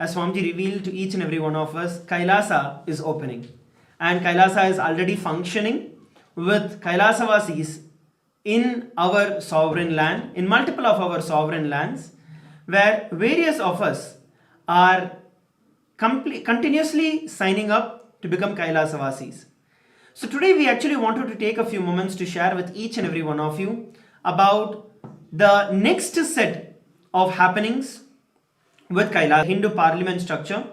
as Swamiji revealed to each and every one of us, Kailasa is opening. And Kailasa is already functioning with Kailasavasis in our sovereign land, in multiple of our sovereign lands, where various of us are continuously signing up to become Kailasavasis. So today we actually wanted to take a few moments to share with each and every one of you about the next set of happenings with Kailasa, Hindu parliament structure,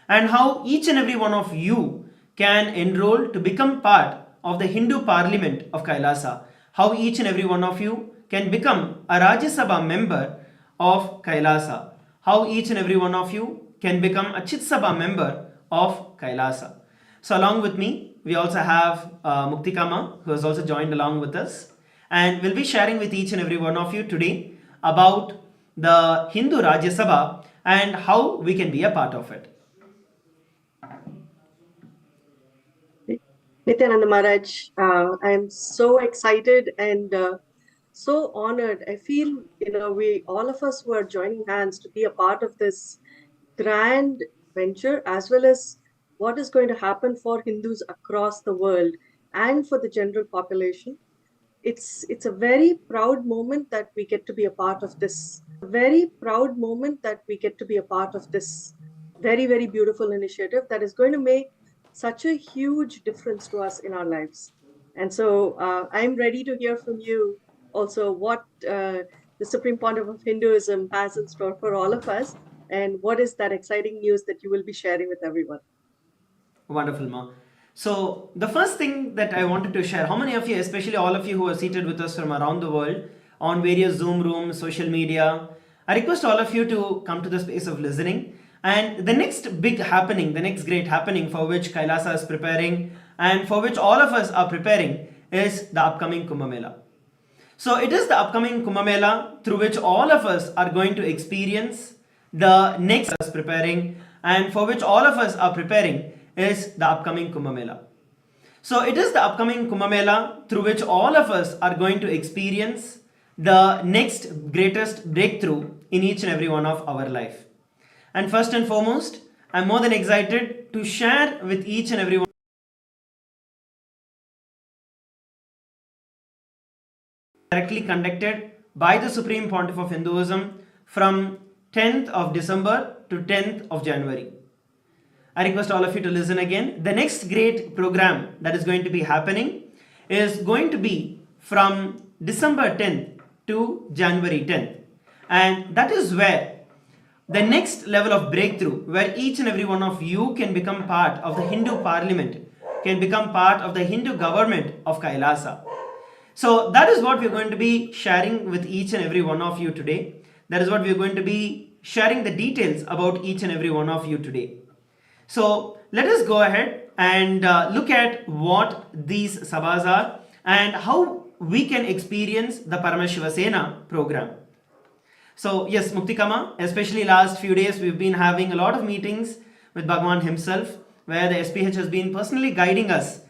and how each and every one of you can enroll to become part of the Hindu parliament of Kailasa, how each and every one of you can become a Rajya Sabha member of Kailasa, how each and every one of you can become a Chit Sabha member of Kailasa. So along with me, we also have Muktikama, who has also joined along with us, and we'll be sharing with each and every one of you today about the Hindu Rajya Sabha and how we can be a part of it. Nityananda Maharaj, I am so excited and so honored. I feel, we all of us who are joining hands to be a part of this grand venture, as well as what is going to happen for Hindus across the world and for the general population. It's a very proud moment that we get to be a part of this. A very proud moment that we get to be a part of this very, very beautiful initiative that is going to make such a huge difference to us in our lives. And so I'm ready to hear from you also what the Supreme Pontiff of Hinduism has in store for all of us, and what is that exciting news that you will be sharing with everyone. Wonderful, Ma. So the first thing that I wanted to share, how many of you, especially all of you who are seated with us from around the world on various Zoom rooms, social media, I request all of you to come to the space of listening. And the next big happening, the next great happening for which Kailasa is preparing and for which all of us are preparing is the upcoming Kumbh Mela. So it is the upcoming Kumbh Mela through which all of us are going to experience the next preparing, and for which all of us are preparing is the upcoming Kumbh Mela. So it is the upcoming Kumbh Mela through which all of us are going to experience the next greatest breakthrough in each and every one of our life. And first and foremost, I'm more than excited to share with each and every one directly conducted by the Supreme Pontiff of Hinduism from 10th of December to 10th of January. I request all of you to listen again. The next great program that is going to be happening is going to be from December 10th to January 10th. And that is where the next level of breakthrough, where each and every one of you can become part of the Hindu parliament, can become part of the Hindu government of Kailasa. So that is what we're going to be sharing with each and every one of you today. That is what we're going to be sharing the details about each and every one of you today. So let us go ahead and look at what these sabhas are and how we can experience the Paramashiva Sena program. So yes, Muktikama, especially last few days we've been having a lot of meetings with Bhagavan himself, where the SPH has been personally guiding us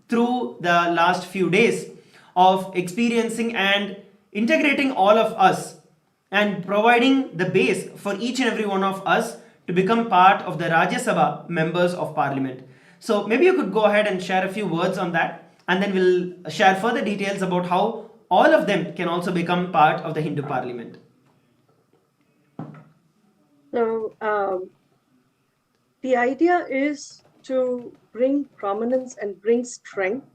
through the last few days of experiencing and integrating all of us and providing the base for each and every one of us to become part of the Rajya Sabha members of parliament. So maybe you could go ahead and share a few words on that, and then we'll share further details about how all of them can also become part of the Hindu parliament. So the idea is to bring prominence and bring strength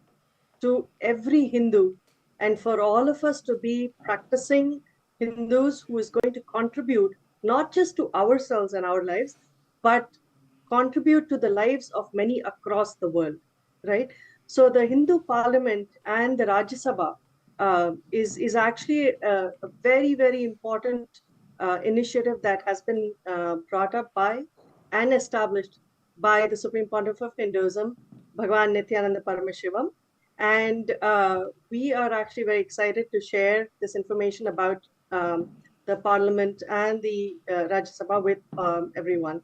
to every Hindu, and for all of us to be practicing Hindus who is going to contribute not just to ourselves and our lives, but contribute to the lives of many across the world, right? So the Hindu Parliament and the Rajya Sabha is actually a very, very important initiative that has been brought up by and established by the Supreme Pontiff of Hinduism, Bhagavan Nithyananda Paramashivamam. And we are actually very excited to share this information about the Parliament and the Rajya Sabha with everyone.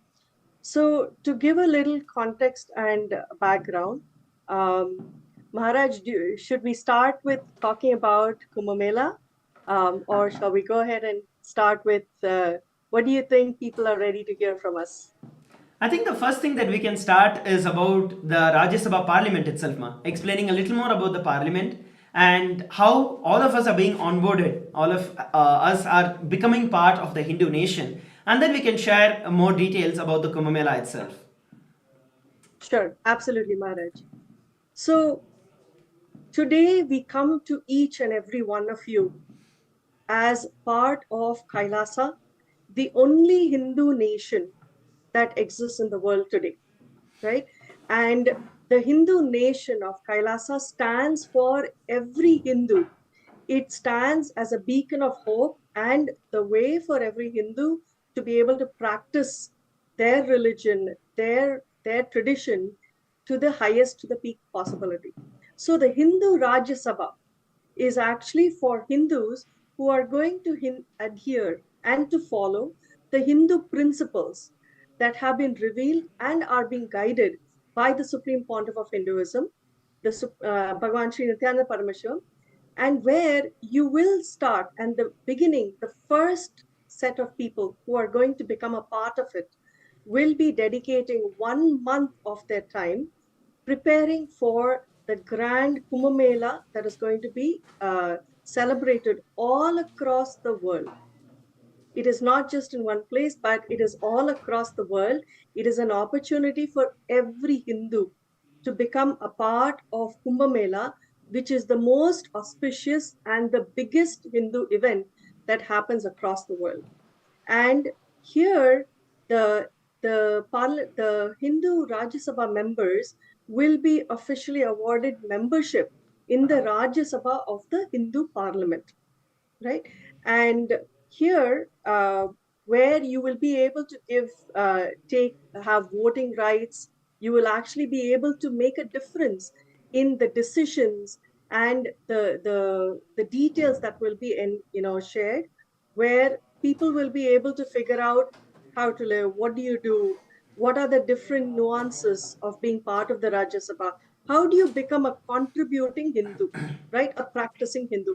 So to give a little context and background, Maharaj, should we start with talking about Kumbh Mela, or shall we go ahead and start with What do you think people are ready to hear from us? I think the first thing that we can start is about the Rajya Sabha Parliament itself, ma. Explaining a little more about the Parliament and how all of us are being onboarded, all of us are becoming part of the Hindu nation, and then we can share more details about the Kumbh Mela itself. Sure, absolutely, Maharaj. So today we come to each and every one of you as part of Kailasa, the only Hindu nation that exists in the world today, right? And the Hindu nation of Kailasa stands for every Hindu. It stands as a beacon of hope and the way for every Hindu to be able to practice their religion, their tradition to the highest, to the peak possibility. So the Hindu Rajya Sabha is actually for Hindus who are going to adhere and to follow the Hindu principles that have been revealed and are being guided by the Supreme Pontiff of Hinduism, the Bhagavan Sri Nithyana Paramashivam, and where you will start, and the beginning, the first set of people who are going to become a part of it will be dedicating 1 month of their time preparing for the grand Kumbh Mela that is going to be celebrated all across the world. It is not just in one place, but it is all across the world. It is an opportunity for every Hindu to become a part of Kumbh Mela, which is the most auspicious and the biggest Hindu event that happens across the world. And here, the Hindu Rajya Sabha members will be officially awarded membership in the Rajya Sabha of the Hindu Parliament, right? And here, where you will be able to have voting rights, you will actually be able to make a difference in the decisions and the details that will be shared, where people will be able to figure out how to live, what do you do, what are the different nuances of being part of the Rajya Sabha, how do you become a contributing Hindu, right, a practicing Hindu.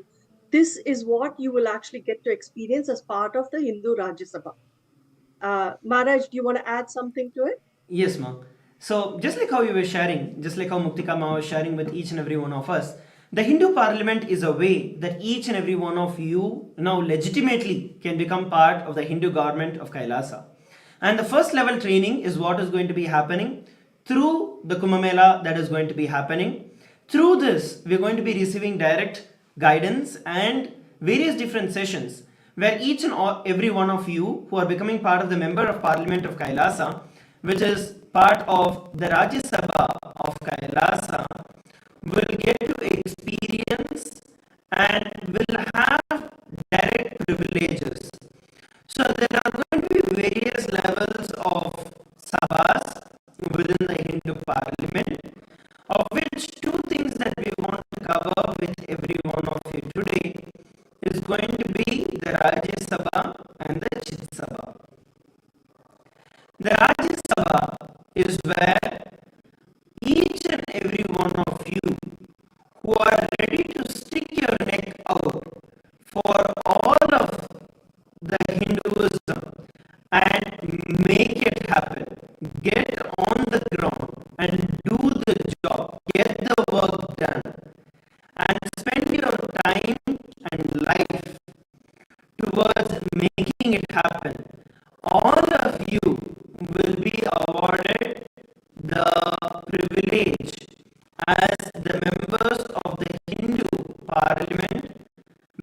This is what you will actually get to experience as part of the Hindu Rajya Sabha. Maharaj, do you want to add something to it? Yes, ma. So, just like how you were sharing, just like how Muktika ma was sharing with each and every one of us, the Hindu Parliament is a way that each and every one of you now legitimately can become part of the Hindu government of Kailasa. And the first level training is what is going to be happening through the Kumbh Mela that is going to be happening. Through this, we are going to be receiving direct guidance and various different sessions where each and every one of you who are becoming part of the Member of Parliament of Kailasa, which is part of the Rajya Sabha of Kailasa, will get to experience and will have direct privileges. So there are going to be various levels of sabhas within the Hindu Parliament, of which two things that we want to cover with every one of you today is going to be the Rajya Sabha and the Chit Sabha. The Rajya Sabha is where each and every one of you who are ready to stick your neck out for all of the Hinduism and make it happen, get on the ground and do the job, get the work done, and spend your time and life towards making it happen. All of you will be awarded the privilege as the members of the Hindu Parliament,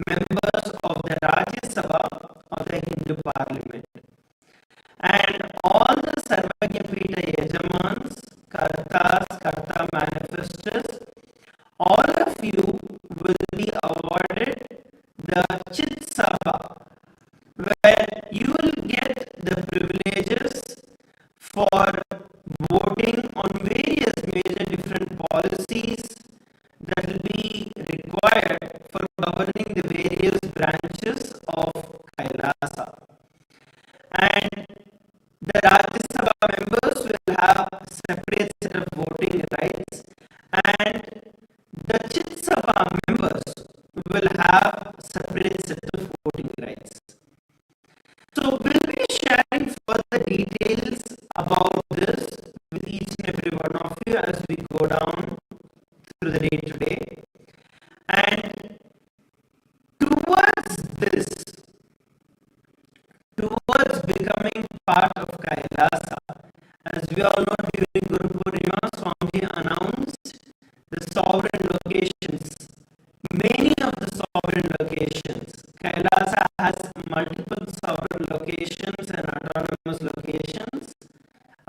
members of the Rajya Sabha of the Hindu Parliament. And all the Sarvajñapita Yajamans, Kartas, Karta manifestors, all of you will be awarded the Chit Sabha, where you will get the privileges for voting on various major different policies that will be required for governing the various branches of Kailasa. And the Rajya Sabha members will have separate set of voting rights, and the Chit Sabha members will have separate set of voting rights. So we'll be through the day to day. And towards this, towards becoming part of Kailasa, as we all know, during Guru Purnima, Swami announced the sovereign locations. Many of the sovereign locations. Kailasa has multiple sovereign locations and autonomous locations,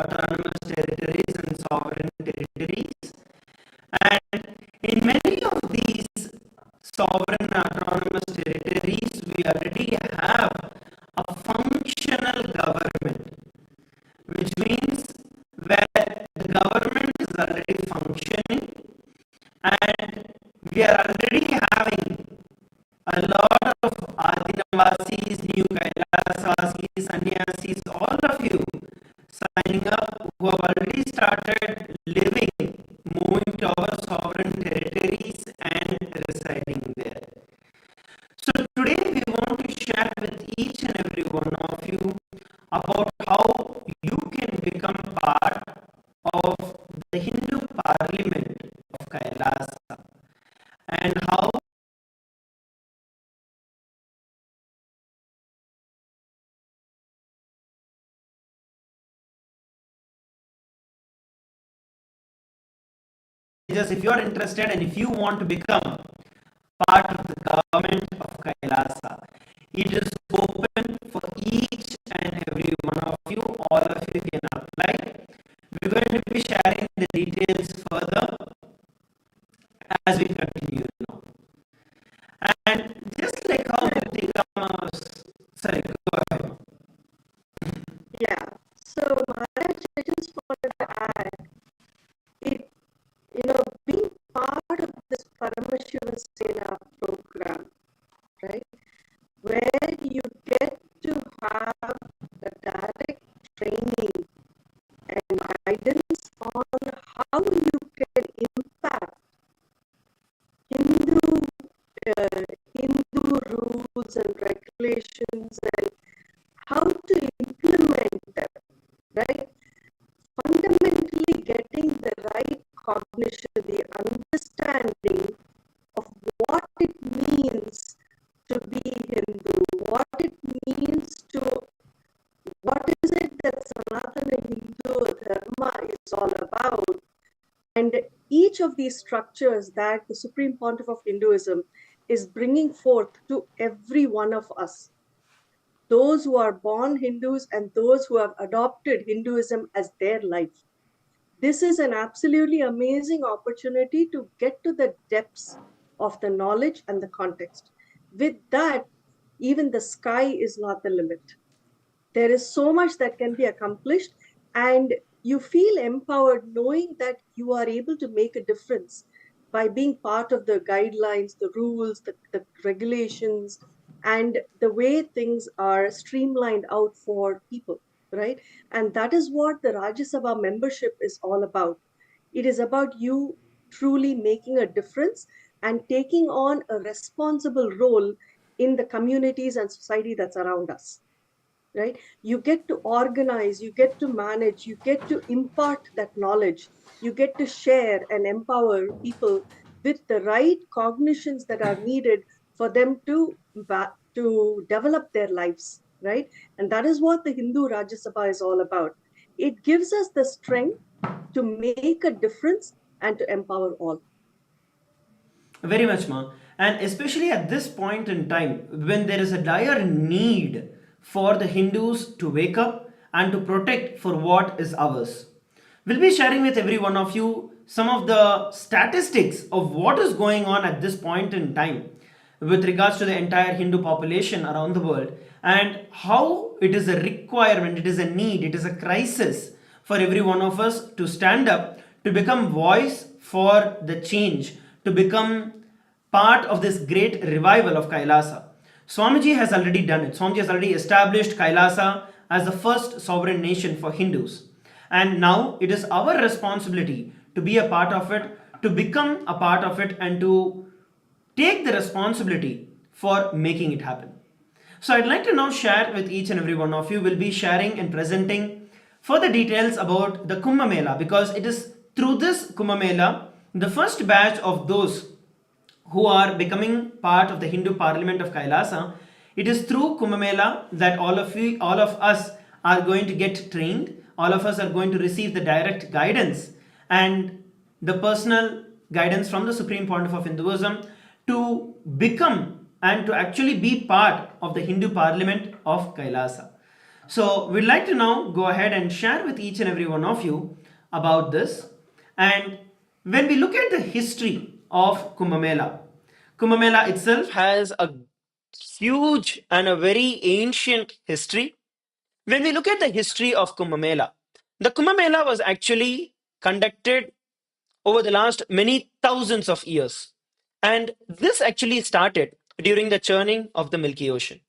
autonomous territories and sovereign territories. And in many of these sovereign autonomous territories, we already have a functional government, which means where the government is already functioning and we are already having a lot of Adinavasis, new Kailasasis, Sannyasis, all of you signing up who have already started living, moving to our sovereign territories and residing there. So today we want to share with each and every one of you about how you can become part of the Hindu parliament of Kailasa and how just if you are interested and if you want to become part of the government of Kailasa, it is open for each and every one of you. All of you can apply. We're going to be sharing the details further as we continue now. And just like how sorry, go ahead. Yeah. So Maharaj, I just wanted to add, it, being part of this Paramashiva Sena program, right, where you get to have the direct training and guidance on how you can impact Hindu rules and regulations and how to implement them, right? Fundamentally getting the right cognition, the understanding of what it means to be Hindu, what it means what is it that Sanatana Hindu Dharma is all about. And each of these structures that the Supreme Pontiff of Hinduism is bringing forth to every one of us, those who are born Hindus and those who have adopted Hinduism as their life. This is an absolutely amazing opportunity to get to the depths of the knowledge and the context. With that, even the sky is not the limit. There is so much that can be accomplished, and you feel empowered knowing that you are able to make a difference by being part of the guidelines, the rules, the regulations, and the way things are streamlined out for people, right? And that is what the Rajya Sabha membership is all about. It is about you truly making a difference and taking on a responsible role in the communities and society that's around us, right? You get to organize, you get to manage, you get to impart that knowledge, you get to share and empower people with the right cognitions that are needed for them to develop their lives, right? And that is what the Hindu Rajya Sabha is all about. It gives us the strength to make a difference and to empower all. Very much, ma. And especially at this point in time, when there is a dire need for the Hindus to wake up and to protect for what is ours. We'll be sharing with every one of you some of the statistics of what is going on at this point in time with regards to the entire Hindu population around the world and how it is a requirement, it is a need, it is a crisis for every one of us to stand up, to become voice for the change, to become part of this great revival of Kailasa. Swamiji has already done it. Swamiji has already established Kailasa as the first sovereign nation for Hindus. And now it is our responsibility to be a part of it, to become a part of it, and to take the responsibility for making it happen. So I'd like to now share with each and every one of you. Will be sharing and presenting further details about the Kumbh Mela, because it is through this Kumbh Mela the first batch of those who are becoming part of the Hindu Parliament of Kailasa, it is through Kumbh Mela that all of us are going to get trained. All of us are going to receive the direct guidance and the personal guidance from the Supreme Pontiff of Hinduism to become and to actually be part of the Hindu Parliament of Kailasa. So we'd like to now go ahead and share with each and every one of you about this. And when we look at the history of Kumbh Mela itself has a huge and a very ancient history. When we look at the history of Kumbh Mela, the Kumbh Mela was actually conducted over the last many thousands of years. And this actually started during the churning of the Milky Ocean.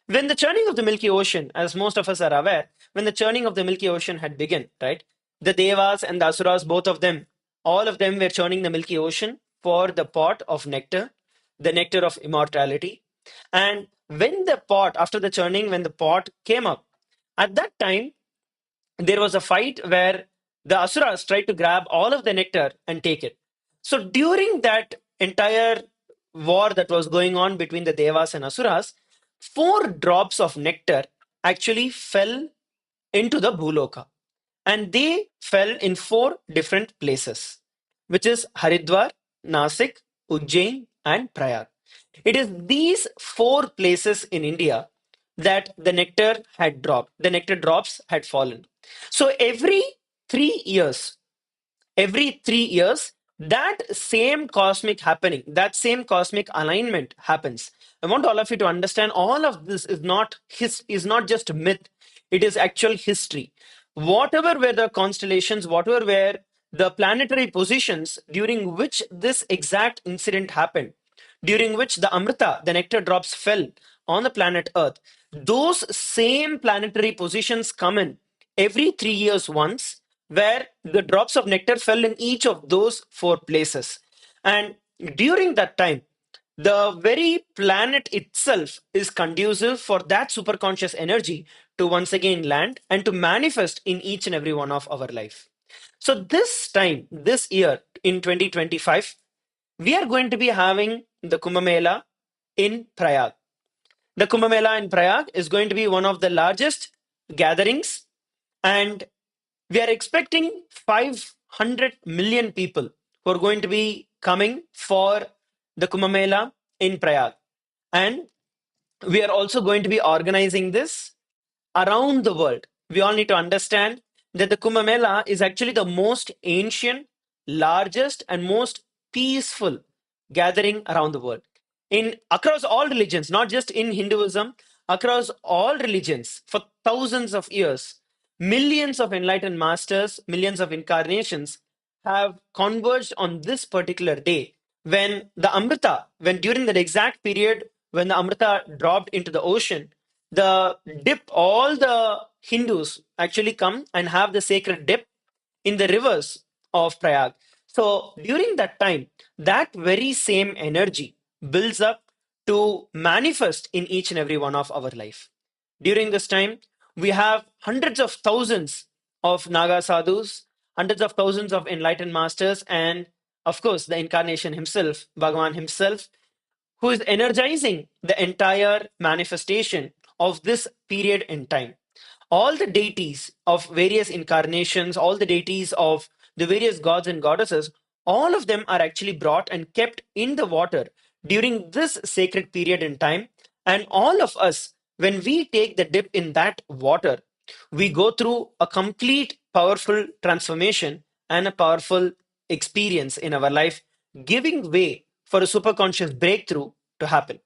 When the churning of the Milky Ocean, as most of us are aware, when the churning of the Milky Ocean had begun, right? The Devas and the Asuras, both of them, all of them were churning the Milky Ocean for the pot of nectar, the nectar of immortality. And when the pot, after the churning, when the pot came up, at that time, there was a fight where the Asuras tried to grab all of the nectar and take it. So during that entire war that was going on between the Devas and Asuras, 4 drops of nectar actually fell into the Bhuloka. And they fell in 4 different places, which is Haridwar, Nasik, Ujjain, and Prayag. It is these 4 places in India that the nectar had dropped, the nectar drops had fallen. So every 3 years, that same cosmic happening, that same cosmic alignment happens. I want all of you to understand all of this is not just myth, it is actual history. Whatever were the constellations, whatever were the planetary positions during which this exact incident happened, during which the Amrita, the nectar drops, fell on the planet Earth, those same planetary positions come in every 3 years once, where the drops of nectar fell in each of those 4 places. And during that time, the very planet itself is conducive for that superconscious energy to once again land and to manifest in each and every one of our life. So this time, this year in 2025, we are going to be having the Kumbh Mela in Prayag. The Kumbh Mela in Prayag is going to be one of the largest gatherings, and we are expecting 500 million people who are going to be coming for the Kumbh Mela in Prayag. And we are also going to be organizing this around the world. We all need to understand that the Kumbh Mela is actually the most ancient, largest, and most peaceful gathering around the world. In across all religions, not just in Hinduism, across all religions for thousands of years, millions of enlightened masters, millions of incarnations have converged on this particular day when the Amrita, when during that exact period when the Amrita dropped into the ocean, all the Hindus actually come and have the sacred dip in the rivers of Prayag. So during that time, that very same energy builds up to manifest in each and every one of our life. During this time, we have hundreds of thousands of Naga sadhus, hundreds of thousands of enlightened masters, and of course, the incarnation himself, Bhagavan himself, who is energizing the entire manifestation of this period in time. All the deities of various incarnations, all the deities of the various gods and goddesses, all of them are actually brought and kept in the water during this sacred period in time. And all of us, when we take the dip in that water, we go through a complete powerful transformation and a powerful experience in our life, giving way for a superconscious breakthrough to happen.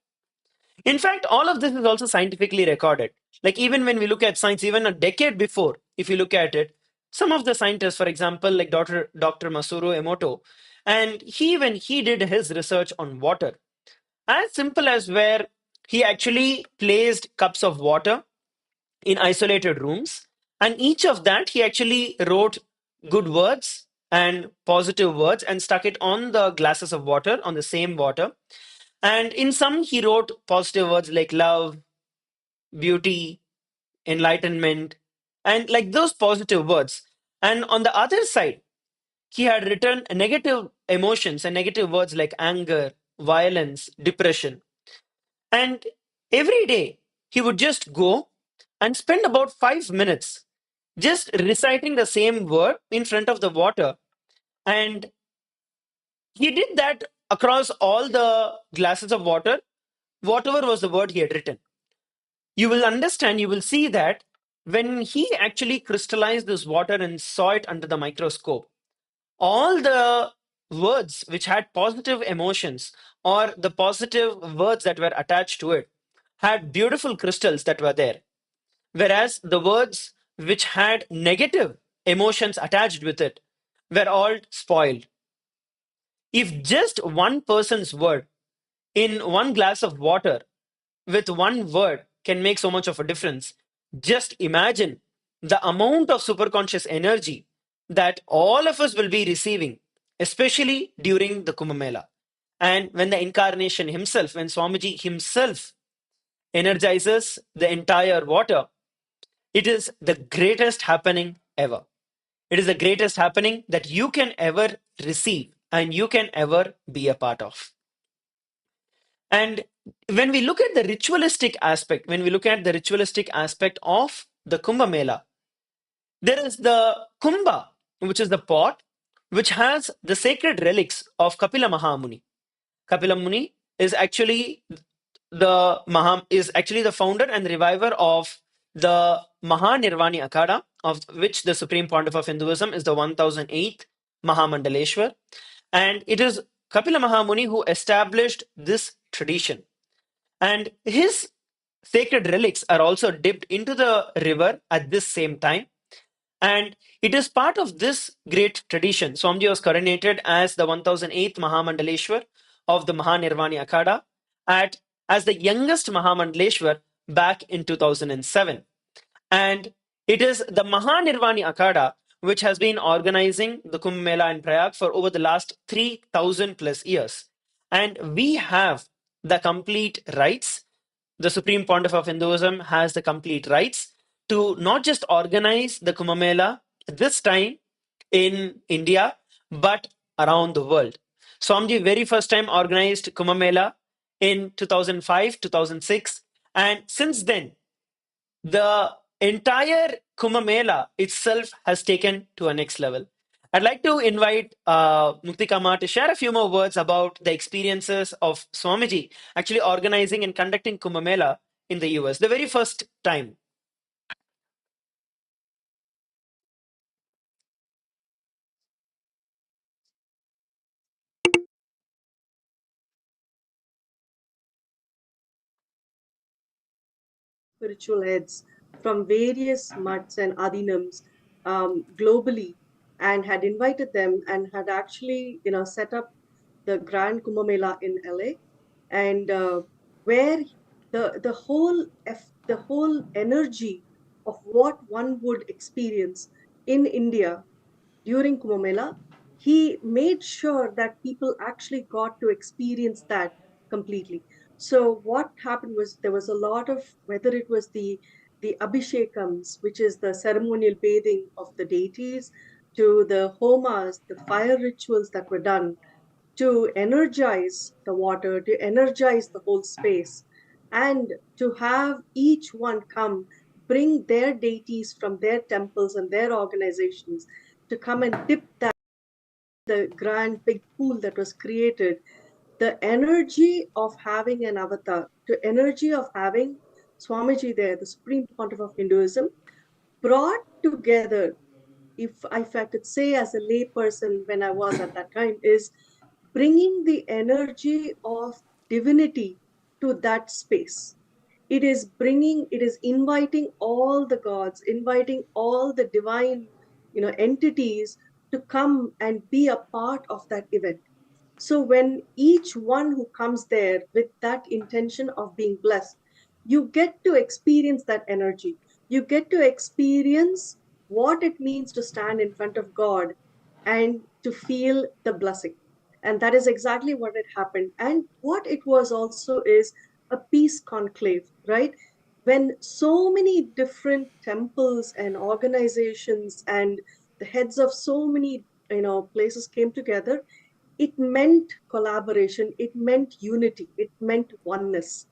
In fact, all of this is also scientifically recorded. Like even when we look at science, even a decade before, if you look at it, some of the scientists, for example, like Dr. Masaru Emoto, and when he did his research on water, as simple as where he actually placed cups of water in isolated rooms, and each of that he actually wrote good words and positive words and stuck it on the glasses of water, on the same water. And in some, he wrote positive words like love, beauty, enlightenment, and like those positive words. And on the other side, he had written negative emotions and negative words like anger, violence, depression. And every day he would just go and spend about 5 minutes just reciting the same word in front of the water. And he did that across all the glasses of water, whatever was the word he had written. You will understand, you will see that when he actually crystallized this water and saw it under the microscope, all the words which had positive emotions or the positive words that were attached to it had beautiful crystals that were there. Whereas the words which had negative emotions attached with it were all spoiled. If just one person's word in one glass of water with one word can make so much of a difference, just imagine the amount of superconscious energy that all of us will be receiving, especially during the Kumbh Mela. And when the incarnation himself, when Swamiji himself energizes the entire water, it is the greatest happening ever. It is the greatest happening that you can ever receive and you can ever be a part of. And when we look at the ritualistic aspect, when we look at the ritualistic aspect of the Kumbh Mela, there is the Kumbha, which is the pot, which has the sacred relics of Kapila Mahamuni. Kapila Muni is actually the founder and reviver of the Mahanirvani Akhada, of which the Supreme Pontiff of Hinduism is the 1008th Mahamandaleshwar. And it is Kapila Mahamuni who established this tradition. And his sacred relics are also dipped into the river at this same time. And it is part of this great tradition. Swamiji was coronated as the 1008th Mahamandaleshwar of the Mahanirvani Akhada as the youngest Mahamandaleshwar back in 2007. And it is the Mahanirvani Akhada which has been organizing the Kumbh Mela in Prayag for over the last 3,000 plus years. And we have the complete rights. The Supreme Pontiff of Hinduism has the complete rights to not just organize the Kumbh Mela this time in India, but around the world. Swamiji very first time organized Kumbh Mela in 2005, 2006. And since then, the entire Kumbh Mela itself has taken to a next level. I'd like to invite Mukti Kama to share a few more words about the experiences of Swamiji actually organizing and conducting Kumbh Mela in the US, the very first time. Spiritual heads from various mutts and adinams globally, and had invited them and had actually, set up the Grand Kumbh Mela in LA, and where the whole energy of what one would experience in India during Kumbh Mela, he made sure that people actually got to experience that completely. So what happened was there was a lot of, whether it was the abhishekams, which is the ceremonial bathing of the deities, to the homas, the fire rituals that were done to energize the water, to energize the whole space, and to have each one come bring their deities from their temples and their organizations to come and dip that the grand big pool that was created. The energy of having an avatar, the energy of having Swamiji there, the Supreme Pontiff of Hinduism, brought together, if I could say as a layperson when I was at that time, is bringing the energy of divinity to that space. It is inviting all the gods, inviting all the divine, entities to come and be a part of that event. So when each one who comes there with that intention of being blessed, you get to experience that energy. You get to experience what it means to stand in front of God and to feel the blessing. And that is exactly what had happened. And what it was also is a peace conclave, right? When so many different temples and organizations and the heads of so many places came together, it meant collaboration, it meant unity, it meant oneness.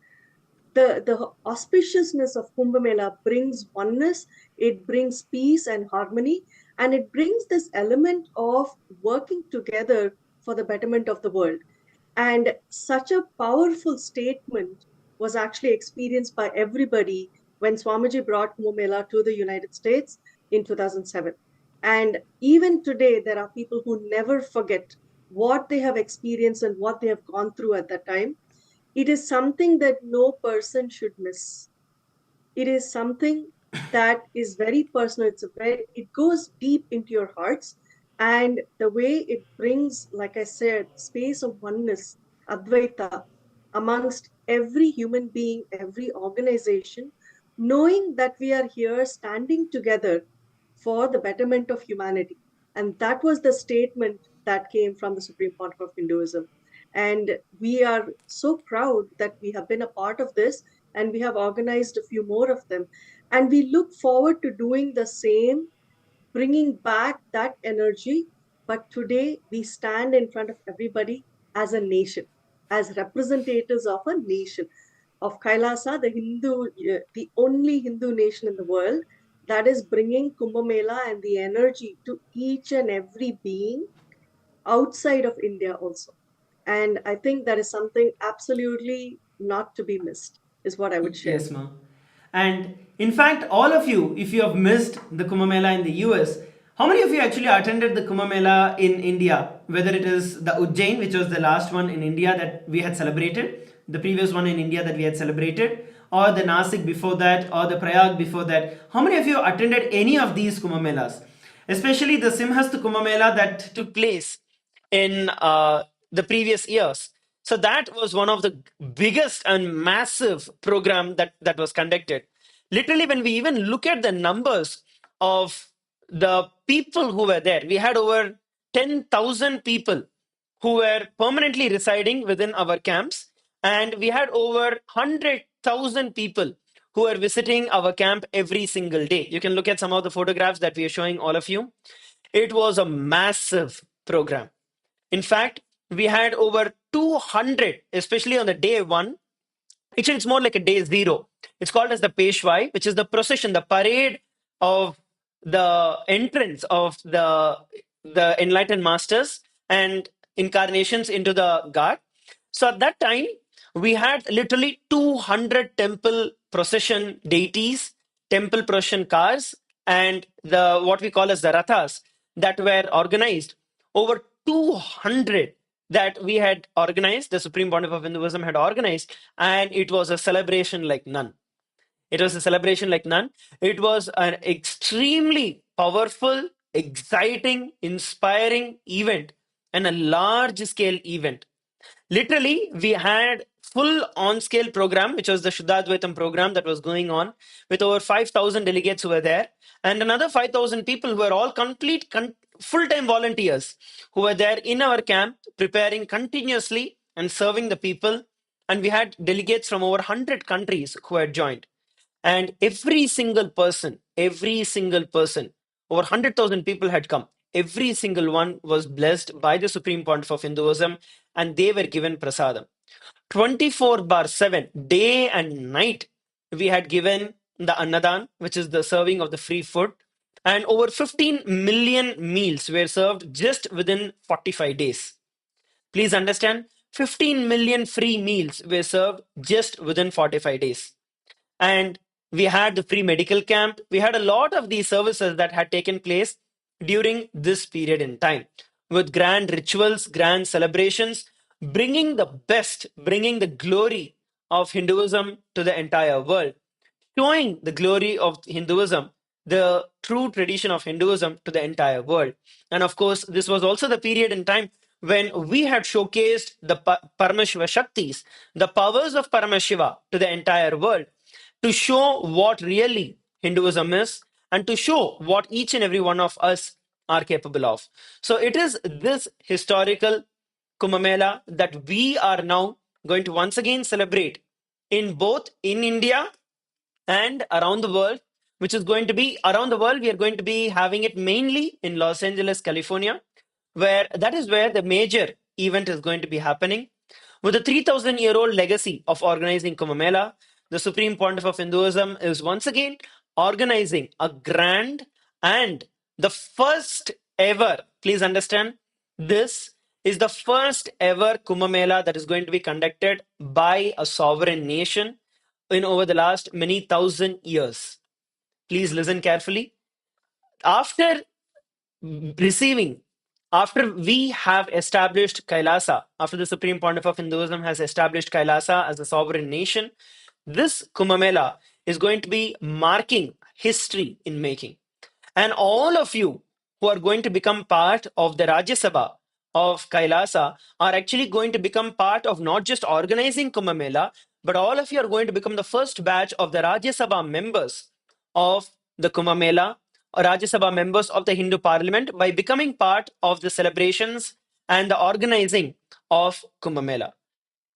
The auspiciousness of Kumbh Mela brings oneness, it brings peace and harmony, and it brings this element of working together for the betterment of the world. And such a powerful statement was actually experienced by everybody when Swamiji brought Kumbh Mela to the United States in 2007. And even today, there are people who never forget what they have experienced and what they have gone through at that time. It is something that no person should miss. It is something that is very personal. It goes deep into your hearts. And the way it brings, like I said, space of oneness, Advaita, amongst every human being, every organization, knowing that we are here standing together for the betterment of humanity. And that was the statement that came from the Supreme Pontiff of Hinduism. And we are so proud that we have been a part of this, and we have organized a few more of them. And we look forward to doing the same, bringing back that energy. But today we stand in front of everybody as a nation, as representatives of a nation, of Kailasa, the only Hindu nation in the world that is bringing Kumbh Mela and the energy to each and every being outside of India also. And I think that is something absolutely not to be missed, is what I would share. Yes, ma'am. And in fact, all of you, if you have missed the Kumbh Mela in the US, how many of you actually attended the Kumbh Mela in India? Whether it is the Ujjain, which was the last one in India that we had celebrated, the previous one in India that we had celebrated, or the Nasik before that, or the Prayag before that. How many of you attended any of these Kumbh Melas? Especially the Simhastha Kumbh Mela that took place in the previous years. So that was one of the biggest and massive program that was conducted. Literally, when we even look at the numbers of the people who were there, we had over 10,000 people who were permanently residing within our camps, and we had over 100,000 people who were visiting our camp every single day. You can look at some of the photographs that we are showing all of you. It was a massive program. In fact, we had over 200, especially on the day one. Actually, it's more like a day zero. It's called as the Peshwai, which is the procession, the parade of the entrance of the enlightened masters and incarnations into the God. So at that time, we had literally 200 temple procession deities, temple procession cars, and the what we call as the rathas that were organized. Over 200 that we had organized, the Supreme Pontiff of Hinduism had organized, and it was a celebration like none. It was a celebration like none. It was an extremely powerful, exciting, inspiring event and a large scale event. Literally, we had full on-scale program, which was the Shuddhadvaitam program that was going on with over 5,000 delegates who were there and another 5,000 people who were all full-time volunteers who were there in our camp preparing continuously and serving the people. And we had delegates from over 100 countries who had joined. And every single person, over 100,000 people had come. Every single one was blessed by the Supreme Pontiff of Hinduism, and they were given prasadam. 24/7, day and night, we had given the annadan, which is the serving of the free food, and over 15 million meals were served just within 45 days. Please understand, 15 million free meals were served just within 45 days. And we had the free medical camp. We had a lot of these services that had taken place during this period in time with grand rituals, grand celebrations, bringing the best, bringing the glory of Hinduism to the entire world, showing the glory of Hinduism, the true tradition of Hinduism to the entire world. And of course, this was also the period in time when we had showcased the Paramashiva Shaktis, the powers of Paramashiva to the entire world, to show what really Hinduism is and to show what each and every one of us are capable of. So it is this historical Kumbh Mela that we are now going to once again celebrate in both in India and around the world, which is going to be around the world. We are going to be having it mainly in Los Angeles, California, where that is where the major event is going to be happening. With a 3,000-year-old legacy of organizing Kumbh Mela, the Supreme Pontiff of Hinduism is once again organizing a grand and the first ever, please understand, this is the first ever Kumbh Mela that is going to be conducted by a sovereign nation in over the last many thousand years. Please listen carefully. After receiving, after we have established Kailasa, after the Supreme Pontiff of Hinduism has established Kailasa as a sovereign nation, this Kumbh Mela is going to be marking history in making. And all of you who are going to become part of the Rajya Sabha of Kailasa are actually going to become part of not just organizing Kumbh Mela, but all of you are going to become the first batch of the Rajya Sabha members of the Kumbh Mela, or Rajya Sabha members of the Hindu Parliament, by becoming part of the celebrations and the organizing of Kumbh Mela.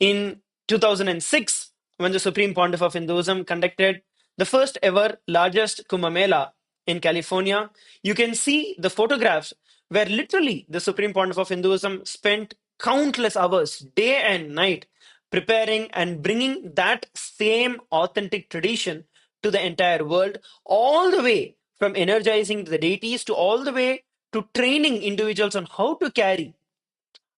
In 2006, when the Supreme Pontiff of Hinduism conducted the first ever largest Kumbh Mela in California, you can see the photographs where literally the Supreme Pontiff of Hinduism spent countless hours, day and night, preparing and bringing that same authentic tradition to the entire world, all the way from energizing the deities to all the way to training individuals on how to carry,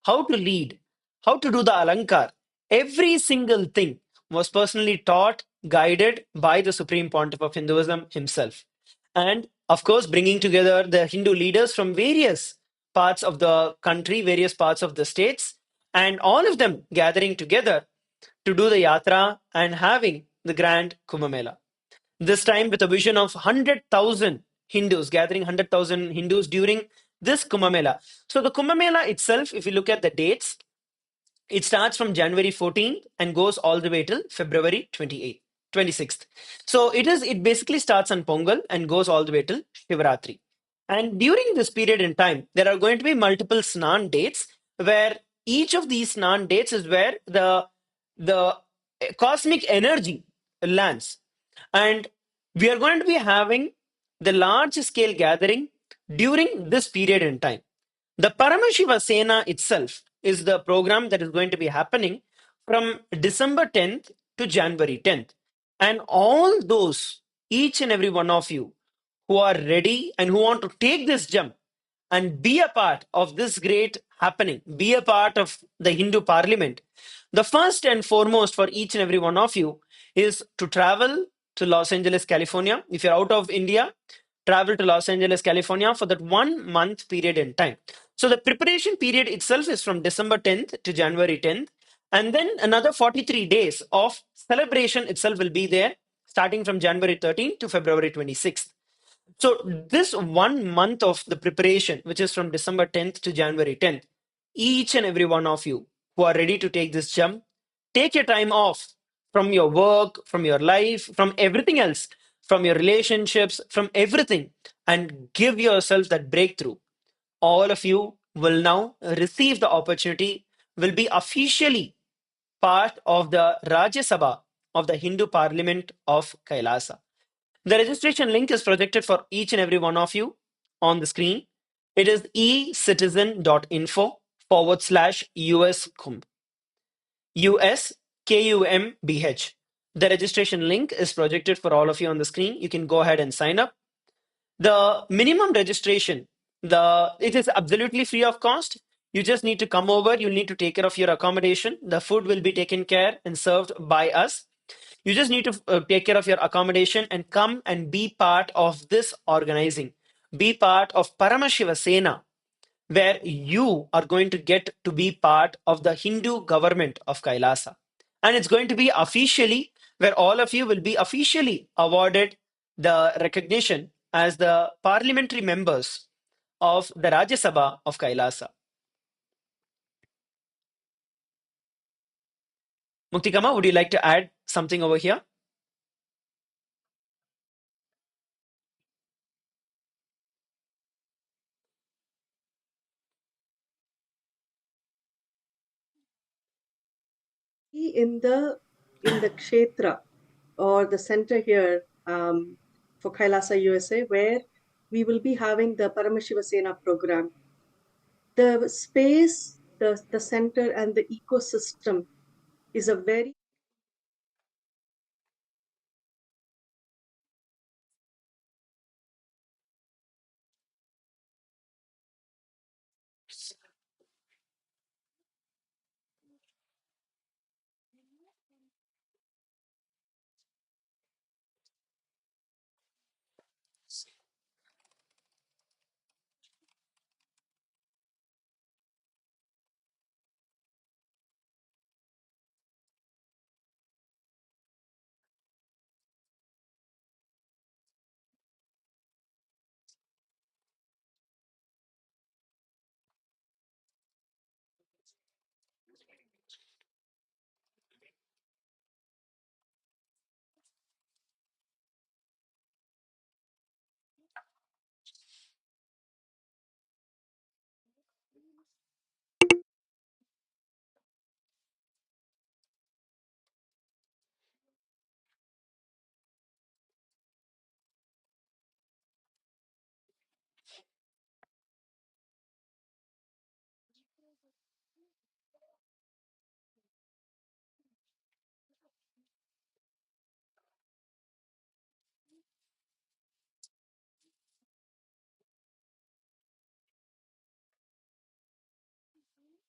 how to lead, how to do the alankar. Every single thing was personally taught, guided by the Supreme Pontiff of Hinduism himself. And of course, bringing together the Hindu leaders from various parts of the country, various parts of the states, and all of them gathering together to do the yatra and having the grand Kumbh Mela. This time with a vision of 100,000 Hindus, gathering 100,000 Hindus during this Kumbh Mela. So the Kumbh Mela itself, if you look at the dates, it starts from January 14th and goes all the way till February 28th, 26th. So it basically starts on Pongal and goes all the way till Shivratri. And during this period in time, there are going to be multiple Snan dates, where each of these Snan dates is where the cosmic energy lands. And we are going to be having the large scale gathering during this period in time. The Paramashiva Sena itself is the program that is going to be happening from December 10th to January 10th. And all those, each and every one of you who are ready and who want to take this jump and be a part of this great happening, be a part of the Hindu Parliament, the first and foremost for each and every one of you is to travel to Los Angeles, California. If you're out of India, travel to Los Angeles, California for that 1 month period in time. So the preparation period itself is from December 10th to January 10th. And then another 43 days of celebration itself will be there, starting from January 13th to February 26th. So this 1 month of the preparation, which is from December 10th to January 10th, each and every one of you who are ready to take this jump, take your time off from your work, from your life, from everything else, from your relationships, from everything, and give yourself that breakthrough. All of you will now receive the opportunity, will be officially part of the Rajya Sabha of the Hindu Parliament of Kailasa. The registration link is projected for each and every one of you on the screen. It is ecitizen.info/US Kumbh. US KUMBH. The registration link is projected for all of you on the screen. You can go ahead and sign up. The minimum registration, it is absolutely free of cost. You just need to come over. You need to take care of your accommodation. The food will be taken care and served by us. You just need to take care of your accommodation and come and be part of this organizing. Be part of Paramashiva Sena, where you are going to get to be part of the Hindu government of Kailasa. And it's going to be officially, where all of you will be officially awarded the recognition as the parliamentary members of the Rajya Sabha of Kailasa. Muktikama, would you like to add something over here? In the kshetra or the center here for Kailasa, USA, where we will be having the Paramashiva Sena program. The space the center and the ecosystem is a very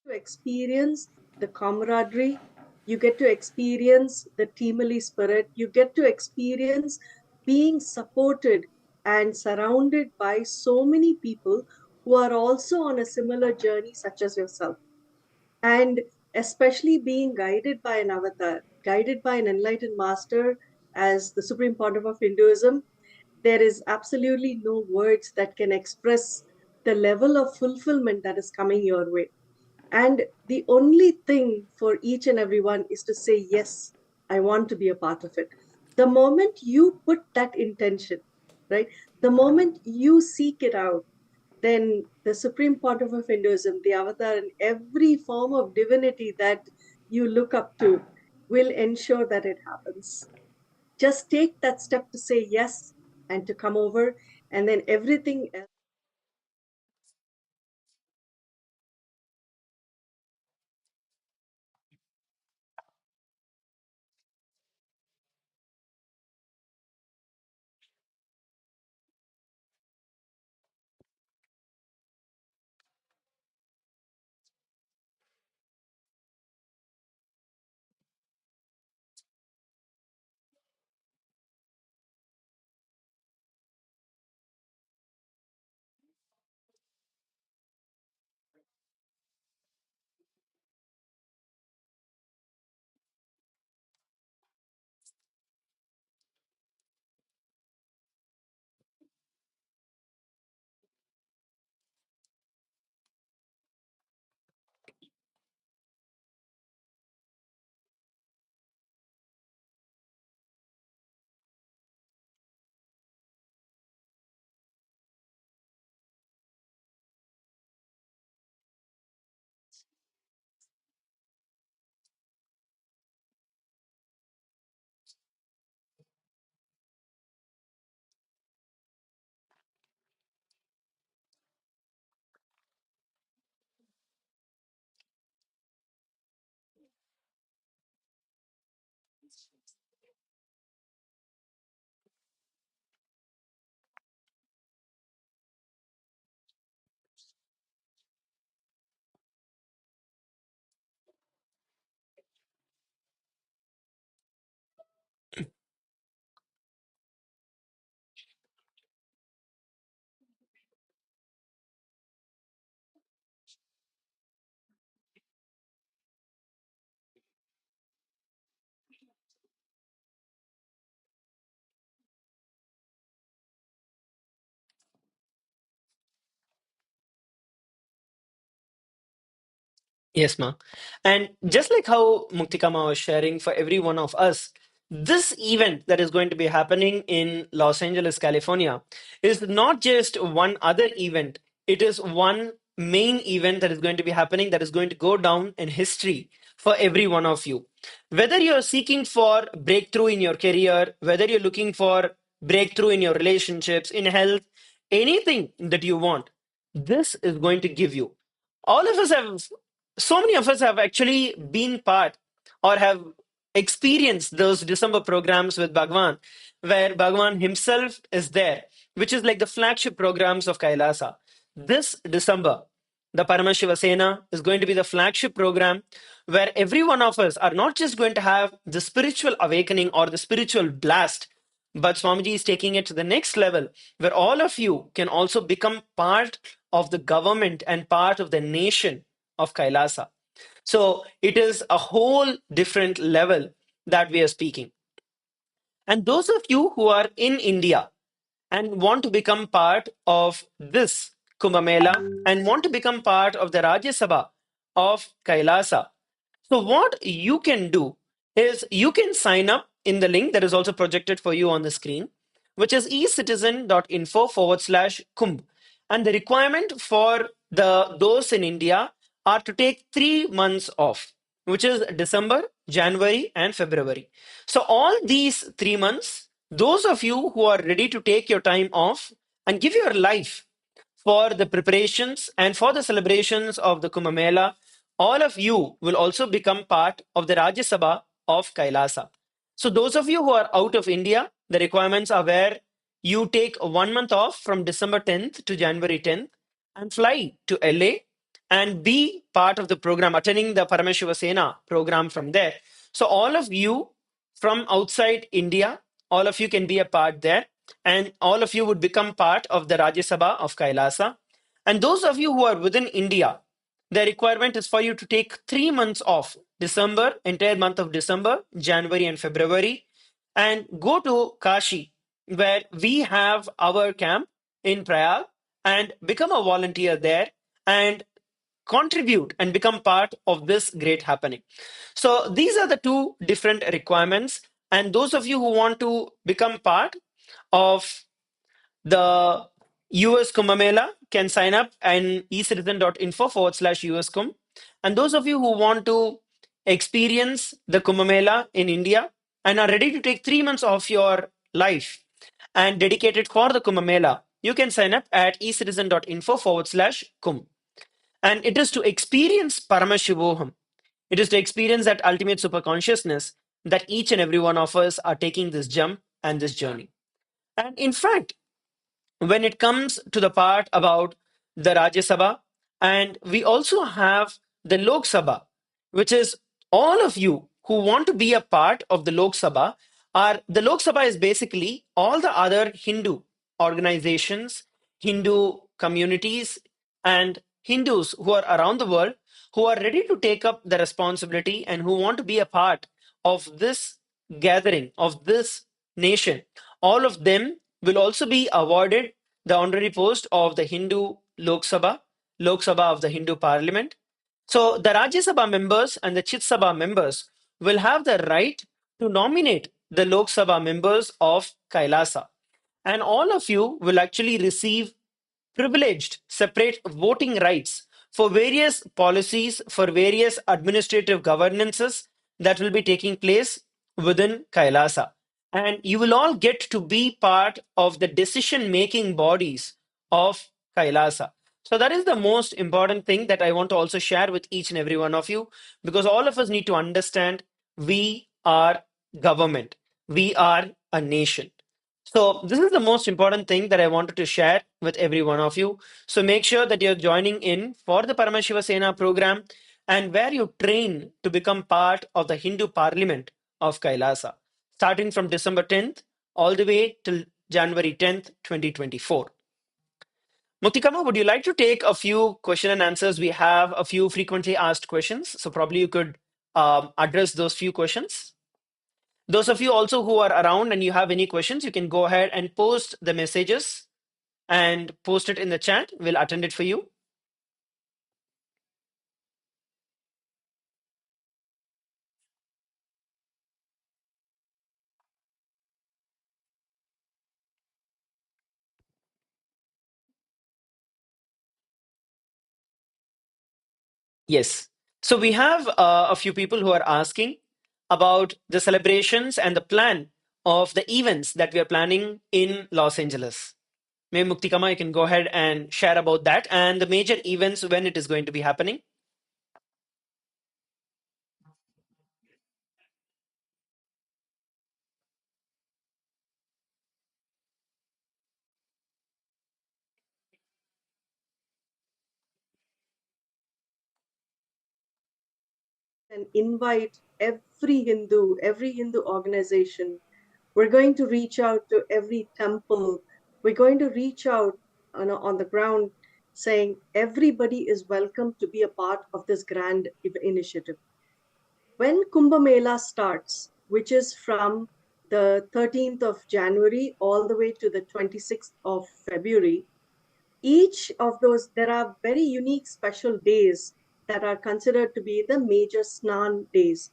to experience the camaraderie, you get to experience the teamly spirit, you get to experience being supported and surrounded by so many people who are also on a similar journey, such as yourself. And especially being guided by an avatar, guided by an enlightened master as the Supreme Pontiff of Hinduism, there is absolutely no words that can express the level of fulfillment that is coming your way. And the only thing for each and everyone is to say, yes, I want to be a part of it. The moment you put that intention, right? The moment you seek it out, then the Supreme Pontiff of Hinduism, the avatar, and every form of divinity that you look up to will ensure that it happens. Just take that step to say yes and to come over, and then everything else. Yes, ma. And just like how Muktikama was sharing for every one of us, this event that is going to be happening in Los Angeles, California, is not just one other event. It is one main event that is going to be happening that is going to go down in history for every one of you. Whether you're seeking for breakthrough in your career, whether you're looking for breakthrough in your relationships, in health, anything that you want, this is going to give you. All of us have so many of us have actually been part or have experienced those December programs with Bhagavan, where Bhagavan himself is there, which is like the flagship programs of Kailasa. This December, the Paramashiva Sena is going to be the flagship program where every one of us are not just going to have the spiritual awakening or the spiritual blast, but Swamiji is taking it to the next level where all of you can also become part of the government and part of the nation of Kailasa. So it is a whole different level that we are speaking. And those of you who are in India and want to become part of this Kumbh Mela and want to become part of the Rajya Sabha of Kailasa, so what you can do is you can sign up in the link that is also projected for you on the screen, which is ecitizen.info/kumbh. And the requirement for those in India are to take 3 months off, which is December, January, and February. So all these 3 months, those of you who are ready to take your time off and give your life for the preparations and for the celebrations of the Kumbh Mela, all of you will also become part of the Rajya Sabha of Kailasa. So those of you who are out of India, the requirements are where you take 1 month off from December 10th to January 10th and fly to LA and be part of the program, attending the Paramashiva Sena program from there. So all of you from outside India, all of you can be a part there, and all of you would become part of the Rajya Sabha of Kailasa. And those of you who are within India, the requirement is for you to take 3 months off, December, entire month of December, January, and February, and go to Kashi, where we have our camp in Prayag, and become a volunteer there and contribute and become part of this great happening. So these are the two different requirements. And those of you who want to become part of the US Kumbh Mela can sign up and ecitizen.info/US Kumbh. And those of you who want to experience the Kumbh Mela in India and are ready to take 3 months of your life and dedicate it for the Kumbh Mela, you can sign up at ecitizen.info/Kumbh. And it is to experience Paramashivoham. It is to experience that ultimate superconsciousness that each and every one of us are taking this jump and this journey. And in fact, when it comes to the part about the Rajya Sabha, and we also have the Lok Sabha, which is all of you who want to be a part of the Lok Sabha. The Lok Sabha is basically all the other Hindu organizations, Hindu communities, and Hindus who are around the world who are ready to take up the responsibility and who want to be a part of this gathering, of this nation. All of them will also be awarded the honorary post of the Hindu Lok Sabha, Lok Sabha of the Hindu Parliament. So the Rajya Sabha members and the Chit Sabha members will have the right to nominate the Lok Sabha members of Kailasa. And all of you will actually receive privileged separate voting rights for various policies, for various administrative governances that will be taking place within Kailasa. And you will all get to be part of the decision making bodies of Kailasa. So, that is the most important thing that I want to also share with each and every one of you, because all of us need to understand we are government, we are a nation. So, this is the most important thing that I wanted to share with every one of you. So, make sure that you're joining in for the Paramashiva Sena program and where you train to become part of the Hindu Parliament of Kailasa, starting from December 10th all the way till January 10th, 2024. Muktikama, would you like to take a few question and answers? We have a few frequently asked questions. So, probably you could address those few questions. Those of you also who are around and you have any questions, you can go ahead and post the messages and post it in the chat. We'll attend it for you. Yes. So we have a few people who are asking about the celebrations and the plan of the events that we are planning in Los Angeles. Maybe Muktikama, you can go ahead and share about that and the major events when it is going to be happening. and invite every Hindu organization. We're going to reach out to every temple. We're going to reach out on the ground saying everybody is welcome to be a part of this grand initiative. When Kumbh Mela starts, which is from the 13th of January all the way to the 26th of February, each of those, there are very unique special days that are considered to be the major Snan days.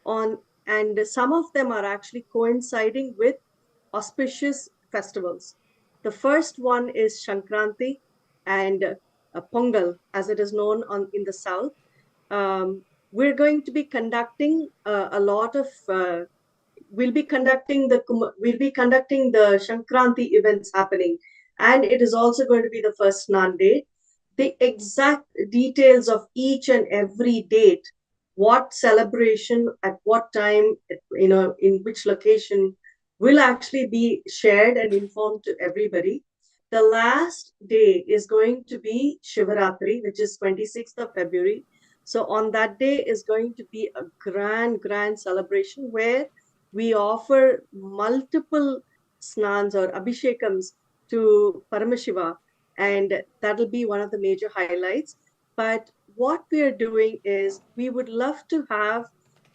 And some of them are actually coinciding with auspicious festivals. The first one is Shankranti and Pongal, as it is known in the south. We're going to be conducting a lot of we'll be conducting the Shankranti events happening, and it is also going to be the first Snan day. The exact details of each and every date, what celebration at what time, in which location, will actually be shared and informed to everybody. The last day is going to be Shivaratri, which is 26th of February. So on that day is going to be a grand celebration where we offer multiple snans or abhishekams to Paramashiva, and that'll be one of the major highlights. But what we are doing is we would love to have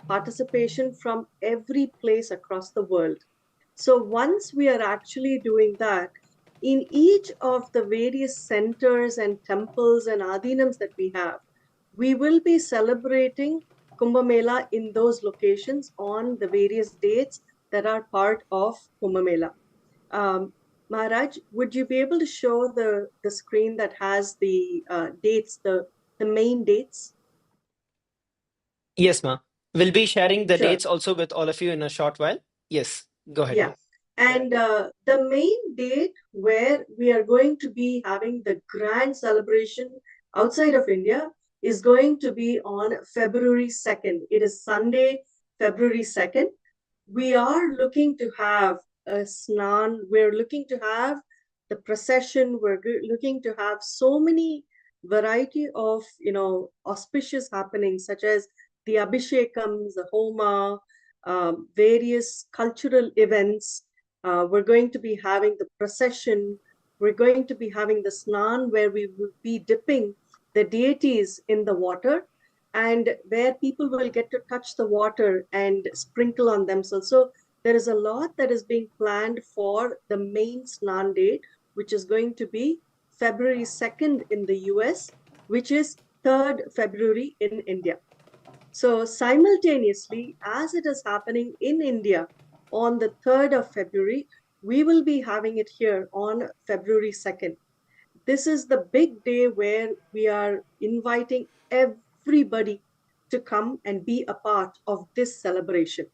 participation from every place across the world. So once we are actually doing that, in each of the various centers and temples and adinams that we have, we will be celebrating Kumbh Mela in those locations on the various dates that are part of Kumbh Mela. Maharaj, would you be able to show the screen that has the dates, the main dates? Yes, ma. We'll be sharing the Sure. dates also with all of you in a short while. Yes, go ahead. Yeah. And the main date where we are going to be having the grand celebration outside of India is going to be on February 2nd. It is Sunday, February 2nd. We are looking to have a snan. We're looking to have the procession. We're looking to have so many variety of, auspicious happenings, such as the Abhishekams, the Homa, various cultural events. We're going to be having the procession. We're going to be having the snan where we will be dipping the deities in the water, and where people will get to touch the water and sprinkle on themselves. So there is a lot that is being planned for the main Snan Day, which is going to be February 2nd in the US, which is 3rd February in India. So simultaneously, as it is happening in India on the 3rd of February, we will be having it here on February 2nd. This is the big day where we are inviting everybody to come and be a part of this celebration.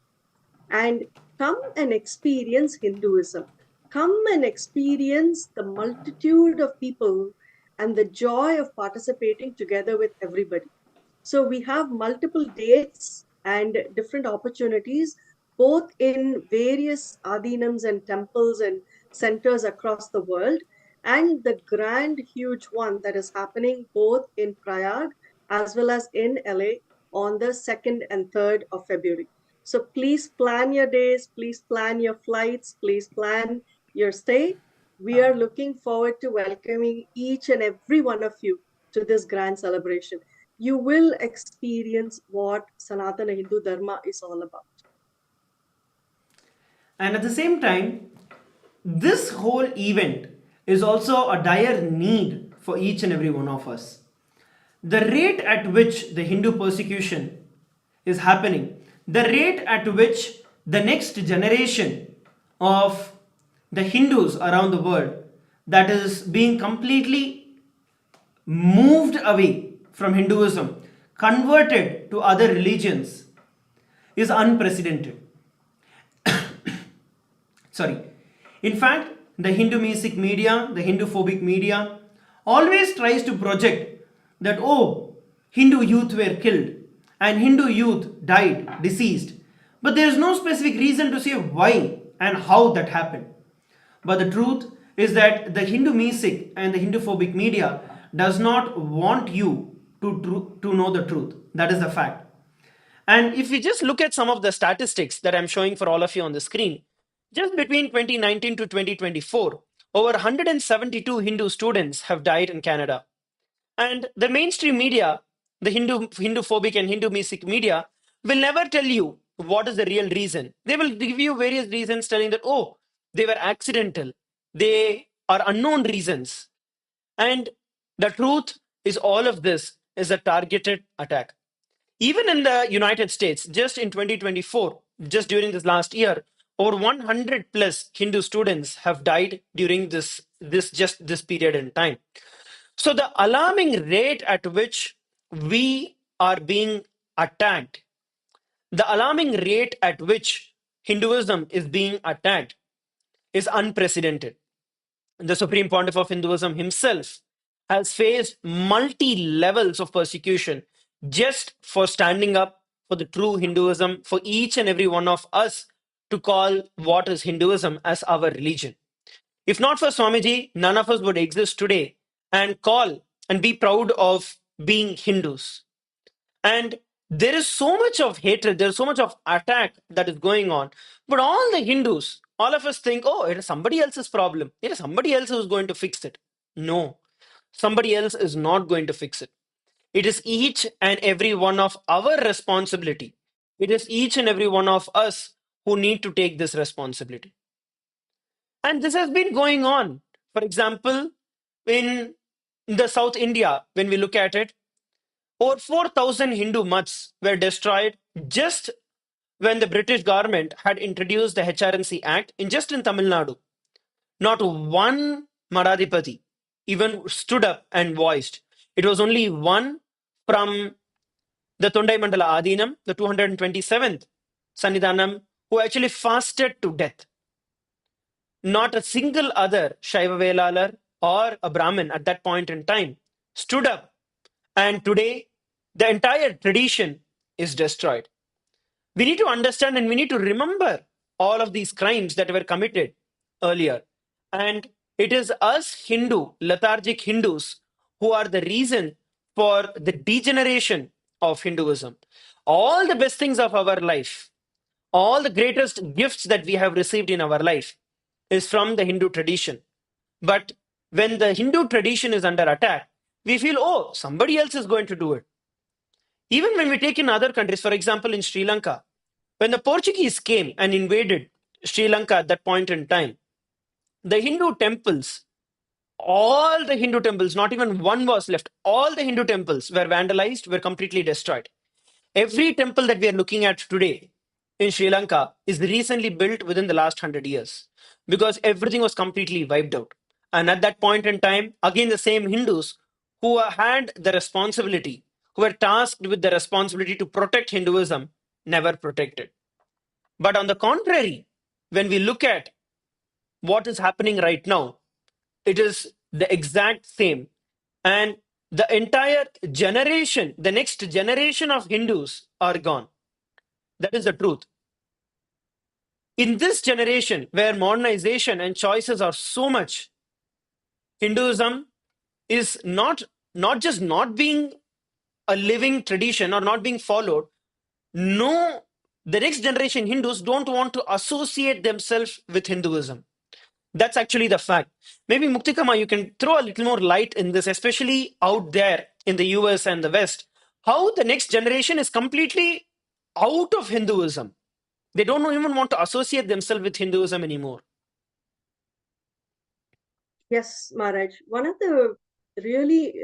And come and experience Hinduism. Come and experience the multitude of people and the joy of participating together with everybody. So we have multiple dates and different opportunities, both in various adinams and temples and centers across the world, and the grand, huge one that is happening both in Prayag as well as in LA on the 2nd and 3rd of February. So please plan your days, please plan your flights, please plan your stay. We are looking forward to welcoming each and every one of you to this grand celebration. You will experience what Sanatana Hindu Dharma is all about. And at the same time, this whole event is also a dire need for each and every one of us. The rate at which the Hindu persecution is happening, the rate at which the next generation of the Hindus around the world that is being completely moved away from Hinduism, converted to other religions, is unprecedented. Sorry. In fact, the Hindu music media, the Hindu phobic media, always tries to project that, oh, Hindu youth were killed and Hindu youth died, deceased. But there is no specific reason to say why and how that happened. But the truth is that the Hindu music and the Hindu phobic media does not want you to know the truth. That is the fact. And if we just look at some of the statistics that I'm showing for all of you on the screen, just between 2019 to 2024, over 172 Hindu students have died in Canada. And the mainstream media, the Hindu-phobic and Hindu-mistic media, will never tell you what is the real reason. They will give you various reasons telling that, oh, they were accidental. They are unknown reasons. And the truth is all of this is a targeted attack. Even in the United States, just in 2024, just during this last year, over 100 plus Hindu students have died during this period in time. So the alarming rate at which we are being attacked, the alarming rate at which Hinduism is being attacked is unprecedented. The Supreme Pontiff of Hinduism himself has faced multi levels of persecution just for standing up for the true Hinduism, for each and every one of us to call what is Hinduism as our religion. If not for Swamiji, none of us would exist today and call and be proud of being Hindus. And there is so much of hatred, there's so much of attack that is going on. But all the Hindus, all of us think, oh, it is somebody else's problem. It is somebody else who's going to fix it. No, somebody else is not going to fix it. It is each and every one of our responsibility. It is each and every one of us who need to take this responsibility. And this has been going on. For example, in the South India, when we look at it, over 4,000 Hindu mutts were destroyed just when the British government had introduced the HRNC Act in Tamil Nadu. Not one Madhadipati even stood up and voiced. It was only one from the Tondai Mandala Adinam, the 227th Sannidhanam, who actually fasted to death. Not a single other Shaiva Velalar or a Brahmin at that point in time stood up. And today, the entire tradition is destroyed. We need to understand and we need to remember all of these crimes that were committed earlier. And it is us Hindu, lethargic Hindus, who are the reason for the degeneration of Hinduism. All the best things of our life, all the greatest gifts that we have received in our life is from the Hindu tradition. But when the Hindu tradition is under attack, we feel, oh, somebody else is going to do it. Even when we take in other countries, for example, in Sri Lanka, when the Portuguese came and invaded Sri Lanka at that point in time, the Hindu temples, all the Hindu temples, not even one was left, all the Hindu temples were vandalized, were completely destroyed. Every temple that we are looking at today in Sri Lanka is recently built within the last 100 years because everything was completely wiped out. And at that point in time, again, the same Hindus who had the responsibility, who were tasked with the responsibility to protect Hinduism, never protected. But on the contrary, when we look at what is happening right now, it is the exact same. And the entire generation, the next generation of Hindus are gone. That is the truth. In this generation, where modernization and choices are so much, Hinduism is not just not being a living tradition or not being followed. No, the next generation Hindus don't want to associate themselves with Hinduism. That's actually the fact. Maybe Muktikama, you can throw a little more light in this, especially out there in the US and the West, how the next generation is completely out of Hinduism. They don't even want to associate themselves with Hinduism anymore. Yes, Maharaj. One of the really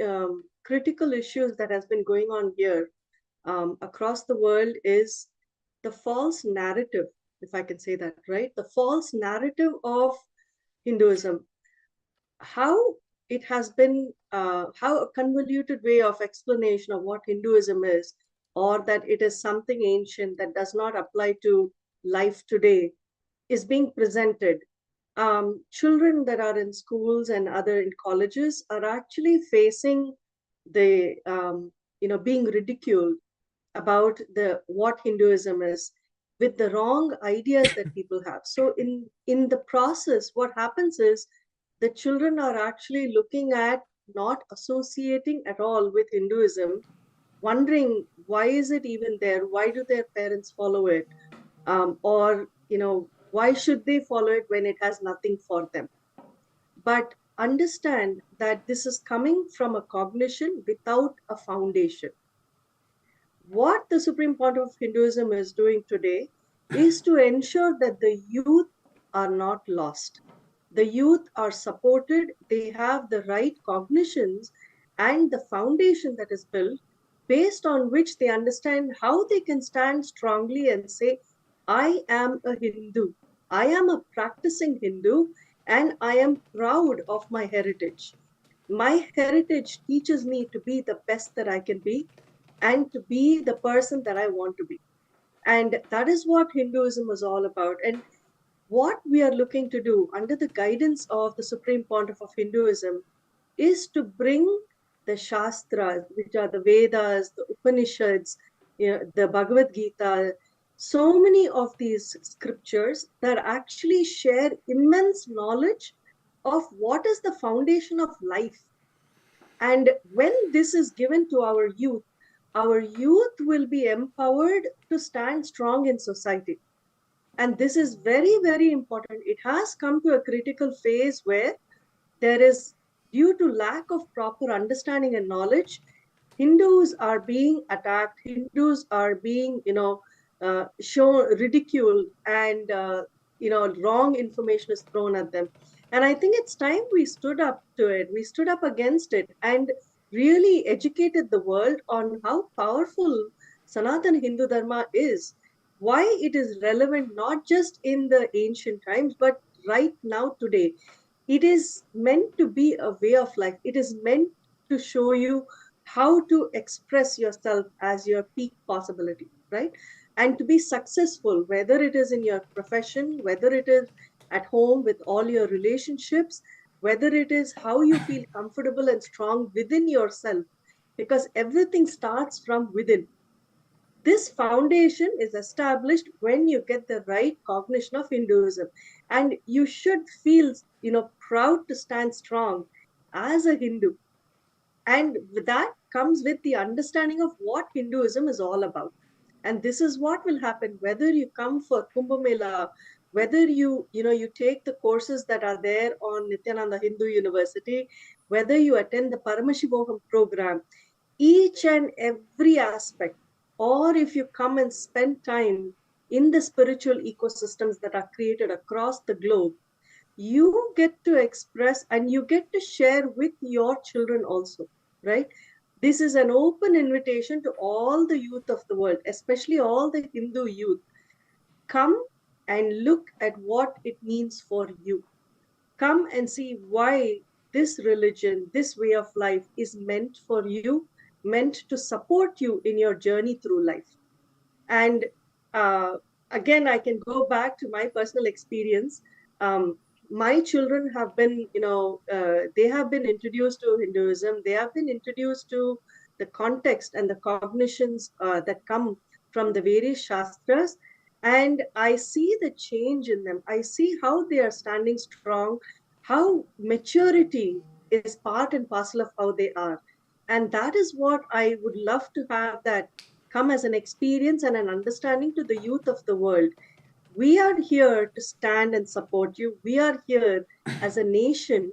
critical issues that has been going on here across the world is the false narrative, if I can say that, right? The false narrative of Hinduism. How it has been, how a convoluted way of explanation of what Hinduism is, or that it is something ancient that does not apply to life today, is being presented. Children that are in schools and other in colleges are actually facing the being ridiculed about the what Hinduism is with the wrong ideas that people have. So in the process, what happens is the children are actually looking at not associating at all with Hinduism wondering, why is it even there? Why do their parents follow it? Or, why should they follow it when it has nothing for them? But understand that this is coming from a cognition without a foundation. What the Supreme Pontiff of Hinduism is doing today is to ensure that the youth are not lost. The youth are supported, they have the right cognitions and the foundation that is built based on which they understand how they can stand strongly and say, I am a Hindu, I am a practicing Hindu, and I am proud of my heritage. My heritage teaches me to be the best that I can be and to be the person that I want to be. And that is what Hinduism is all about. And what we are looking to do under the guidance of the Supreme Pontiff of Hinduism is to bring the Shastras, which are the Vedas, the Upanishads, the Bhagavad Gita, so many of these scriptures that actually share immense knowledge of what is the foundation of life. And when this is given to our youth will be empowered to stand strong in society. And this is very, very important. It has come to a critical phase where there is, due to lack of proper understanding and knowledge, Hindus are being attacked, Hindus are being, shown, ridiculed, and, wrong information is thrown at them. And I think it's time we stood up to it. We stood up against it and really educated the world on how powerful Sanatana Hindu Dharma is, why it is relevant not just in the ancient times, but right now today. It is meant to be a way of life. It is meant to show you how to express yourself as your peak possibility, right? And to be successful, whether it is in your profession, whether it is at home with all your relationships, whether it is how you feel comfortable and strong within yourself, because everything starts from within. This foundation is established when you get the right cognition of Hinduism, and you should feel, proud to stand strong as a Hindu. And that comes with the understanding of what Hinduism is all about. And this is what will happen whether you come for Kumbh Mela, whether you take the courses that are there on Nityananda Hindu University, whether you attend the Paramashiva program, each and every aspect, or if you come and spend time in the spiritual ecosystems that are created across the globe, you get to express and you get to share with your children also, right? This is an open invitation to all the youth of the world, especially all the Hindu youth. Come and look at what it means for you. Come and see why this religion, this way of life is meant for you, meant to support you in your journey through life. And uh, again, I can go back to my personal experience. My children have been, they have been introduced to Hinduism. They have been introduced to the context and the cognitions that come from the various Shastras. And I see the change in them. I see how they are standing strong, how maturity is part and parcel of how they are. And that is what I would love to have that come as an experience and an understanding to the youth of the world. We are here to stand and support you. We are here as a nation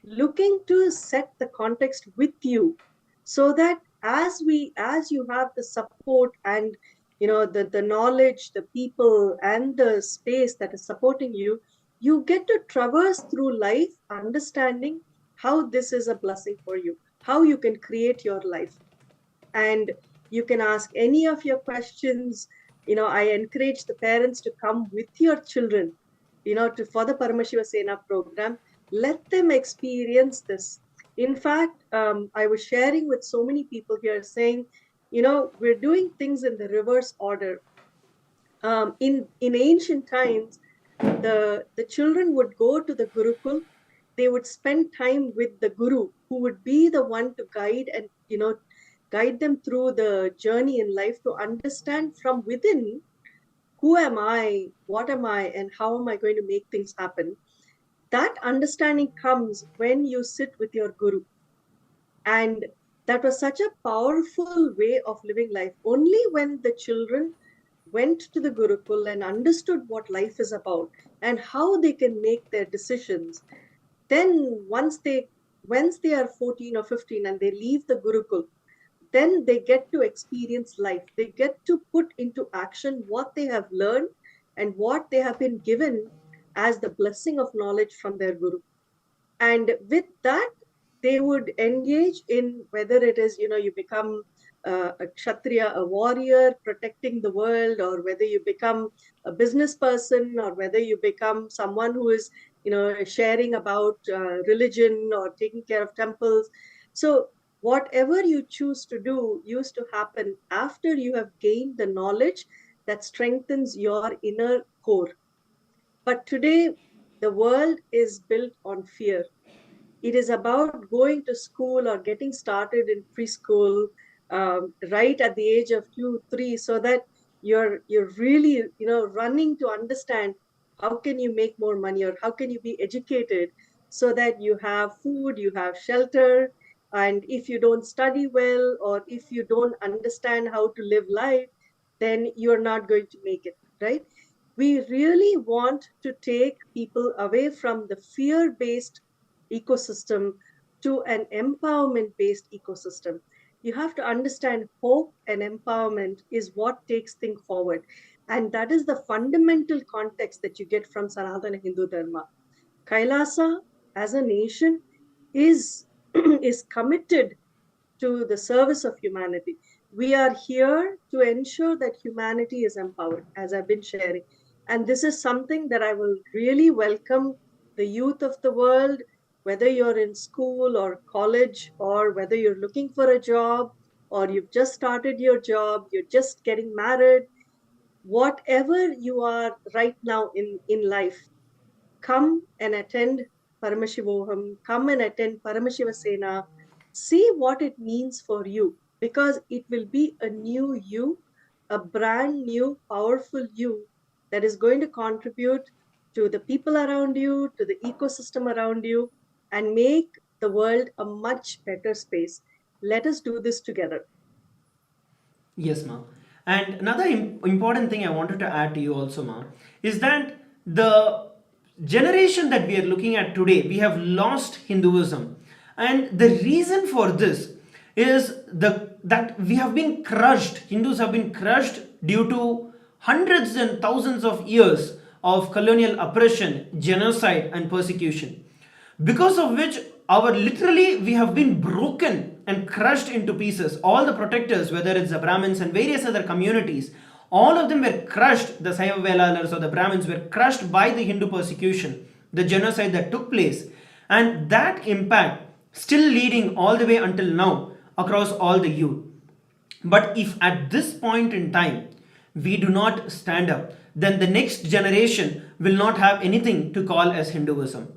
looking to set the context with you so that as you have the support and the knowledge, the people and the space that is supporting you, you get to traverse through life understanding how this is a blessing for you, how you can create your life. And you can ask any of your questions. I encourage the parents to come with your children, for the Paramashiva Sena program. Let them experience this. In fact, I was sharing with so many people here saying, we're doing things in the reverse order. In ancient times, the children would go to the Gurukul. They would spend time with the Guru, who would be the one to guide and guide them through the journey in life to understand from within, who am I, what am I, and how am I going to make things happen. That understanding comes when you sit with your Guru. And That was such a powerful way of living life. Only when the children went to the Gurukul and understood what life is about and how they can make their decisions, then once they are 14 or 15 and they leave the Gurukul, then they get to experience life. They get to put into action what they have learned and what they have been given as the blessing of knowledge from their Guru. And with that, they would engage in whether it is, you become a kshatriya, a warrior protecting the world, or whether you become a business person, or whether you become someone who is, sharing about religion or taking care of temples. So whatever you choose to do used to happen after you have gained the knowledge that strengthens your inner core. But today, the world is built on fear. It is about going to school or getting started in preschool right at the age of 2 3, so that you're really running to understand how can you make more money, or how can you be educated so that you have food, you have shelter. And if you don't study well, or if you don't understand how to live life, then you're not going to make it, right? We really want to take people away from the fear based ecosystem to an empowerment based ecosystem. You have to understand hope and empowerment is what takes things forward. And that is the fundamental context that you get from Sanatana Hindu Dharma. Kailasa as a nation is, is committed to the service of humanity. We are here to ensure that humanity is empowered, as I've been sharing. And this is something that I will really welcome the youth of the world, whether you're in school or college, or whether you're looking for a job, or you've just started your job, you're just getting married, whatever you are right now in life, come and attend Paramashivoham, come and attend Paramashiva Sena, see what it means for you, because it will be a new you, a brand new, powerful you that is going to contribute to the people around you, to the ecosystem around you, and make the world a much better space. Let us do this together. Yes, ma. And another important thing I wanted to add to you also, ma, is that the generation that we are looking at today, we have lost Hinduism. And the reason for this is that we have been crushed, Hindus have been crushed due to hundreds and thousands of years of colonial oppression, genocide, and persecution, because of which our literally we have been broken and crushed into pieces. All the protectors, whether it's the Brahmins and various other communities, all of them were crushed. The Saiva Velalars or the Brahmins were crushed by the Hindu persecution, the genocide that took place, and that impact still leading all the way until now across all the youth. But if at this point in time we do not stand up, then the next generation will not have anything to call as Hinduism.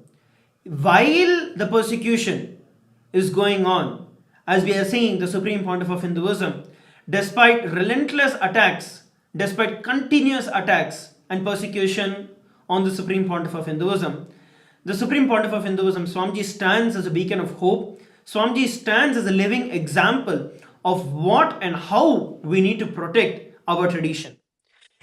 While the persecution is going on, as we are seeing the Supreme Pontiff of Hinduism, despite relentless attacks, despite continuous attacks and persecution on the Supreme Pontiff of Hinduism, the Supreme Pontiff of Hinduism, Swamiji, stands as a beacon of hope. Swamiji stands as a living example of what and how we need to protect our tradition.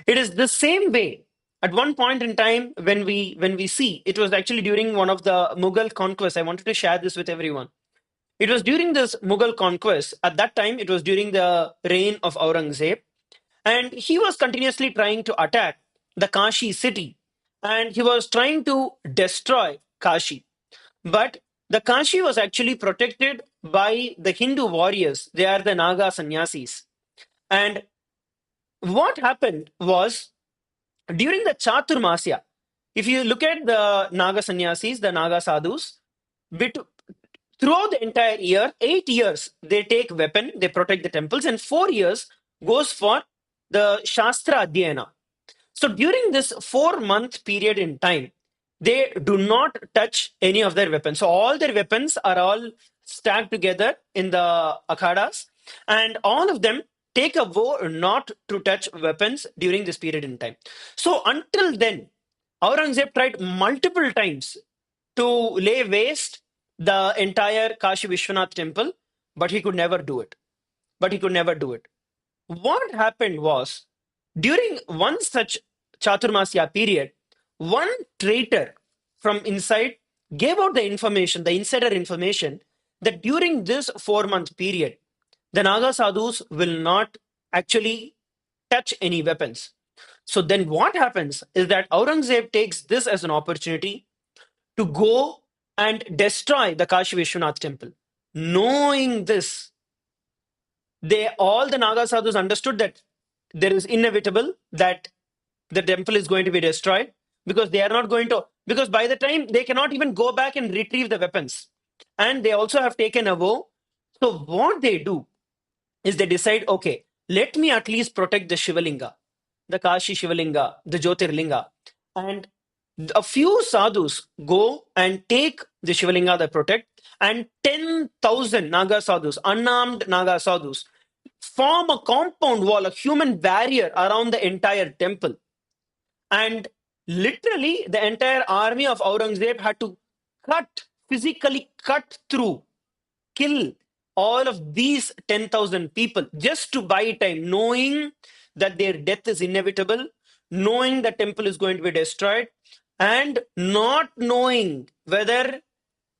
It is the same way. At one point in time, when we see, it was actually during one of the Mughal conquests. I wanted to share this with everyone. It was during this Mughal conquest. At that time, it was during the reign of Aurangzeb, and he was continuously trying to attack the Kashi city, and he was trying to destroy Kashi. But the Kashi was actually protected by the Hindu warriors. They are the Naga sannyasis. And what happened was, during the Chaturmasya, if you look at the Naga sannyasis, the Naga sadhus, throughout the entire year, 8 years, they take weapon, they protect the temples, and 4 years goes for the Shastra Adhyayana. So during this 4 month period in time, they do not touch any of their weapons. So all their weapons are all stacked together in the akhadas, and all of them take a vow not to touch weapons during this period in time. So until then, Aurangzeb tried multiple times to lay waste the entire Kashi Vishwanath temple, but he could never do it. What happened was, during one such Chaturmasya period, one traitor from inside gave out the information, the insider information, that during this 4-month period, the Naga sadhus will not actually touch any weapons. So then what happens is that Aurangzeb takes this as an opportunity to go and destroy the Kashi Vishwanath temple. Knowing this, all the Naga sadhus understood that there is inevitable that the temple is going to be destroyed, because they are not going to, because by the time they cannot even go back and retrieve the weapons, and they also have taken a vow. So what they do is they decide, okay, let me at least protect the Shivalinga, the Kashi Shivalinga, the Jyotirlinga. And a few sadhus go and take the Shivalinga they protect, and 10,000 Naga sadhus, unarmed Naga sadhus, form a compound wall, a human barrier around the entire temple. And literally, the entire army of Aurangzeb had to physically cut through, kill all of these 10,000 people just to buy time, knowing that their death is inevitable, knowing the temple is going to be destroyed, and not knowing whether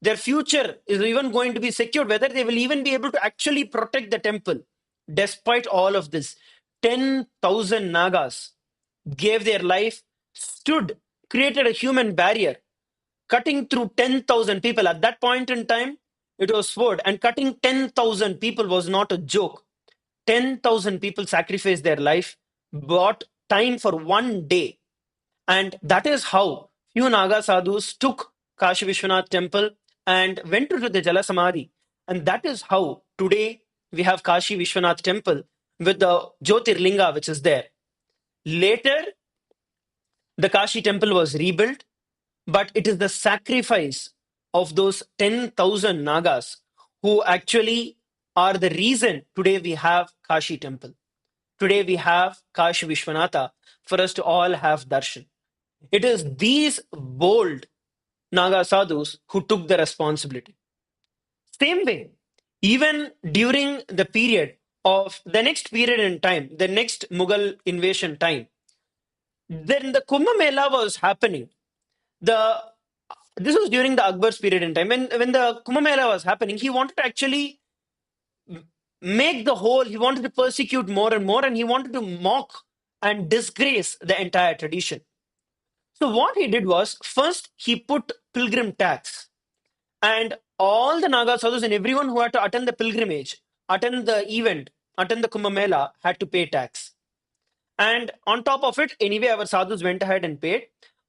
their future is even going to be secured, whether they will even be able to actually protect the temple. Despite all of this, 10,000 Nagas gave their life, stood, created a human barrier, cutting through 10,000 people. At that point in time, it was sword, and cutting 10,000 people was not a joke. 10,000 people sacrificed their life, bought time for one day. And that is how few Naga sadhus took Kashi Vishwanath temple and went to the Jala Samadhi. And that is how today we have Kashi Vishwanath temple with the Jyotirlinga which is there. Later, the Kashi temple was rebuilt, but it is the sacrifice of those 10,000 Nagas who actually are the reason today we have Kashi temple. Today we have Kashi Vishwanatha for us to all have darshan. It is these bold Naga sadhus who took the responsibility. Same way, even during the period of the next period in time, the next Mughal invasion time, then the Kumbh Mela was happening. This was during the Akbar's period in time. When the Kumbh Mela was happening, he wanted to actually he wanted to persecute more and more, and he wanted to mock and disgrace the entire tradition. So what he did was, first he put pilgrim tax, and all the Naga sadhus and everyone who had to attend the pilgrimage, attend the event, attend the Kumbh Mela had to pay tax. And on top of it, anyway, our sadhus went ahead and paid.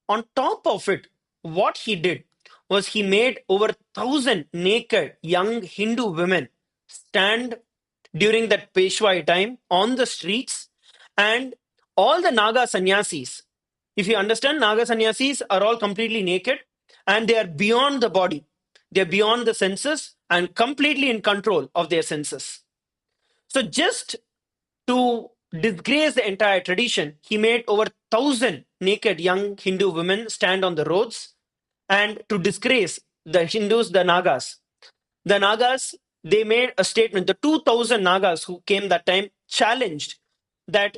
On top of it, what he did was he made over 1,000 naked young Hindu women stand during that Peshwai time on the streets, and all the Naga sannyasis. If you understand, Naga sannyasis are all completely naked and they are beyond the body. They are beyond the senses and completely in control of their senses. So just to disgrace the entire tradition, he made over 1,000 naked young Hindu women stand on the roads, and to disgrace the Hindus, the Nagas. The Nagas, they made a statement. The 2,000 Nagas who came that time challenged that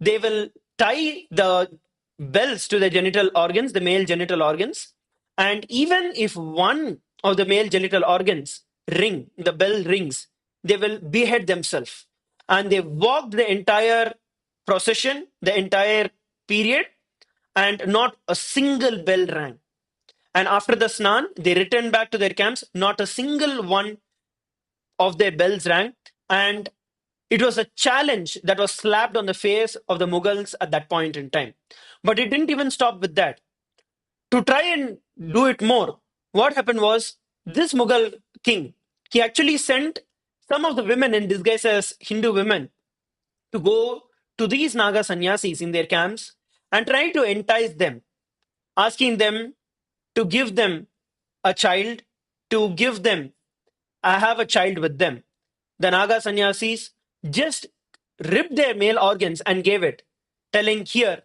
they will tie the bells to the genital organs, the male genital organs, and even if one of the male genital organs the bell rings, they will behead themselves. And they walked the entire procession, the entire period, and not a single bell rang. And after the snan, they returned back to their camps. Not a single one of their bells rang. And it was a challenge that was slapped on the face of the Mughals at that point in time. But it didn't even stop with that. To try and do it more, what happened was, this Mughal king, he actually sent some of the women in disguise as Hindu women to go to these Naga sannyasis in their camps and try to entice them, asking them to give them a child, I have a child with them. The Naga sannyasis just ripped their male organs and gave it, telling, here,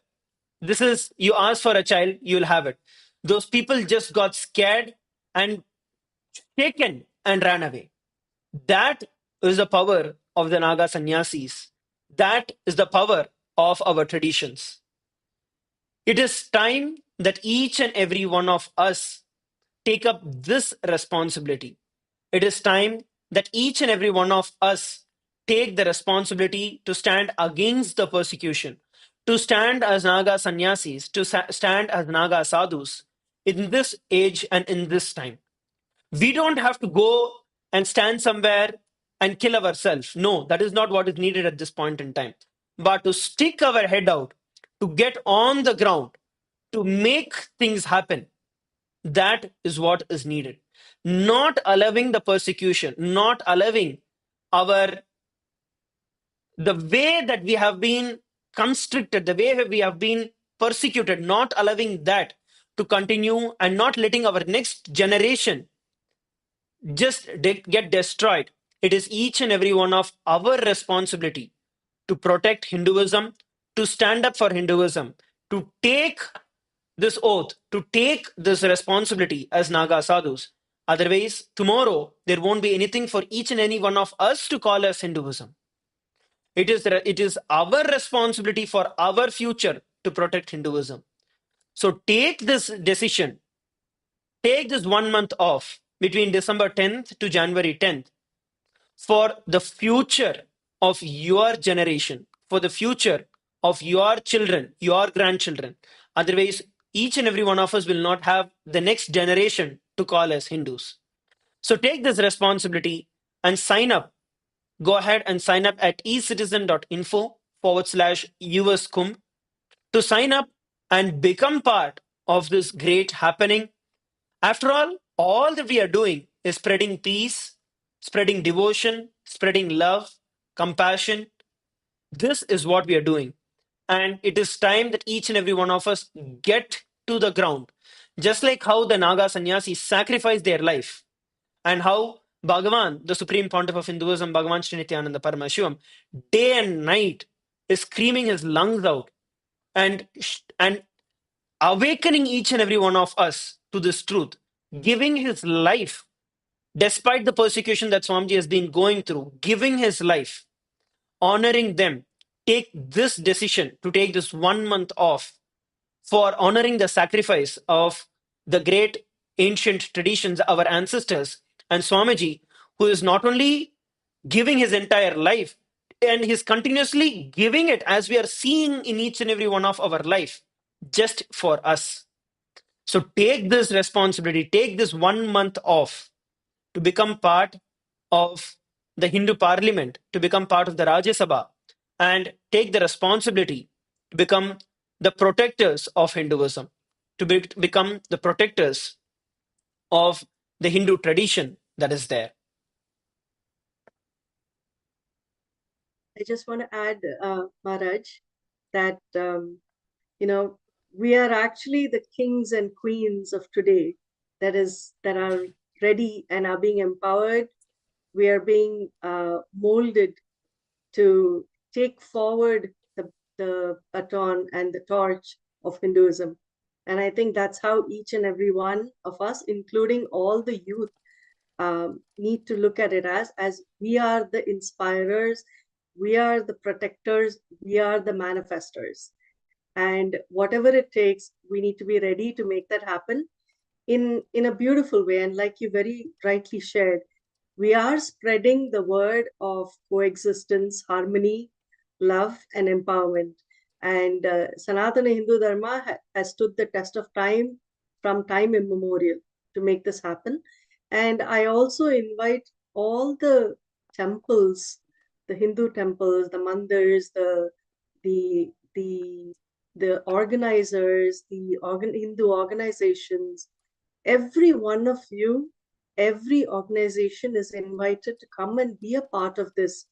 this is, you ask for a child, you'll have it. Those people just got scared and shaken and ran away. That is the power of the Naga sannyasis. That is the power of our traditions. It is time that each and every one of us take up this responsibility. It is time that each and every one of us take the responsibility to stand against the persecution, to stand as Naga sannyasis, to stand as Naga sadhus in this age and in this time. We don't have to go and stand somewhere and kill ourselves. No, that is not what is needed at this point in time. But to stick our head out, to get on the ground, to make things happen, that is what is needed. Not allowing the persecution, not allowing our the way that we have been constricted, the way we have been persecuted, not allowing that to continue and not letting our next generation just get destroyed. It is each and every one of our responsibility to protect Hinduism, to stand up for Hinduism, to take this oath, to take this responsibility as Naga sadhus. Otherwise, tomorrow there won't be anything for each and any one of us to call as Hinduism. It is our responsibility for our future to protect Hinduism. So take this decision, take this 1 month off between December 10th to January 10th for the future of your generation, for the future of your children, your grandchildren. Otherwise, each and every one of us will not have the next generation to call as Hindus. So take this responsibility and sign up. Go ahead and sign up at ecitizen.info/US Kumbh to sign up and become part of this great happening. After all that we are doing is spreading peace, spreading devotion, spreading love, compassion. This is what we are doing. And it is time that each and every one of us get to the ground. Just like how the Naga sannyasis sacrificed their life, and how Bhagavan, the Supreme Pontiff of Hinduism, Bhagavan Sri Nithyānanda Paramashivām, day and night is screaming his lungs out and awakening each and every one of us to this truth, giving his life despite the persecution that Swamiji has been going through, giving his life, honoring them. Take this decision to take this 1 month off for honoring the sacrifice of the great ancient traditions, our ancestors, and Swamiji, who is not only giving his entire life, and he's continuously giving it as we are seeing in each and every one of our life, just for us. So take this responsibility, take this 1 month off to become part of the Hindu parliament, to become part of the Rajya Sabha, and take the responsibility to become the protectors of Hinduism, to become the protectors of the Hindu tradition that is there. I just want to add, Maharaj, that, we are actually the kings and queens of today that are ready and are being empowered. We are being molded to take forward the baton and the torch of Hinduism. And I think that's how each and every one of us, including all the youth, need to look at it as we are the inspirers, we are the protectors, we are the manifestors. And whatever it takes, we need to be ready to make that happen in a beautiful way. And like you very rightly shared, we are spreading the word of coexistence, harmony, love, and empowerment. And Sanatana Hindu Dharma has stood the test of time from time immemorial to make this happen. And I also invite all the temples, the Hindu temples, the mandirs, the organizers, the Hindu organizations, every one of you, every organization is invited to come and be a part of this.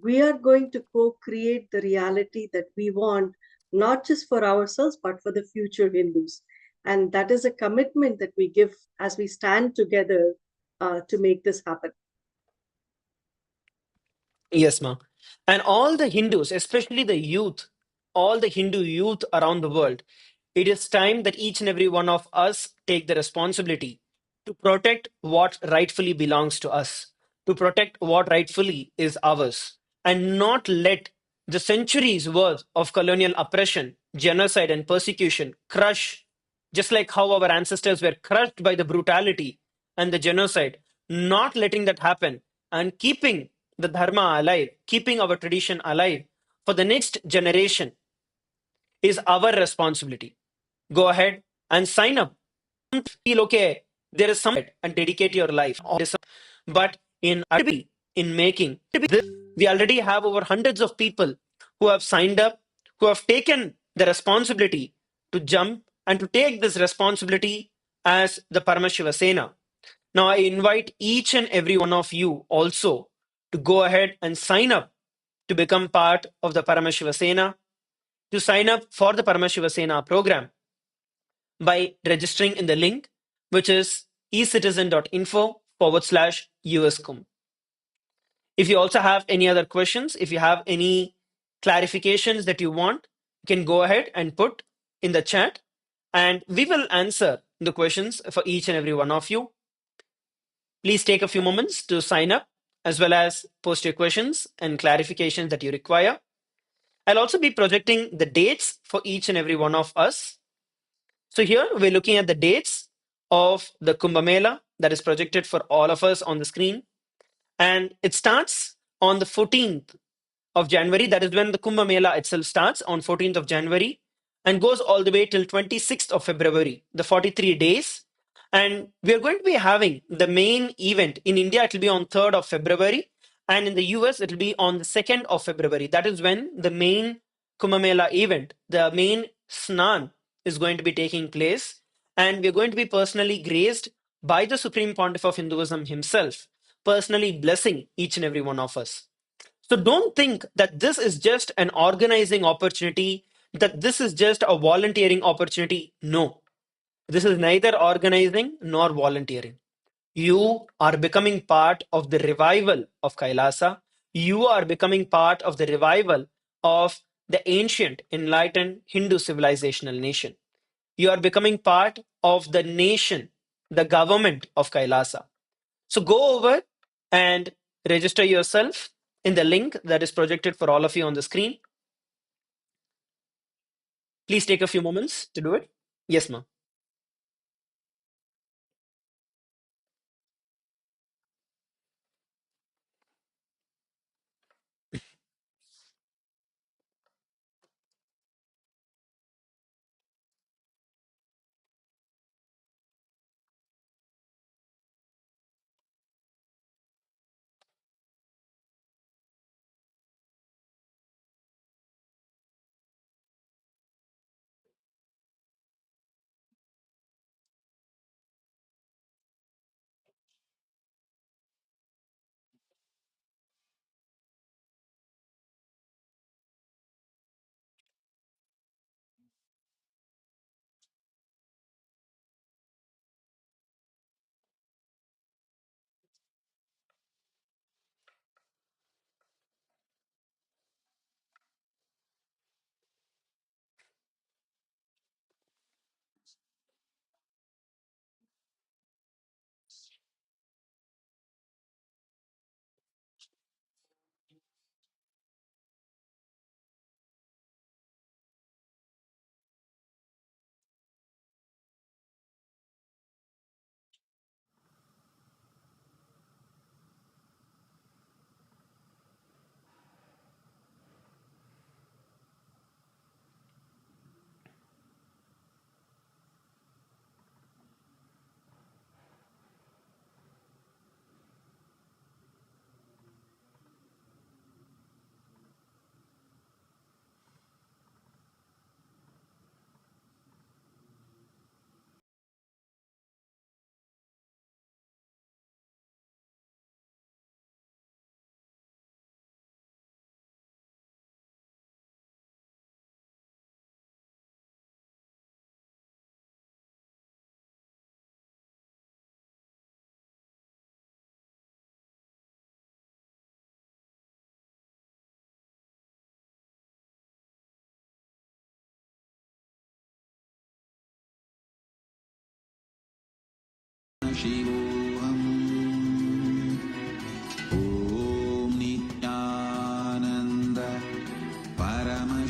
We are going to co-create the reality that we want, not just for ourselves, but for the future Hindus. And that is a commitment that we give as we stand together to make this happen. Yes, ma. And all the Hindus, especially the youth, all the Hindu youth around the world, it is time that each and every one of us take the responsibility to protect what rightfully belongs to us, to protect what rightfully is ours and not let the centuries worth of colonial oppression, genocide, and persecution crush, just like how our ancestors were crushed by the brutality and the genocide, not letting that happen and keeping the dharma alive, keeping our tradition alive for the next generation is our responsibility. Go ahead and sign up. Feel okay, there is some and dedicate your life. But in making this, we already have over hundreds of people who have signed up, who have taken the responsibility to jump and to take this responsibility as the Paramashiva Sena. Now I invite each and every one of you also to go ahead and sign up to become part of the Paramashiva Sena, to sign up for the Paramashiva Sena program by registering in the link, which is ecitizen.info/USCUM. If you also have any other questions, if you have any clarifications that you want, you can go ahead and put in the chat and we will answer the questions for each and every one of you. Please take a few moments to sign up as well as post your questions and clarifications that you require. I'll also be projecting the dates for each and every one of us. So here we're looking at the dates of the Kumbh Mela that is projected for all of us on the screen. And it starts on the 14th of January. That is when the Kumbh Mela itself starts on 14th of January and goes all the way till 26th of February, the 43 days. And we are going to be having the main event. In India, it will be on 3rd of February. And in the US, it will be on the 2nd of February. That is when the main Kumbh Mela event, the main Snan, is going to be taking place. And we're going to be personally graced by the Supreme Pontiff of Hinduism himself, personally blessing each and every one of us. So don't think that this is just an organizing opportunity, that this is just a volunteering opportunity. No, this is neither organizing nor volunteering. You are becoming part of the revival of Kailasa. You are becoming part of the revival of the ancient, enlightened Hindu civilizational nation. You are becoming part of the nation, the government of Kailasa. So go over and register yourself in the link that is projected for all of you on the screen. Please take a few moments to do it. Yes, ma'am.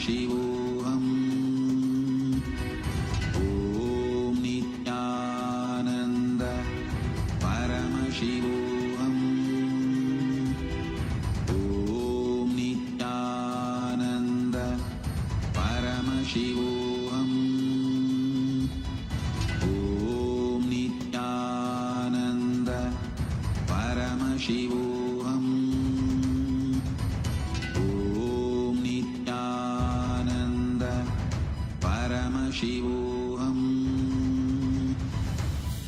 Paramashivoham. Om Nityananda Paramashivoham. Om Nityananda Paramashivoham. Om Nityananda Paramashivoham. Om Nityananda Paramashivoham.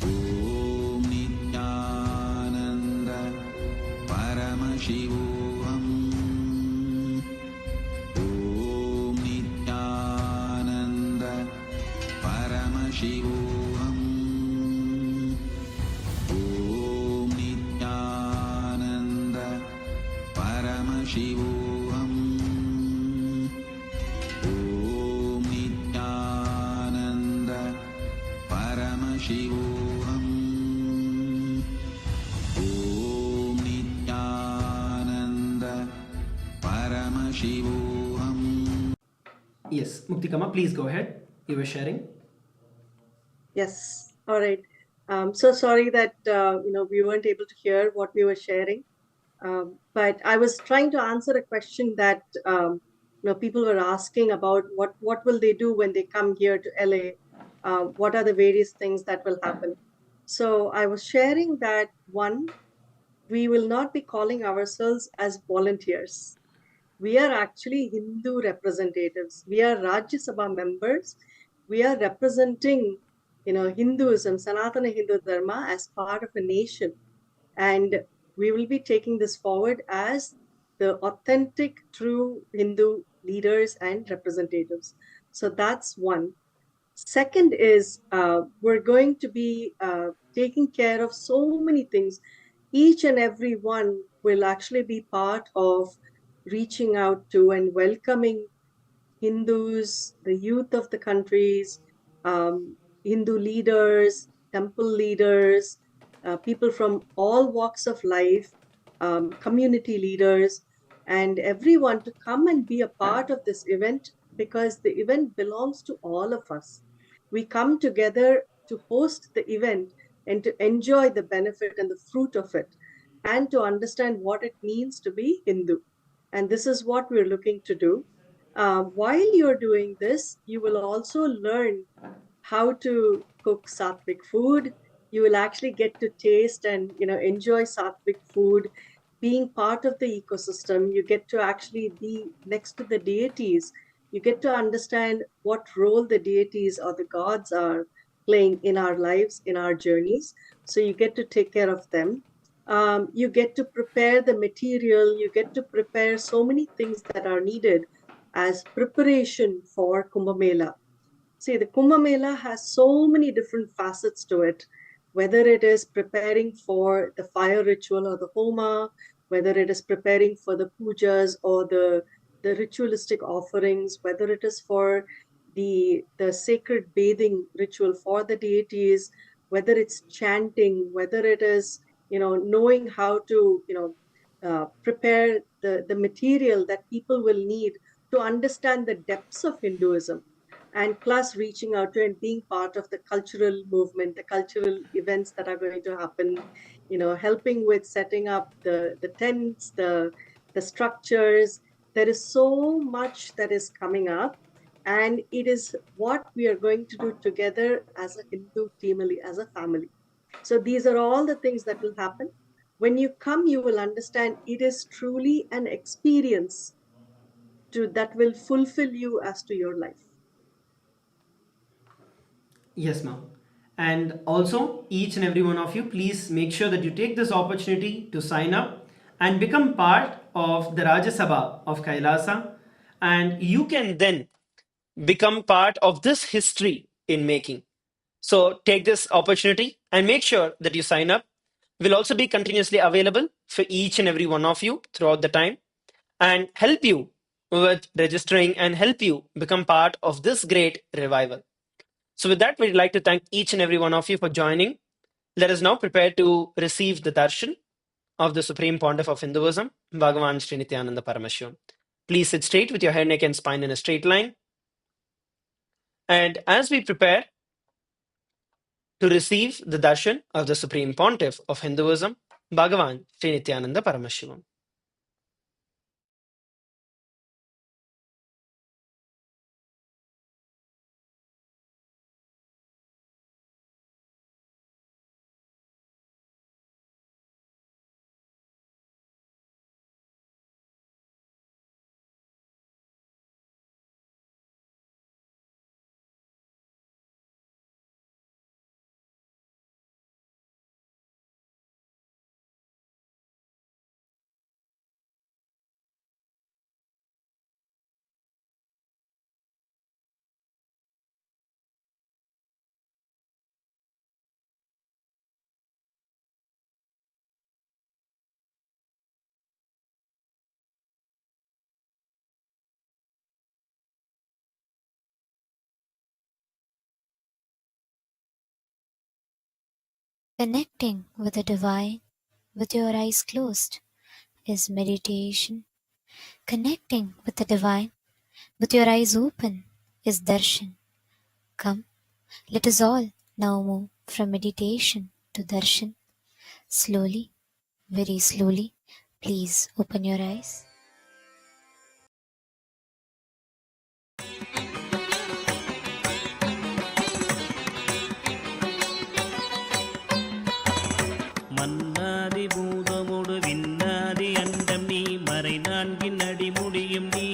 Om Nityananda Paramashivoham. Om Nityananda Paramashivoham. Om Nityananda Paramashivoham. Om Nityananda Paramashivoham. Om Nityananda Paramashivoham. Yes, Muktikama, please go ahead. You were sharing. Yes. All right. So sorry that we weren't able to hear what we were sharing. But I was trying to answer a question that people were asking about what will they do when they come here to LA? What are the various things that will happen? So I was sharing that one, we will not be calling ourselves as volunteers. We are actually Hindu representatives. We are Rajya Sabha members. We are representing, Hinduism, Sanatana Hindu Dharma as part of a nation. And we will be taking this forward as the authentic, true Hindu leaders and representatives. So that's one. Second is we're going to be taking care of so many things. Each and every one will actually be part of reaching out to and welcoming Hindus, the youth of the countries, Hindu leaders, temple leaders, people from all walks of life, community leaders, and everyone to come and be a part of this event, because the event belongs to all of us. We come together to host the event and to enjoy the benefit and the fruit of it, and to understand what it means to be Hindu. And this is what we're looking to do. While you're doing this, you will also learn how to cook sattvic food. You will actually get to taste and enjoy sattvic food. Being part of the ecosystem, you get to actually be next to the deities. You get to understand what role the deities or the gods are playing in our lives, in our journeys. So you get to take care of them. You get to prepare the material. You get to prepare so many things that are needed as preparation for Kumbh Mela. See, the Kumbh Mela has so many different facets to it, whether it is preparing for the fire ritual or the homa, whether it is preparing for the pujas or the ritualistic offerings, whether it is for the sacred bathing ritual for the deities, whether it's chanting, whether it is, knowing how to, prepare the material that people will need to understand the depths of Hinduism, and plus reaching out to and being part of the cultural movement, the cultural events that are going to happen, helping with setting up the tents, the structures. There is so much that is coming up, and it is what we are going to do together as a Hindu team, as a family. So these are all the things that will happen. When you come, you will understand it is truly an experience that will fulfill you as to your life. Yes, ma'am. And also, each and every one of you, please make sure that you take this opportunity to sign up and become part of the Rajya Sabha of Kailasa. And you can then become part of this history in making. So take this opportunity and make sure that you sign up. We'll also be continuously available for each and every one of you throughout the time and help you with registering and help you become part of this great revival. So with that, we'd like to thank each and every one of you for joining. Let us now prepare to receive the Darshan of the Supreme Pontiff of Hinduism, Bhagavan Sri Nithyananda Paramashivamam. Please sit straight with your head, neck, and spine in a straight line. And as we prepare to receive the darshan of the Supreme Pontiff of Hinduism, Bhagavan Sri Nithyānanda Paramashivam. Connecting with the divine with your eyes closed is meditation. Connecting with the divine with your eyes open is darshan. Come, let us all now move from meditation to darshan. Slowly, very slowly, please open your eyes. மன்னாதி பூதமோடு விண்ணாதி அண்டம் நீ மறை நான்கின் அடிமுடியும் நீ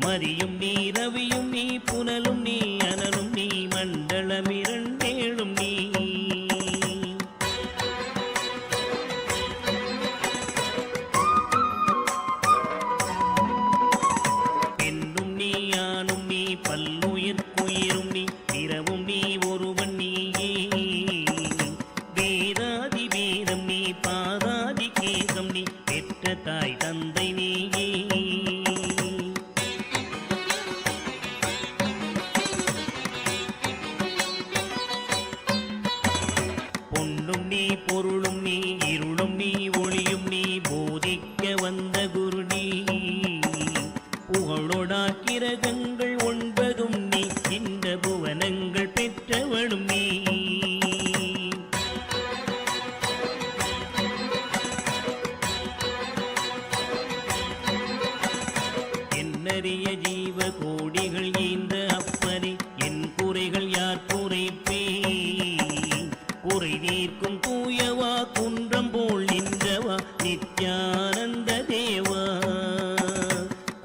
மதியும் நீ ரவியும் நீ புனலும் நீ அனலும் நீ மண்டலம் இரண்டேழும் நீ பெண்ணும் நீ ஆணும் நீ பல்லுயிர்க்குயிரும் நீ பிறவும் நீ ஒருவன் நீயே வேதாதி வேதம் நீ பாதாதி கேசம் நீ பெற்ற தாய் தந்தை நீயே பொன்னும் நீ பொருளும் நீ இருளும் நீ ஒளியும் நீ போதிக்க வந்த குரு நீ புகழோடா கிரகங்கள் ஒன்பதும் நீ இந்த புவனங்கள் பெற்றவனும் நீ என்னறிய ஜீவ கோடிகள் ஈந்த அப்பனே என் குறைகள் யார் குறைப்பே குறை நீர்க்கும் தூயவா குன்றம் போல் நின்றவா நித்யானந்த தேவா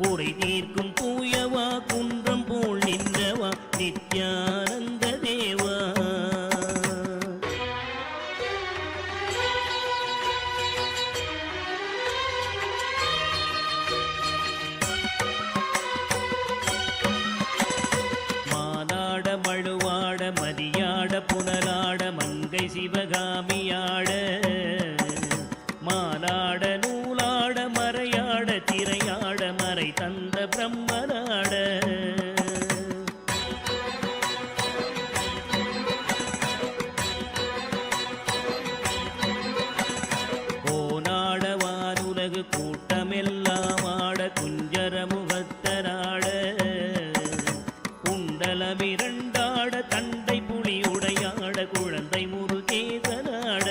குறை நீர்க்கும் தூயவா குன்றம் போல் நின்றவா நித்யானந்த தேவா மானாட மழுவாட மதியாட புனலாட மங்கை சிவகாமியாட மானாட நூலாட மறையாட திரையாட மறை தந்த பிரம்மனாட கோனாட வானுலகு கூட்டமெல்லாம் ஆட குஞ்சர முகத்தராட குண்டலமிரண்டாட தண்டை புலி உடையாட குழந்தை முருகேசனாட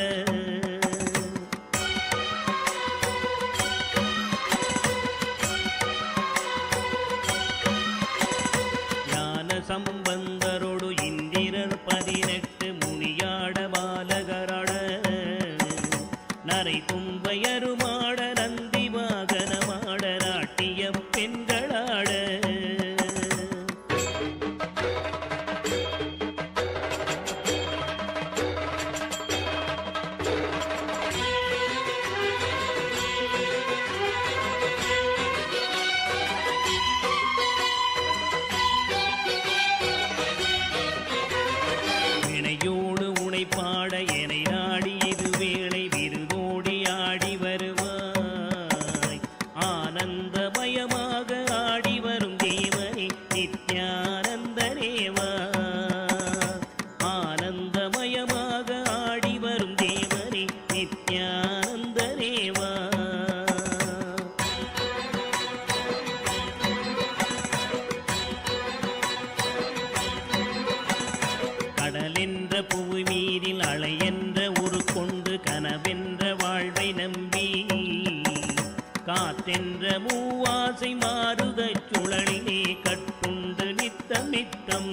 மூவாசை மாறுதச் சுழலிலே கட்டுண்டு நித்தம் நித்தம்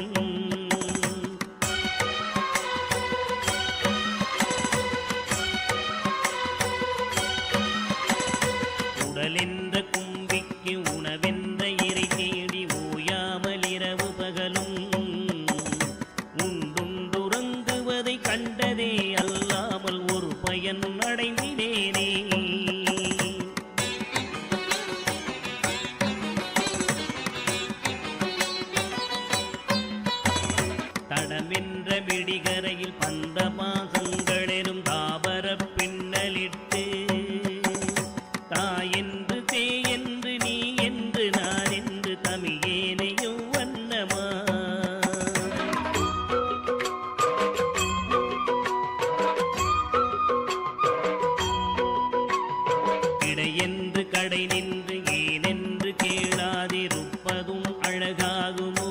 உடலென்ற கும்பிக்கு உணவென்ற இறை தேடி ஓயாமல் இரவு பகலும் உண்டுறங்குவதை கண்டதே அல்லாமல் ஒரு பயன் அடைந்தினேனே. தடமென்ற விடிகரையில் பந்த பாசங்களெரும் தாபர பின்னலிட்டு தாயென்று தேயென்று நீ என்று நான் என்று தமிழேனையும் வண்ணமா இடையென்று கடை நின்று ஏனென்று கேளாதிருப்பதும் அழகாகுமோ.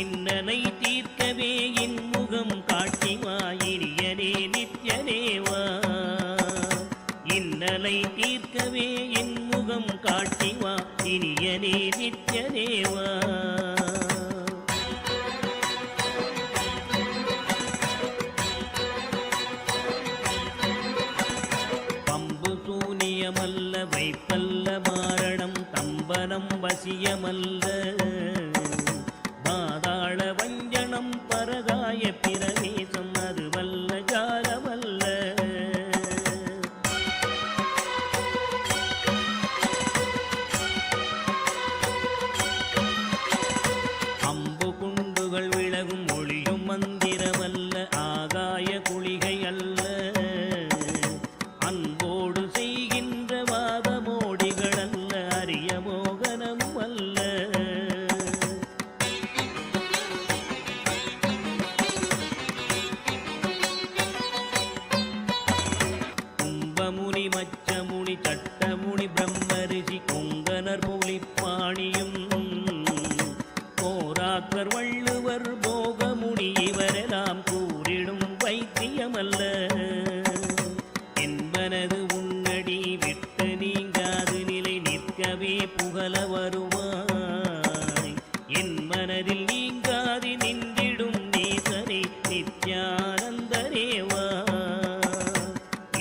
இன்னனை தீர்க்கவே இன்முகம் காட்டிவா இனியனே நித்யனேவா. இன்னலை தீர்க்கவே இன்முகம் காட்டிவா இனியனே நித்யனேவா. பம்பு சூனியமல்ல வைப்பல்ல மாரணம் தம்பனம் வசியமல்ல பாதாள வஞ்சனம் பரகாய பிரவேசம் அதுவல்ல ஜாலமல்ல. அம்பு குண்டுகள் விலகும் ஒளியும் மந்திரமல்ல ஆகாய குளிகை அல்ல. அன்போடு செய்கின்ற வாதமோடிகள் அல்ல அரிய மோகனம் அல்ல. கும்பமுனி மச்சமுனி சட்டமுனி பிரம்மரிஷி கொங்கனர் புலிப்பாணியும் போராக்கர் வள்ளுவர் போகமுனி இவரெல்லாம் கூறிடும் வைத்தியமல்ல. என்பனது உன்னடி விட்டு நீங்காது நிலை நிற்கவே புகழ வருவாய். என் மனதில் நீங்காது நின்றிடும் நேசரே நித்யானந்தரேவா.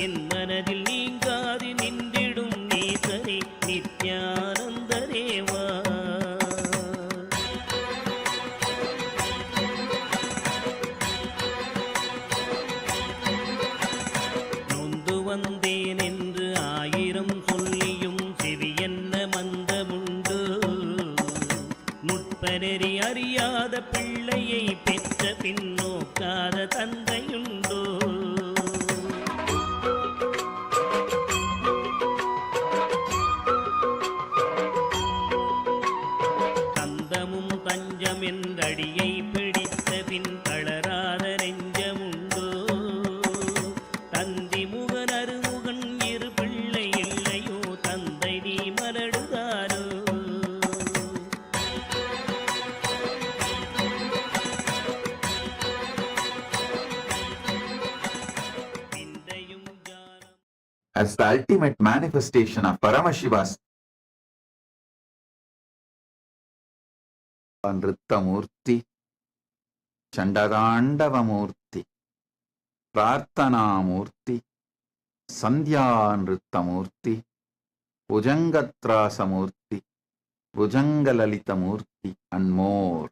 என் மனதில் நீங்காது நின்றிடும் நேசரே நித்யானந்தரேவா. நொந்து வந்தேன் என்று ஆயிரம் சொல்லியும் செவியென்ன மந்தமுண்டு. நுட்பநெறி அறியாத பிள்ளையை பெற்ற பின்னோக்காத தந்தையுண்டோ. தந்தமும் தஞ்சம் என்றடியை பிடித்த பின் தளராத நெஞ்சமுண்டோ. தந்தி முகன் அருமுகன் இரு பிள்ளை இல்லையோ தந்தை நீ மலடுதாரோ. விந்தையும் ஜாலம் as the ultimate manifestation of Paramashiva's Nritta Murthy, Chandagandava Murthy, Prarthana Murthy, Sandhya Nritta Murthy, Bhujangatrasa Murthy, Bhujangalalita Murthy, and more.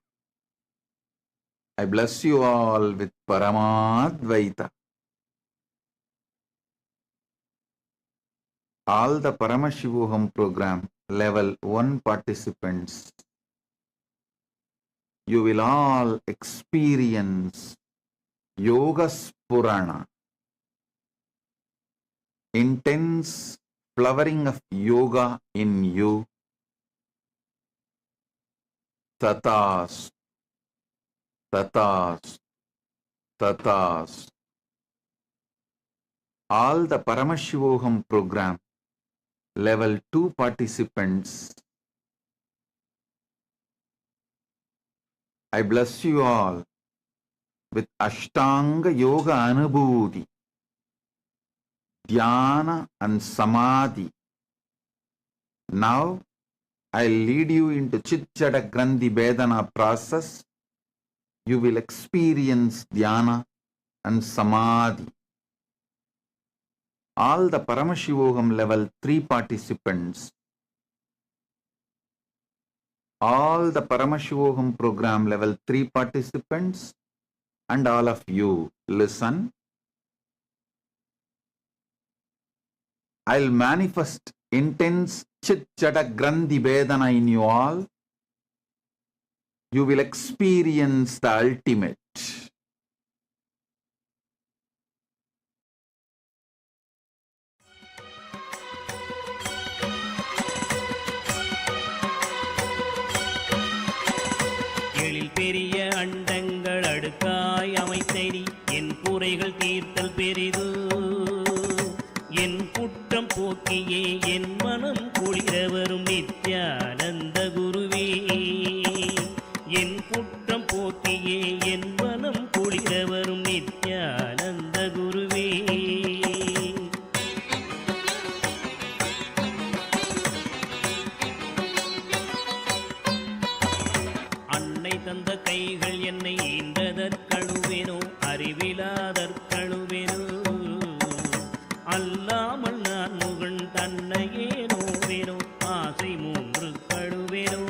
I bless you all with Paramadvaita. All the Paramashivoham program level 1 participants, you will all experience Yoga Spurana, intense flowering of yoga in you. Tatas, tatas, tatas. All the Paramashivoham program level 2 participants, I bless you all with Ashtanga Yoga Anubhuti, Dhyana and Samadhi Now I'll lead you into Chit-Jada Grandhi Vedana process. You will experience dhyana and samadhi. All the Paramashivogam level 3 participants, all the Paramashivogam program level 3 participants, and all of you listen. I'll manifest intense Chit-Jada Grandhi Vedana in you all. You will experience the ultimate. எழில் பெரிய அண்டங்கள் அடுக்காய் அமைத்தடி என் குறைகள் தீர்த்தல் பெரிது என் குற்றம் போக்கியே என் மனம் குளிர வரும் நித்யானந்த குருவே என் குற்றம் போக்கியே என் மனம் குளிர வரும் நித்யானந்த குருவே அன்னை தந்த கைகள் என்னை ஈன்றதற்கழுவேனோ அறிவிலாதற்கழுவேனோ அல்லாமல் நான் முகன் தன்னையே நோவேனோ ஆசை மூன்று கழுவேனோ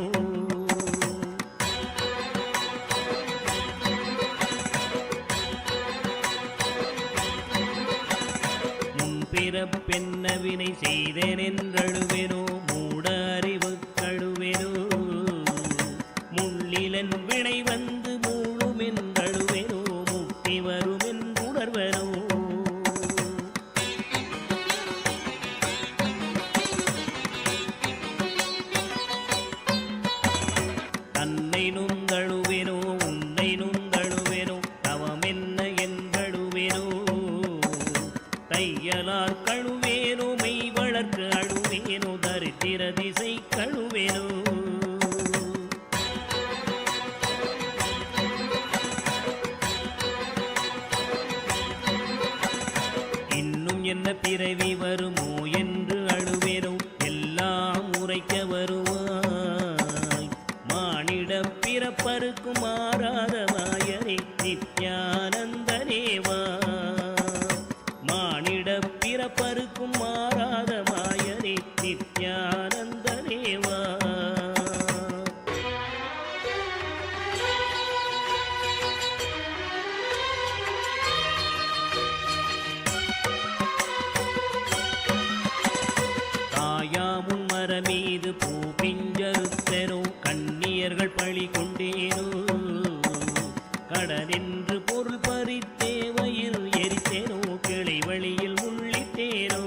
முன்பிறப்பென்னவினை செய்தேன் என்றழுவேனோ மூட அறிவு கழுவேனோ முள்ளிலன் வினை வந்து மூழும் என்றழுவேனோ முக்தி வரும் என்றுணர்வனோ தன்னை நுந்தழுவேனோ உன்னை நுந்தழுவேனோ தவம் என்ன என்றழுவேனோ தையலார் கழுவேனோ மெய் வளர்க்கு அழுவேனோ தரித்திர திசை கழுவேனோ இன்னும் என்ன பிறவி வருமோ என்று அழுவேனோ எல்லாம் உரைக்க வருவாய் மானிட பிறப்பருக்கும் மாறாத மாயரே நித்யானந்தனேவா மானிட பிறப்பருக்கும் மாறாத மாயரே நித்யானந்தனேவா தாயாமுன் மரமீது பூ பிஞ்சறுத்தனோ கண்ணியர்கள் பழி கொண்டேனோ கடனென்று பொருள் பறித்தே வயிறு எரித்தேனோ கிளை வழியில் முள்ளிட்டேனோ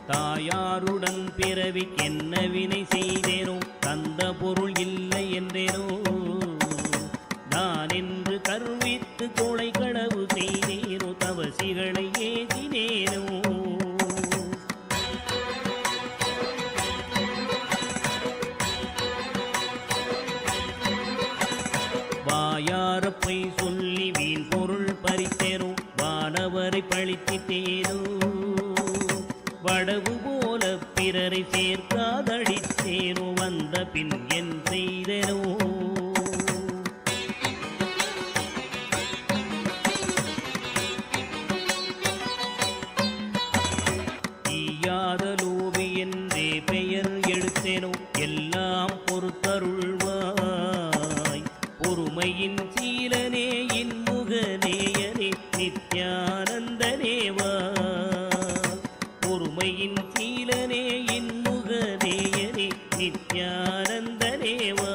தாயாருடன் பிறவிக்கென்ன வினை செய்தேனோ தந்த பொருள் இல்லை என்றேனோ நான் என்று கருவித்து கோளை களவு செய்தேனோ தவசிகளை ஏசினேனோ வாயாரப்பை சொல்லி வீண் பொருள் பறித்தேனோ வானவரை பழித்திட்டேனோ வடவு போல பிறரை சேர்க்காதடித்தேனோ வந்த பின் என் செய்தேனோ ஈயாத லோபி என்றே பெயர் எடுத்தேனோ எல்லாம் பொறுத்தருள்வாய் பொறுமையின் சீலனே இன்முகநேயனே நித்யானந்தனேவா பொறுமையின் சீலனே இன்முகநேயனே நித்யானந்தனேவா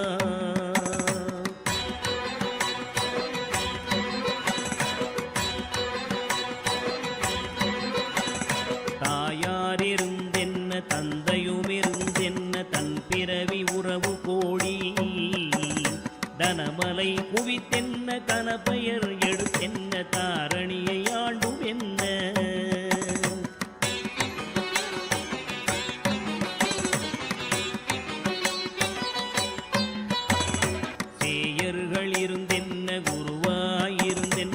தாயாரிருந்தென்ன தந்தையுமிருந்தென்ன தன் பிறவி உறவு கோடி தனமலை குவித்தென்ன கனப்பெயர் எடுத்தென்ன தாரணியை ஆண்டும் என்ன சேயர்கள் இருந்தென்ன குருவாயிருந்தென்ன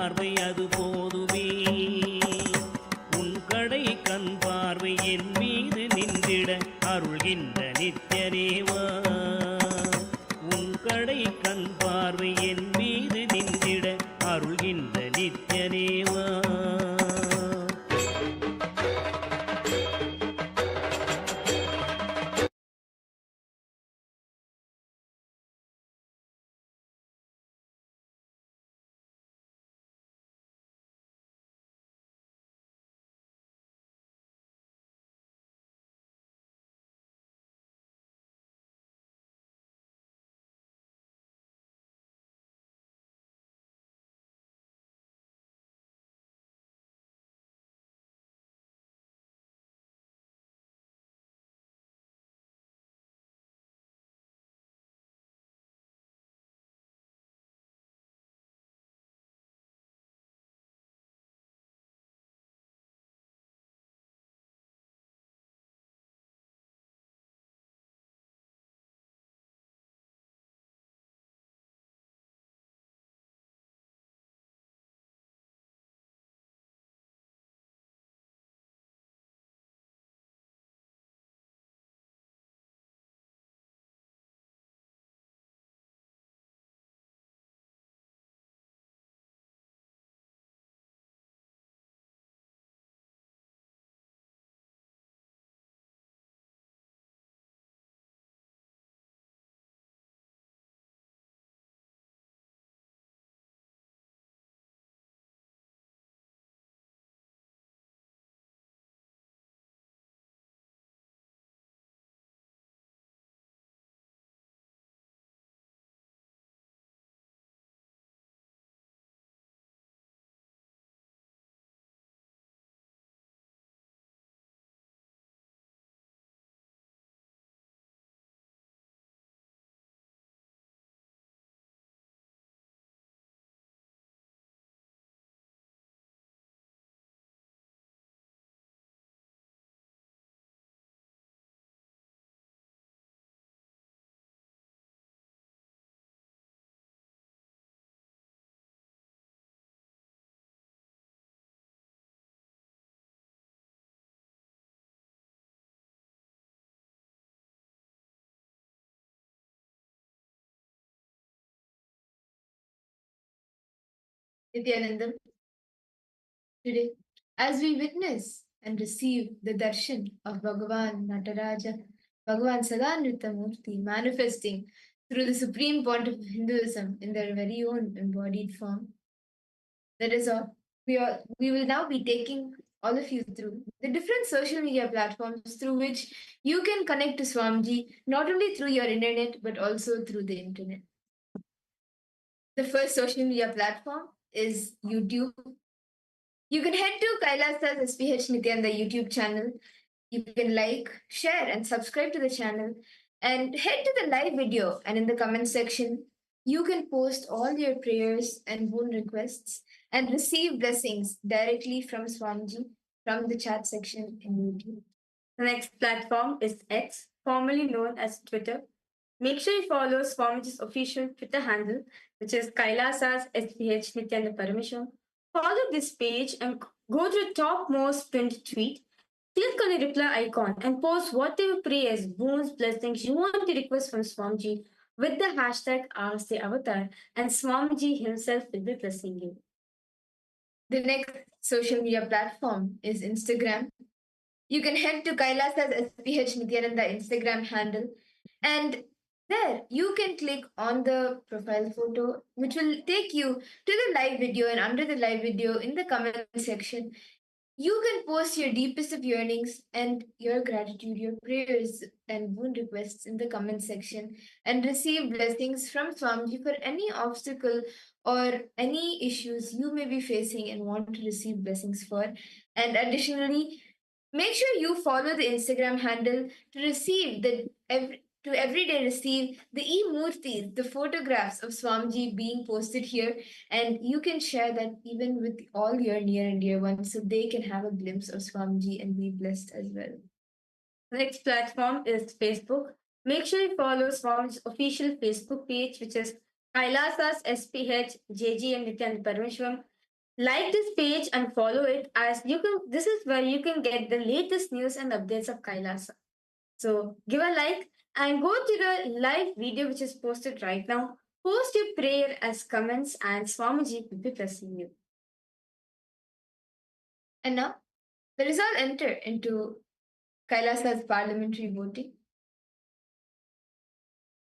பார்வை அது போதுமே. உன் கடை கண் பார்வை என் மீது நின்றிட அருள்கின்ற நித்யனேவா. உன் கடை கண் பார்வை என் மீது நின்றிட அருள்கின்ற நித்யனேவா. Nithyanandam, today, as we witness and receive the darshan of Bhagavan Nataraja, Bhagavan Sada Nritta Murthy, manifesting through the Supreme Pontiff of Hinduism in their very own embodied form, that is all. We will now be taking all of you through the different social media platforms through which you can connect to Swamiji, not only through your internet, but also through the internet. The first social media platform is YouTube. You can head to Kailasa's SPH Nithyanda YouTube channel. You can like, share, and subscribe to the channel. And head to the live video, and in the comment section, you can post all your prayers and boon requests and receive blessings directly from Swamiji from the chat section in YouTube. The next platform is X, formerly known as Twitter. Make sure you follow Swamiji's official Twitter handle, which is Kailasa's SPH Nithyanda Paramasham. Follow this page and go to the topmost pinned tweet. Click on the reply icon and post whatever prayers, boons, blessings you want to request from Swamiji with the hashtag #AskTheAvatar, and Swamiji himself will be blessing you. The next social media platform is Instagram. You can head to Kailasa's SPH Nityananda Instagram handle, and there you can click on the profile photo, which will take you to the live video. And under the live video, in the comment section, you can post your deepest of yearnings and your gratitude, your prayers and boon requests in the comment section, and receive blessings from Swamiji for any obstacle or any issues you may be facing and want to receive blessings for. And additionally, make sure you follow the Instagram handle to receive to every day receive the e-murtis, the photographs of Swamiji being posted here, and you can share that even with all your near and dear ones so they can have a glimpse of Swamiji and be blessed as well. The next platform is Facebook. Make sure you follow Swamiji's official Facebook page, which is Kailasa's SPH JG and Nityananda Paramashvam. Like this page and follow it, as you can. This is where you can get the latest news and updates of Kailasa. So give a like and go to the live video which is posted right now. Post your prayer as comments and Swamiji will be blessing you. And now, let us all enter into Kailasa's parliamentary voting.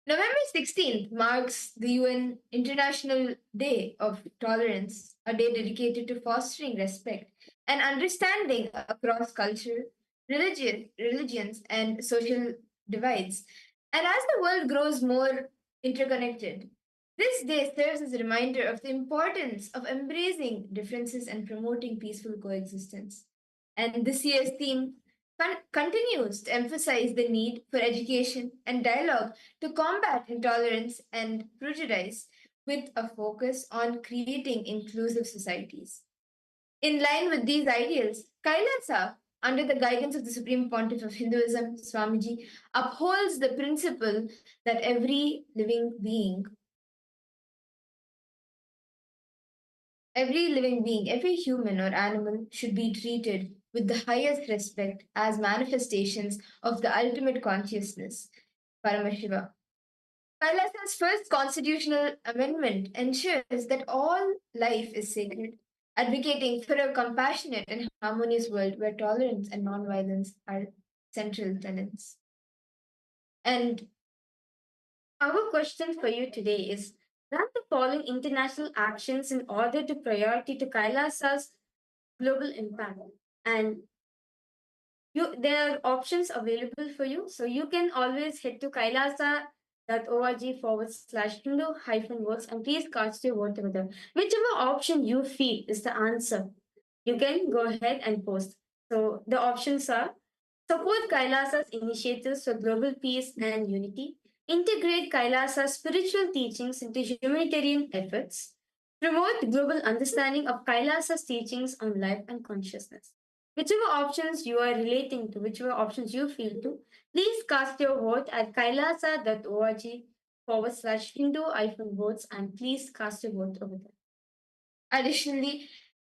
November 16th marks the UN International Day of Tolerance, a day dedicated to fostering respect and understanding across culture, religions, and social divides. And as the world grows more interconnected, this day serves as a reminder of the importance of embracing differences and promoting peaceful coexistence. And this year's theme continues to emphasize the need for education and dialogue to combat intolerance and prejudice with a focus on creating inclusive societies. In line with these ideals, Kailasa, under the guidance of the Supreme Pontiff of Hinduism, Swamiji, upholds the principle that every human or animal should be treated with the highest respect as manifestations of the ultimate consciousness, Paramashiva. Kailasa's first constitutional amendment ensures that all life is sacred, advocating for a compassionate and harmonious world where tolerance and nonviolence are central tenets. And our question for you today is, rank the following international actions in order to priority to Kailasa's global impact. And there are options available for you. So you can always head to kailasa.org/Hindu-votes and please cast your vote over there. Whichever option you feel is the answer, you can go ahead and post. So the options are: support Kailasa's initiatives for global peace and unity, integrate Kailasa's spiritual teachings into humanitarian efforts, promote global understanding of Kailasa's teachings on life and consciousness. Whichever options you are relating to, whichever options you feel to, please cast your vote at kailasa.org/Hindu-votes and please cast your vote over there. Additionally,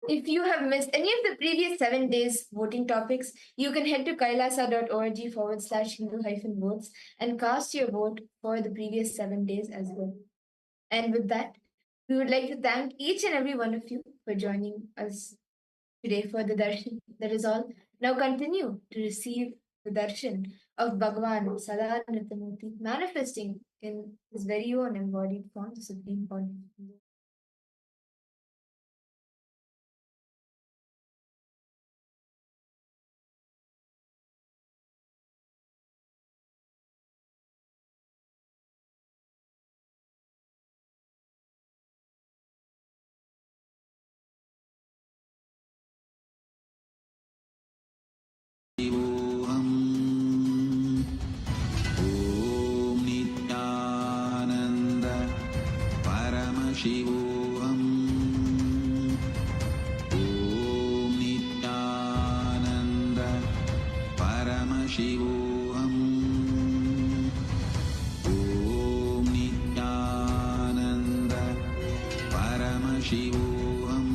if you have missed any of the previous 7 days voting topics, you can head to kailasa.org/Hindu-votes and cast your vote for the previous 7 days as well. And with that, we would like to thank each and every one of you for joining us today for the darshan. That is all. Now continue to receive the darshan of Bhagavan Sada Nritta Murthy, manifesting in his very own embodied form, the Supreme Pontiff. ॐ नित्यानन्द परमशिवोऽहम् ॐ नित्यानन्द परमशिवोऽहम् ॐ नित्यानन्द परमशिवोऽहम्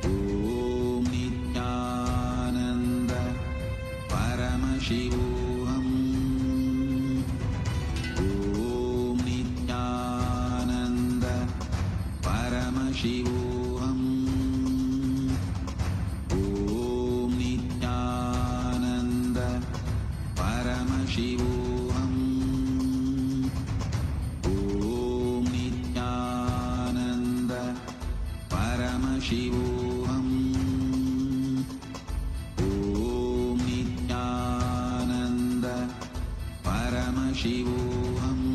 ॐ नित्यानन्द परमशिवोऽहम् ॐ नित्यानन्द परमशिवोऽहम् ॐ नित्यानन्द परमशिवोऽहम् ॐ नित्यानन्द परमशिवोऽहम् ॐ नित्यानन्द परमशिवोऽहम्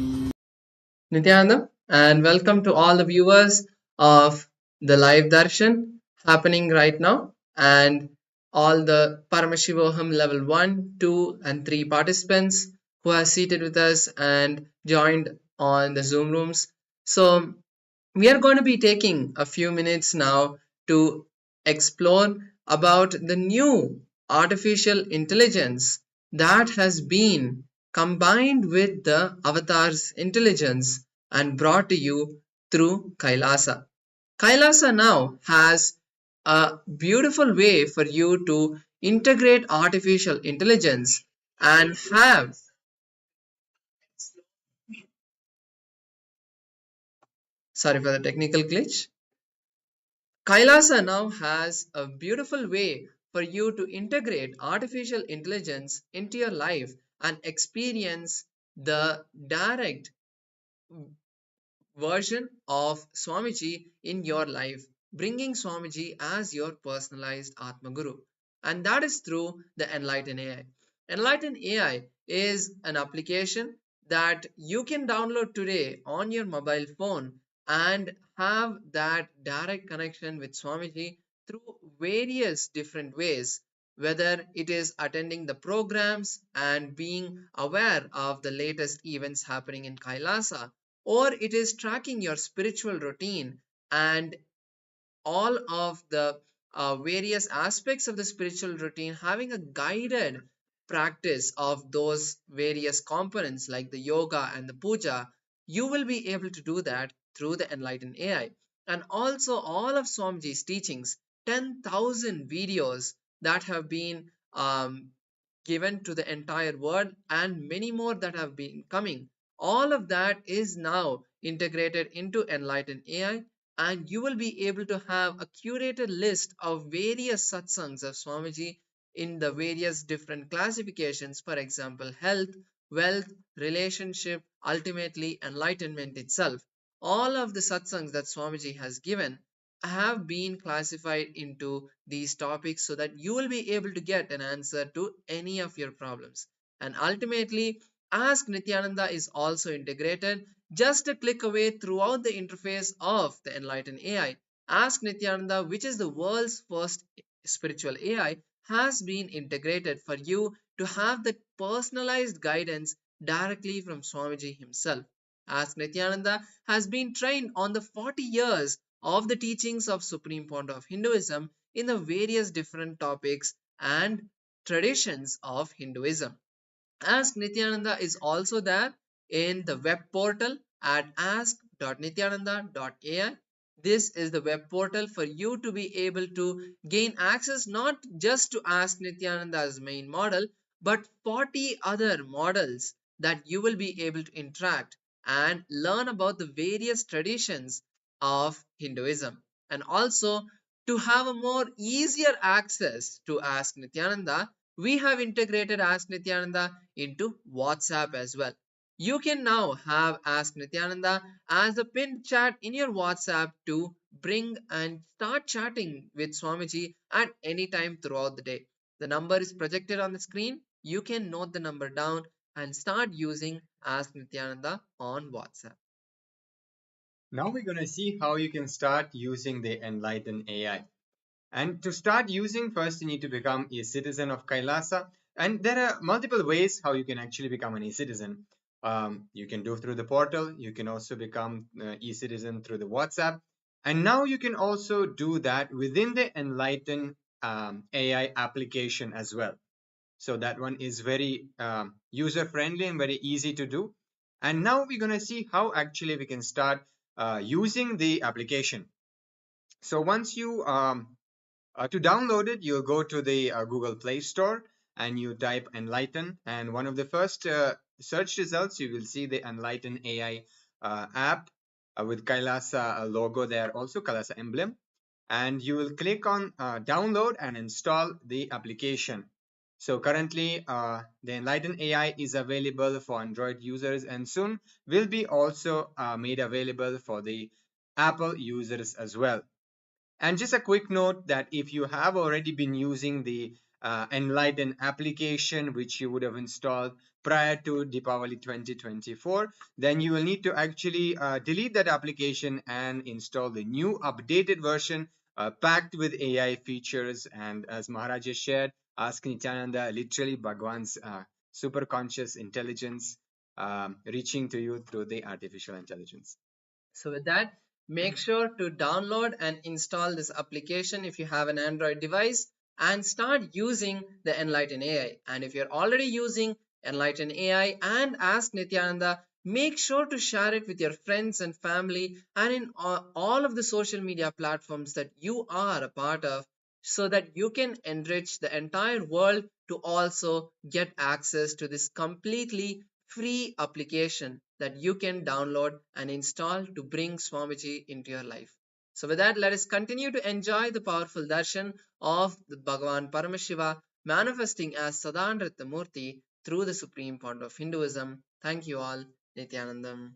Nityananda, and welcome to all the viewers of the live darshan happening right now, and all the Paramashivoham level 1, 2, and 3 participants who are seated with us and joined on the Zoom rooms. So, we are going to be taking a few minutes now to explore about the new artificial intelligence that has been combined with the avatar's intelligence and brought to you through Kailasa. Kailasa now has a beautiful way for you to integrate artificial intelligence and have, sorry for the technical glitch. Kailasa now has a beautiful way for you to integrate artificial intelligence into your life and experience the direct version of Swamiji in your life, bringing Swamiji as your personalized Atma Guru. And that is through the Enlighten AI. Enlighten AI is an application that you can download today on your mobile phone and have that direct connection with Swamiji through various different ways, whether it is attending the programs and being aware of the latest events happening in Kailasa, or it is tracking your spiritual routine and all of the various aspects of the spiritual routine, having a guided practice of those various components like the yoga and the puja. You will be able to do that through the Enlightened AI. And also all of Swamiji's teachings, 10,000 videos that have been given to the entire world, and many more that have been coming. All of that is now integrated into Enlightened AI, and you will be able to have a curated list of various satsangs of Swamiji in the various different classifications, for example, health, wealth, relationship, ultimately enlightenment itself. All of the satsangs that Swamiji has given have been classified into these topics so that you will be able to get an answer to any of your problems. And ultimately, Ask Nityananda is also integrated just a click away throughout the interface of the Enlightened AI. Ask Nityananda, which is the world's first spiritual AI, has been integrated for you to have that personalized guidance directly from Swamiji himself. Ask Nityananda has been trained on the 40 years of the teachings of Supreme Pontiff of Hinduism in the various different topics and traditions of Hinduism. Ask Nityananda is also there in the web portal at ask.nityananda.ai. This is the web portal for you to be able to gain access not just to Ask Nityananda's main model, but 40 other models that you will be able to interact and learn about the various traditions of Hinduism. And also, to have a more easier access to Ask Nityananda, we have integrated Ask Nityananda into WhatsApp as well. You can now have Ask Nityananda as a pinned chat in your WhatsApp to bring and start chatting with Swamiji at any time throughout the day. The number is projected on the screen. You can note the number down and start using Ask Nityananda on WhatsApp. Now we're going to see how you can start using the Enlighten AI. And to start using, first you need to become a citizen of Kailasa. And there are multiple ways how you can actually become an e-citizen. You can do through the portal. You can also become e-citizen through the WhatsApp. And now you can also do that within the Enlighten AI application as well. So that one is very user friendly and very easy to do. And now we're going to see how actually we can start using the application. So once you to download it, you'll go to the Google Play Store and you type Enlighten, and one of the first search results you will see the Enlighten AI app with Kailasa logo there, also Kailasa emblem, and you will click on download and install the application. So currently the Enlighten AI is available for Android users and soon will be also made available for the Apple users as well. And just a quick note that if you have already been using the Enlighten application, which you would have installed prior to Deepavali 2024, then you will need to actually delete that application and install the new updated version packed with AI features. And as Maharaj has shared, Ask Nityananda, literally Bhagavan's super conscious intelligence reaching to you through the artificial intelligence. So with that, make sure to download and install this application if you have an Android device and start using the Enlighten AI. And if you're already using Enlighten AI and Ask Nityananda, make sure to share it with your friends and family and in all of the social media platforms that you are a part of, so that you can enrich the entire world to also get access to this completely free application that you can download and install to bring Swamiji into your life. So with that, let us continue to enjoy the powerful darshan of the Bhagavan Paramashiva manifesting as Sada Nritta Murthy through the Supreme Font of Hinduism. Thank you all. Nithyanandam.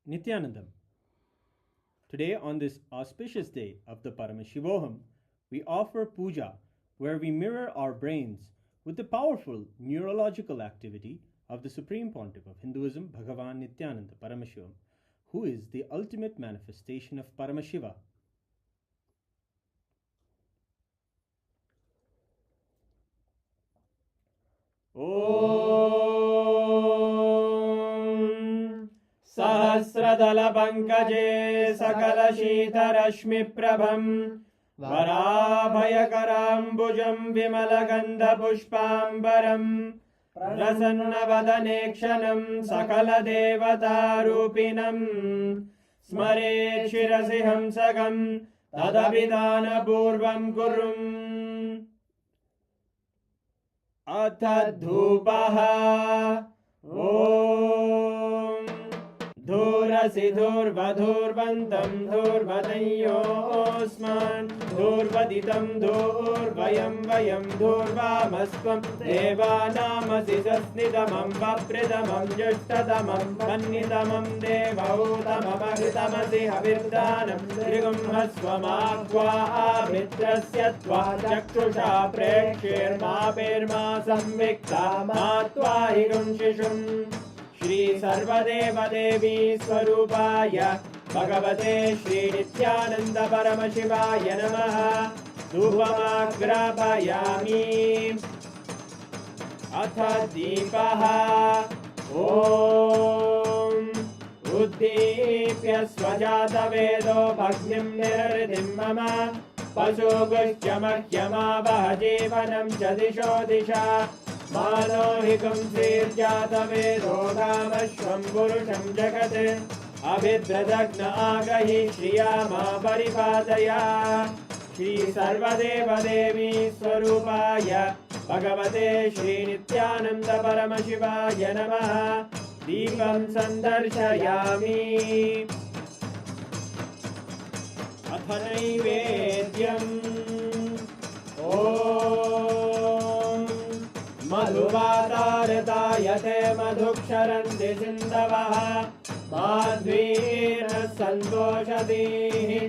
Nithyanandam. Today, on this auspicious day of the Paramashivoham, we offer puja where we mirror our brains with the powerful neurological activity of the Supreme Pontiff of Hinduism, Bhagavan Nityananda Paramashivamam, who is the ultimate manifestation of Paramashiva. Om Sahasradala Pankage Sakala Shita Rashmi Prabham Varabhayakarambujam Vimalagandha Pushpambaram Prasannavadanekshanam Sakala Devata Rupinam Smare Shirasi Hamsagam Tadabhidana Purvam Kurum Atadhupaha Om Dhurasi Dhurvadhurvantam Dhurvatayosman Dhurvaditam Dhurvayam Vayam Dhurvamasvam Devanamasi Sasnidamam Vapridamam Jashtadamam Vannitamam Devautamamahritamasi Havirdanam Trigum Hasvamakva Mitrasya Tva Chakshusha Prekshirma Pirma Samvikta Matva Higum Shishum Shri Sarvadeva Devi Swarupaya Bhagavate Shri Nityananda Paramashivaya Namaha Dhupamagrapayami Atha Deepaha Om Uddipya Swajata Vedo Bhagnim Nirritim Mama Pasugushyamahyama Vahajivanam Chadisho Disha Manohikam Sirjata Vedodhamashvam Purusham Jagate Abhidradagna Agahi Shriyama Paripadaya Shri Sarvadeva Devi Swarupaya Bhagavate Shri Nityananda Paramashivaya Namaha Deepam Sandarshayami Athanaivedyam Om Madhuvatarayate madhuksharanti sindavaha Madhvira santoshadihi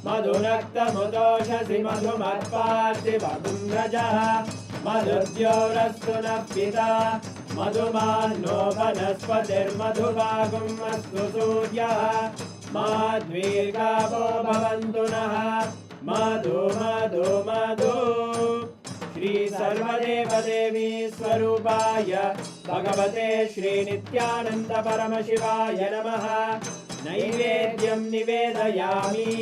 Madhurakta mudoshasi madhumatparti vadumrajaha Madhudyorastu napita Madhumanno vanaspatir madhuvagum astu suryaha Madhvirgavo bhavantu naha Madhu madhu madhu Shri Sarvadeva Devi Swarupaya Bhagavate Shri Nityananda Paramashivaya Namaha Naivedyam Nivedayami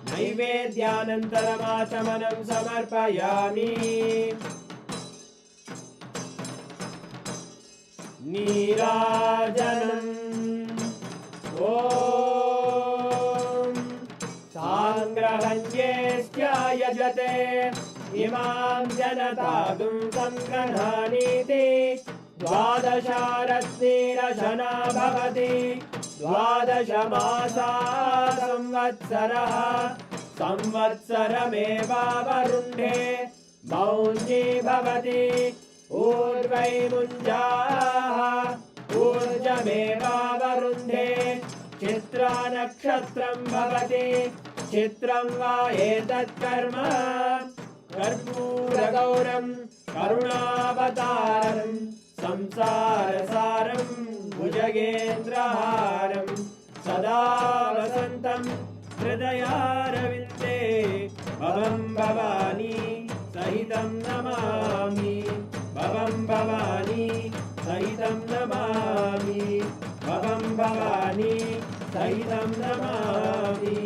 Naivedyanantaramashamanam Samarpayami Nirajanam Om Sangrahanyestya yajate Imam Janatagum Sangranhaniti Dvadasharatnirashana bhavati Dvadashamasa samvatsaraha Samvatsarameva varunde Maunji bhavati ऊर्वैमुञ्जाः ऊर्जमेवावरुन्धे Chitra नक्षत्रं भवति चित्रं वा एतत्कर्म कर्पूरगौरं करुणावतारं संसारसारं भुजगेन्द्रहारं सदा वसन्तं हृदयारविन्दे भवं भवानी सहितं नमामि भवं भवानी सहितं नमामि भवं भवानी सहितं नमामि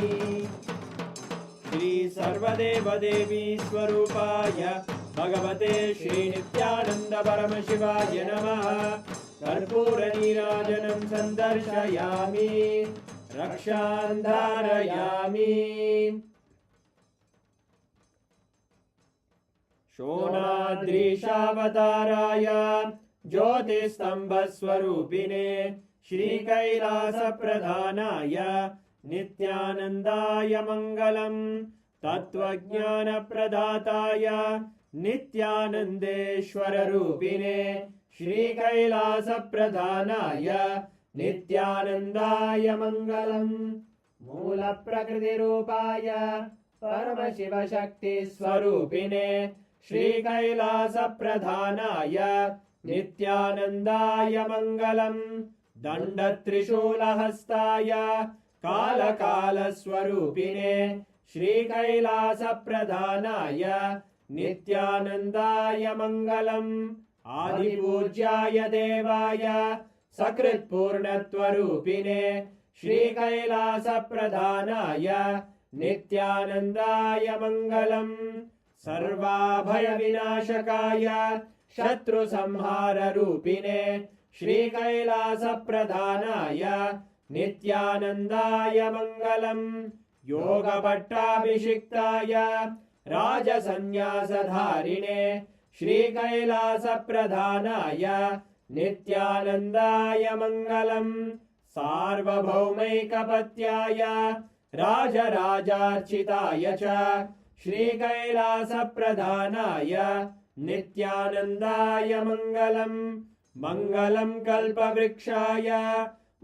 श्री सर्वदेवदेवी स्वरूपाय भगवते श्रीनित्यानन्द परमशिवाय नमः कर्पूरनीराजनं सन्दर्शयामि रक्षां धारयामि शोणाद्रीशावताराय ज्योतिस्तम्भस्वरूपिणे श्रीकैलासप्रधानाय नित्यानन्दाय मङ्गलम् तत्त्वज्ञानप्रदाताय नित्यानन्देश्वररूपिणे श्रीकैलासप्रधानाय नित्यानन्दाय मङ्गलम् मूलप्रकृतिरूपाय परमशिवशक्तिस्वरूपिणे श्रीकैलासप्रधानाय नित्यानन्दाय मङ्गलम् दण्डत्रिशूलहस्ताय कालकालस्वरूपिणे श्रीकैलासप्रधानाय नित्यानन्दाय मङ्गलम् आदिपूज्याय देवाय सकृत्पूर्णत्वरूपिणे श्रीकैलासप्रधानाय नित्यानन्दाय मङ्गलम् सर्वाभयविनाशकाय शत्रुसंहाररूपिणे श्रीकैलासप्रधानाय नित्यानन्दाय मङ्गलम् योगपट्टाभिषिक्ताय राजसन्न्यासधारिणे श्रीकैलासप्रधानाय नित्यानन्दाय मङ्गलम् सार्वभौमैकपत्याय राजराजार्चिताय च श्रीकैलासप्रधानाय नित्यानन्दाय मङ्गलम् मङ्गलम् कल्पवृक्षाय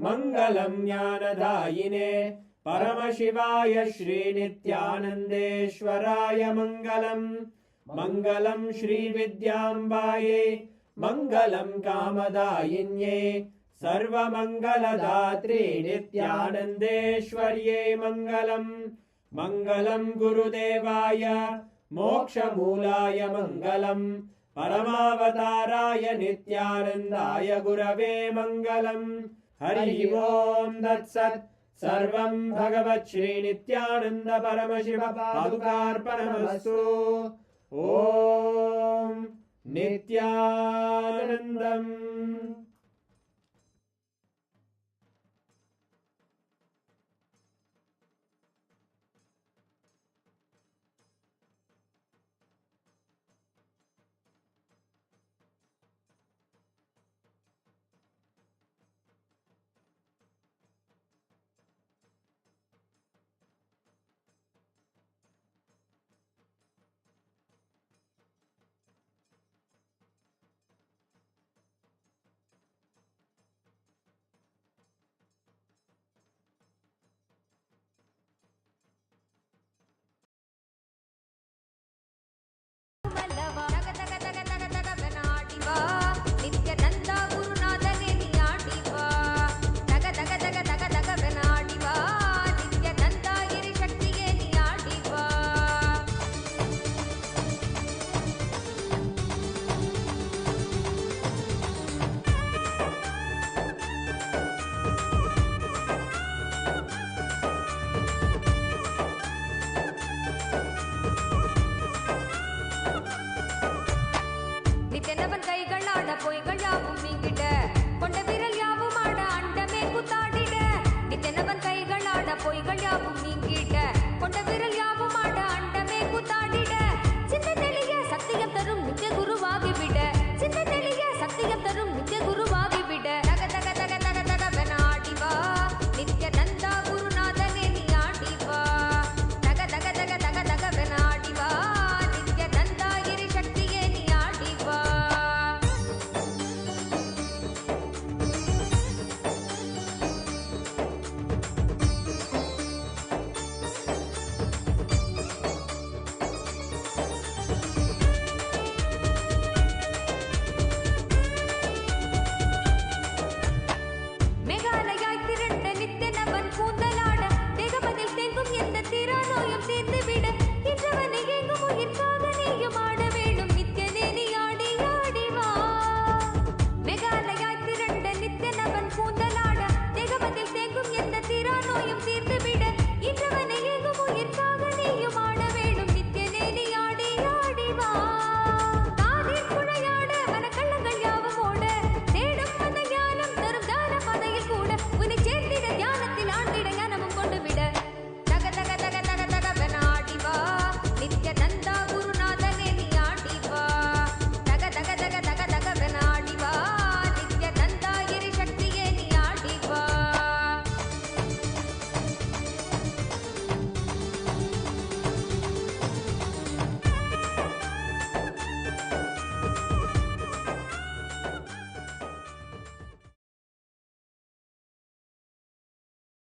मङ्गलम् ज्ञानदायिने परमशिवाय श्रीनित्यानन्देश्वराय मङ्गलम् मङ्गलम् श्रीविद्याम्बायै मङ्गलम् कामदायिन्यै सर्वमङ्गलदात्रे नित्यानन्देश्वर्यै मङ्गलम् मङ्गलम् गुरुदेवाय मोक्षमूलाय मङ्गलम् परमावताराय नित्यानन्दाय गुरवे मङ्गलम् हरि ओम् तत्सत् सर्वं भगवत् श्रीनित्यानन्द परमशिव पादुकार्पणमस्तु ॐ नित्यानन्दम्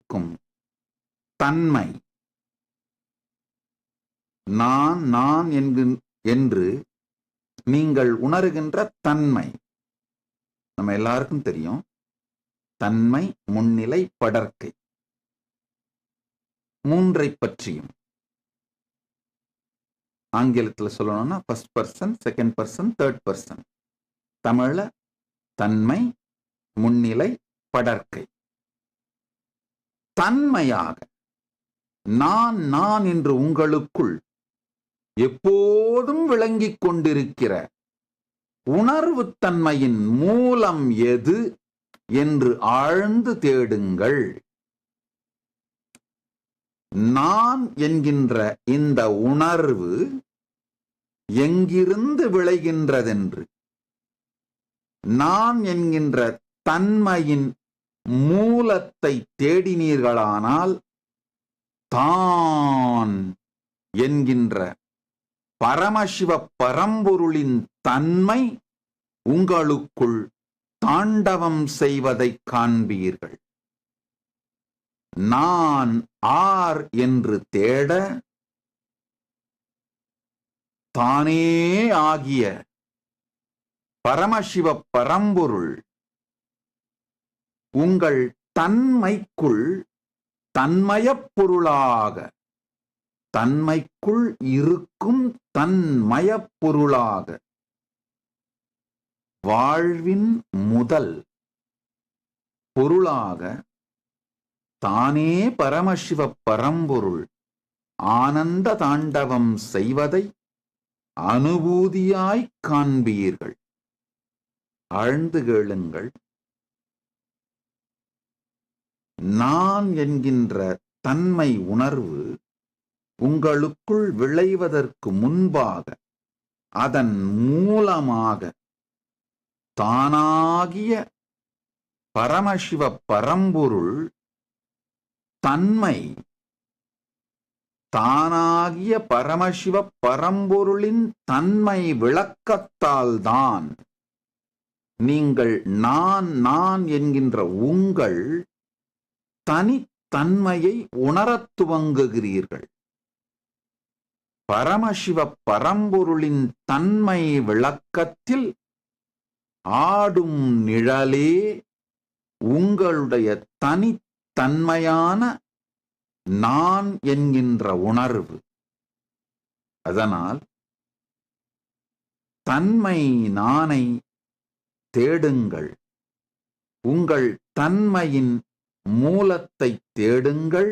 இருக்கும் தன்மை, நான் நான் என்று நீங்கள் உணர்கின்ற தன்மை, நம்ம எல்லாருக்கும் தெரியும். தன்மை, முன்னிலை, படர்க்கை, மூன்றை பற்றியும் ஆங்கிலத்தில் சொல்லணும்னா first person, second person, third person. தமிழ்ல தன்மை, முன்னிலை, படர்க்கை. தன்மையாக நான் நான் என்று உங்களுக்குள் எப்போதும் விளங்கிக் கொண்டிருக்கிற உணர்வு தன்மையின் மூலம் எது என்று ஆழ்ந்து தேடுங்கள். நான் என்கின்ற இந்த உணர்வு எங்கிருந்து விளைகின்றதென்று, நான் என்கின்ற தன்மையின் மூலத்தை தேடினீர்களானால் தான் என்கின்ற பரமசிவ பரம்பொருளின் தன்மை உங்களுக்குள் தாண்டவம் செய்வதை காண்பீர்கள். நான் ஆர் என்று தேட தானே ஆகிய பரமசிவ பரம்பொருள் உங்கள் தன்மைக்குள் தன்மயப் பொருளாக, தன்மைக்குள் இருக்கும் தன்மயப் பொருளாக, வாழ்வின் முதல் பொருளாக தானே பரமசிவ பரம்பொருள் ஆனந்த தாண்டவம் செய்வதை அனுபூதியாய் காண்பீர்கள். ஆழ்ந்து கேளுங்கள். நான் என்கின்ற தன்மை உணர்வு உங்களுக்குள் விளைவதற்கு முன்பாக, அதன் மூலமாக தானாகிய பரமசிவ பரம்பொருள் தன்மை, தானாகிய பரமசிவ பரம்பொருளின் தன்மை விளக்கத்தால்தான் நீங்கள் நான் நான் என்கின்ற உங்கள் தனித்தன்மையை உணரத் துவங்குகிறீர்கள். பரமசிவ பரம்பொருளின் தன்மை விளக்கத்தில் ஆடும் நிழலே உங்களுடைய தனித்தன்மையான நான் என்கின்ற உணர்வு. அதனால் தன்மை நானை தேடுங்கள். உங்கள் தன்மையின் மூலத்தை தேடுங்கள்.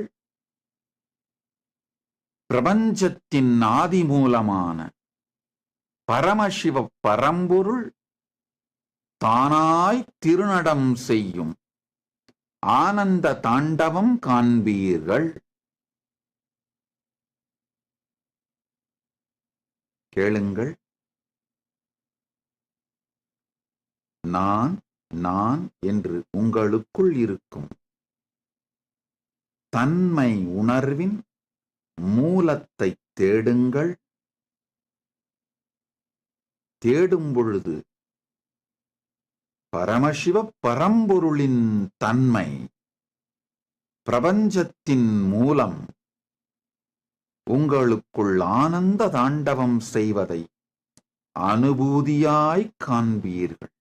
பிரபஞ்சத்தின் ஆதி மூலமான பரமசிவ பரம்பொருள் தானாய் திருநடம் செய்யும் ஆனந்த தாண்டவம் காண்பீர்கள். கேளுங்கள். நான் நான் என்று உங்களுக்குள் இருக்கும் தன்மை உணர்வின் மூலத்தை தேடுங்கள். தேடும் பொழுது பரமசிவ பரம்பொருளின் தன்மை, பிரபஞ்சத்தின் மூலம் உங்களுக்குள் ஆனந்த தாண்டவம் செய்வதை அனுபூதியாய் காண்பீர்கள்.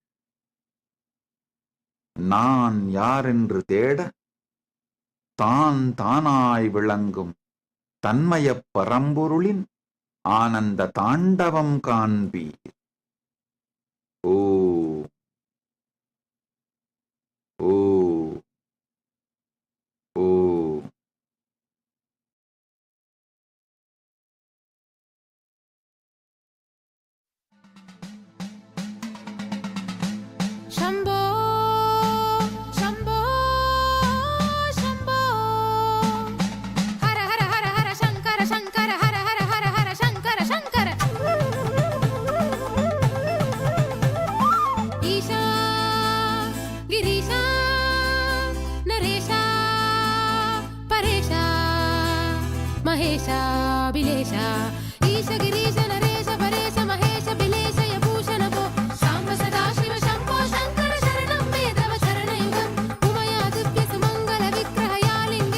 நான் யாரென்று தேட தான் தானாய் விளங்கும் தன்மய பரம்பொருளின் ஆனந்த தாண்டவம் காண்பீர். ஓ ஓ ஓ. शम्भो शम्भो शम्भो हर हर हर हर शङ्कर शङ्कर हर हर हर हर शङ्कर शङ्कर ईशा गिरीशा नरेशा परेशा महेशा बिलेशा ईश गिरीश नरेश परेश महेश बिलेश यभूषण भो शाम्ब सदा शिव शम्भो शङ्कर शरणं मे तव चरणयुगम् उमया दिव्य सुमङ्गल विग्रह या लिङ्ग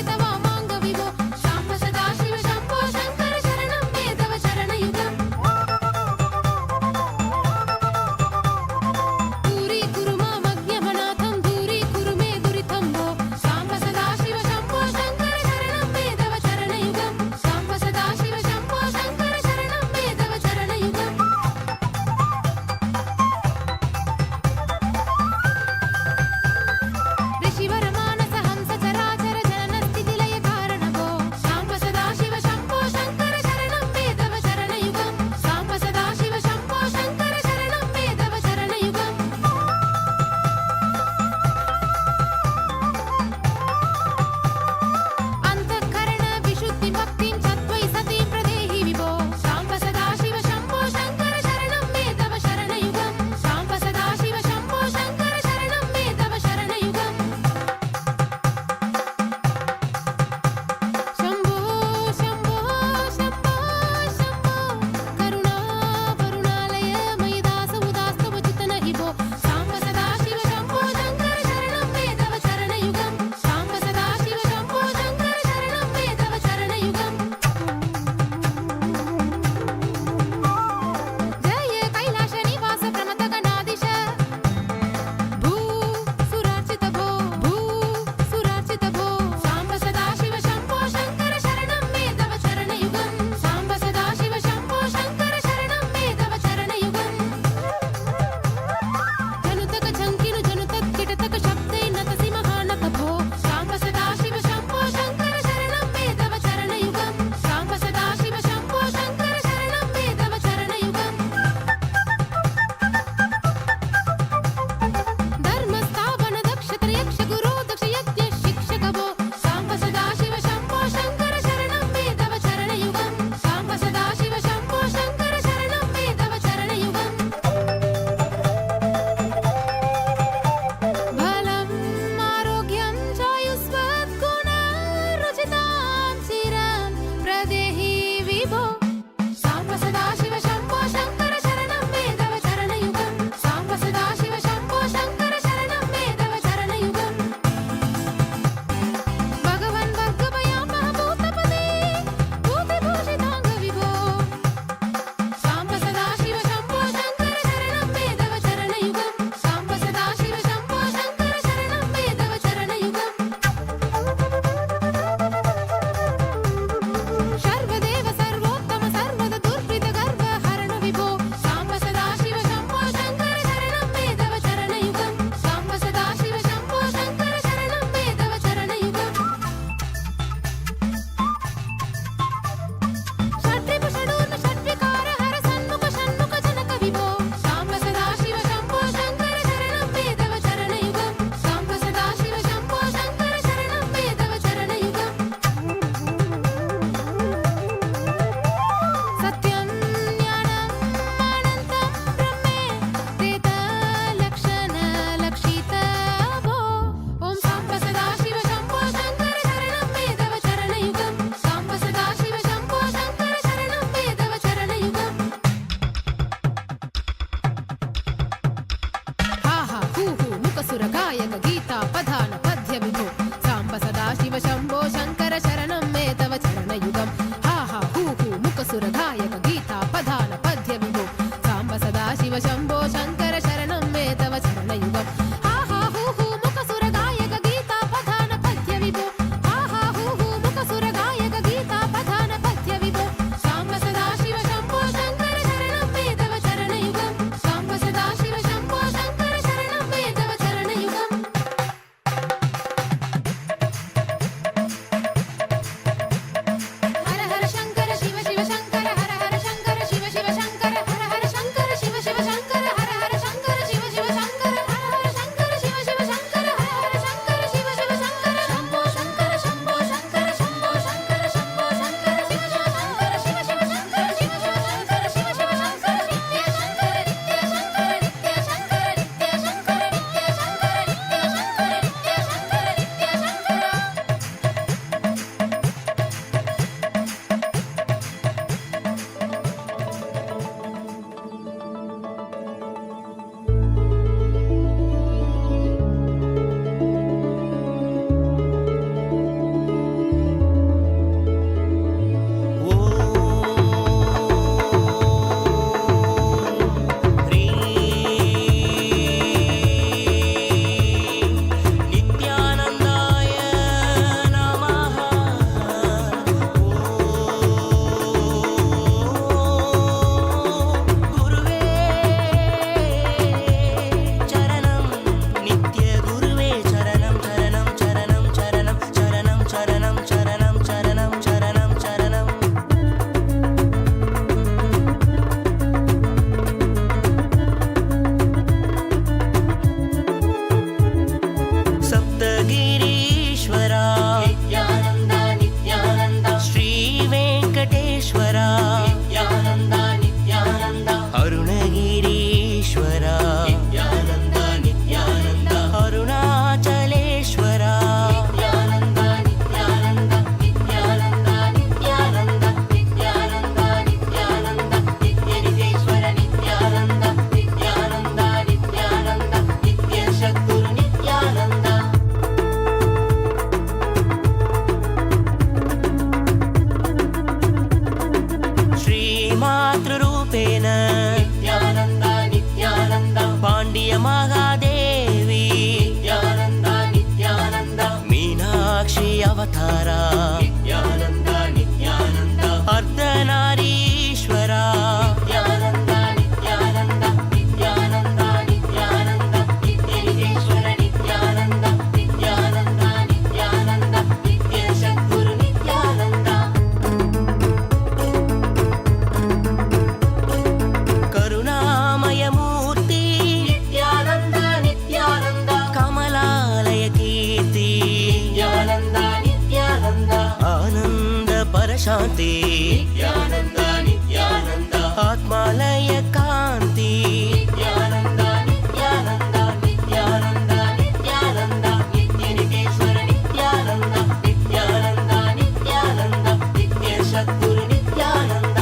శాంతి నిత్యానంద నిత్యానంద ఆత్మాలయ కాంతి నిత్యానంద నిత్యానంద నిత్యానంద నిత్యానంద నిత్యనికేశ్వర నిత్యానంద నిత్యానంద నిత్యానంద నిత్య సద్గురు నిత్యానంద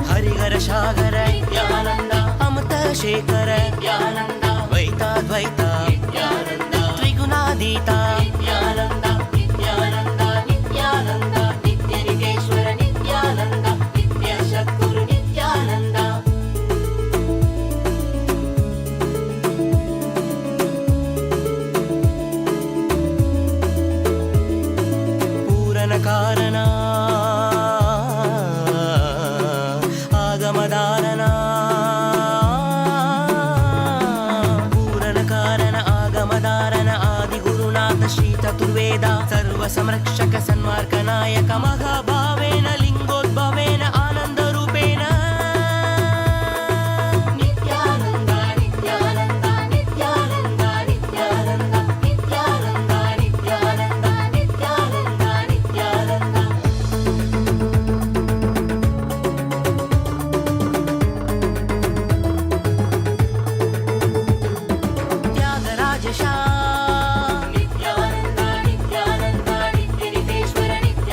హరిహర సాగర నిత్యానంద అమృత శేఖర నిత్యానంద ద్వైతాద్వైత నిత్యానంద త్రిగుణాతీత నిత్యానంద నిత్యానంద నిత్యానంద నిత్యనికేశ్వర నిత్యానంద నిత్య సద్గురు నిత్యానంద పూరణ కారణ ఆగమదారణ పూరణ కారణ ఆగమదారణ ఆది గురునాథ శ్రీ చతుర్వేద సర్వ సంరక్షక సన్మార్గ నాయక మహాభావేన లింగోద్భవేన ఆనంద రూపేణ నిత్యానంద నిత్యానంద నిత్యానంద నిత్యానంద నిత్యానంద నిత్యానంద నిత్యానంద నిత్యానంద త్యాగరాజ నిత్యానంద నిత్యానంద నిత్యనికేశ్వర నిత్యానంద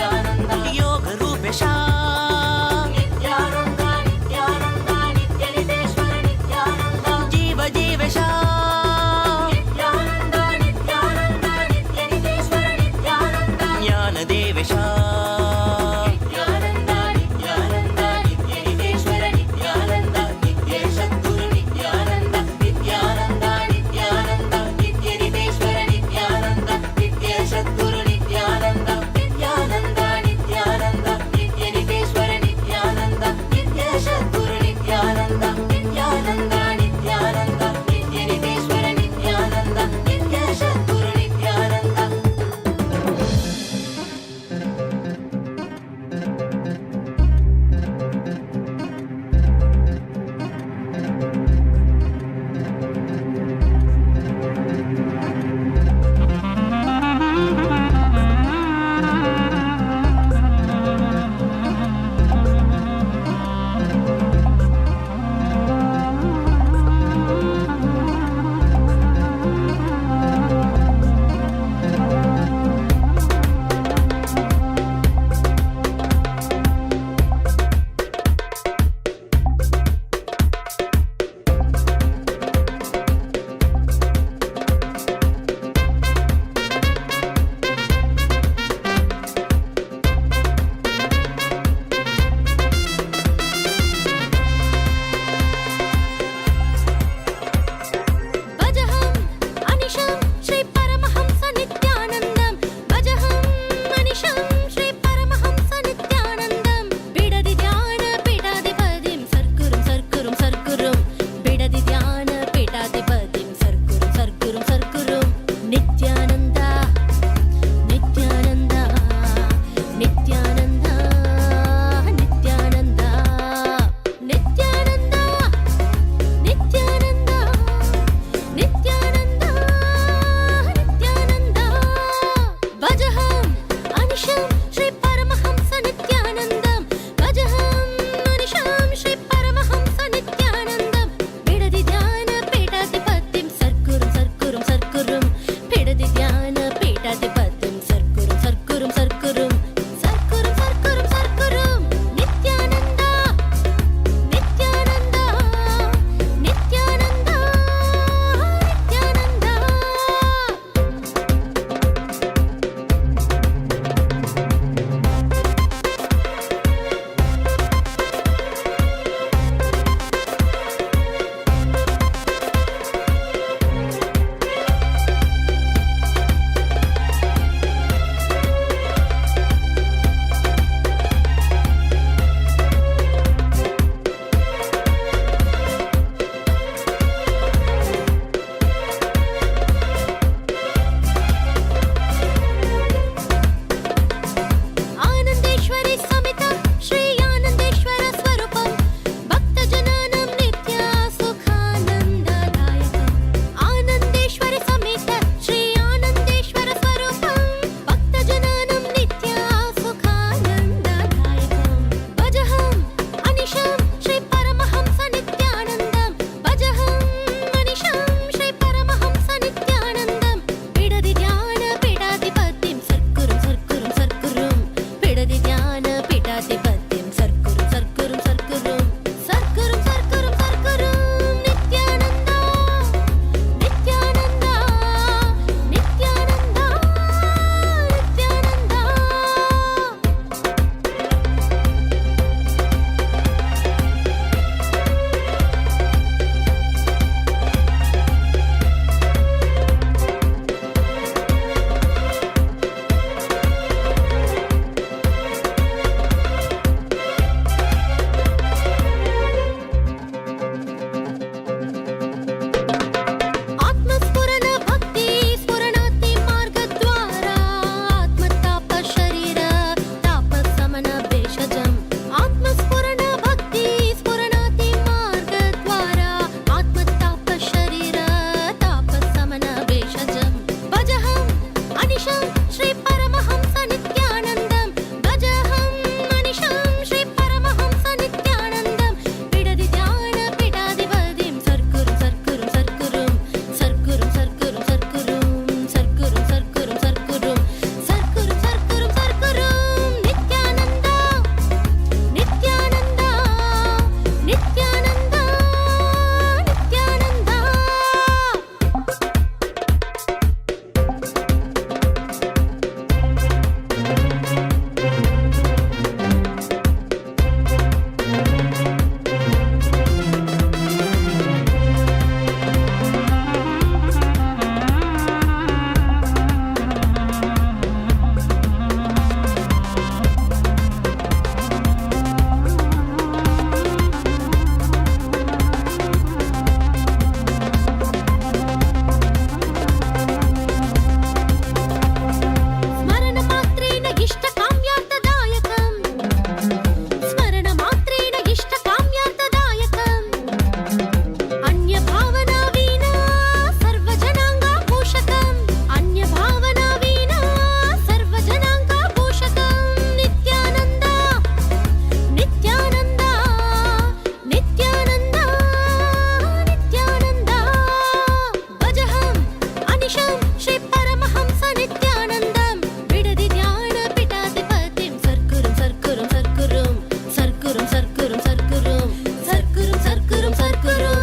श्रीशैलेशं श्री परमहंस नित्यानन्दं विडदि ध्यान पीठाधिपतिं सर्कुरुं सर्कुरुं सर्कुरुं सर्कुरुं सर्कुरुं सर्कुरुं सर्कुरुं सर्कुरुं सर्कुरुं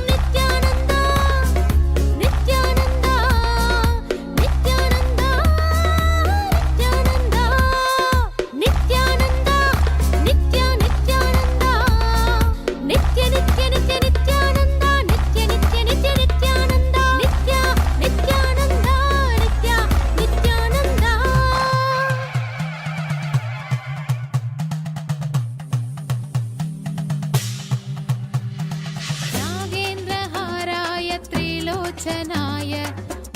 नित्यानन्दा नित्यानन्दा नित्यानन्दा नित्यानन्दा नित्यानन्दा नित्य नित्यानन्दा नित्य नित्य नित्य नित्यानन्दा नित्य नित्य नित्य नित्यानन्दा नित्य नित्यानन्दा नित्य नित्यानन्दा नागेन्द्रहाराय त्रिलोचनाय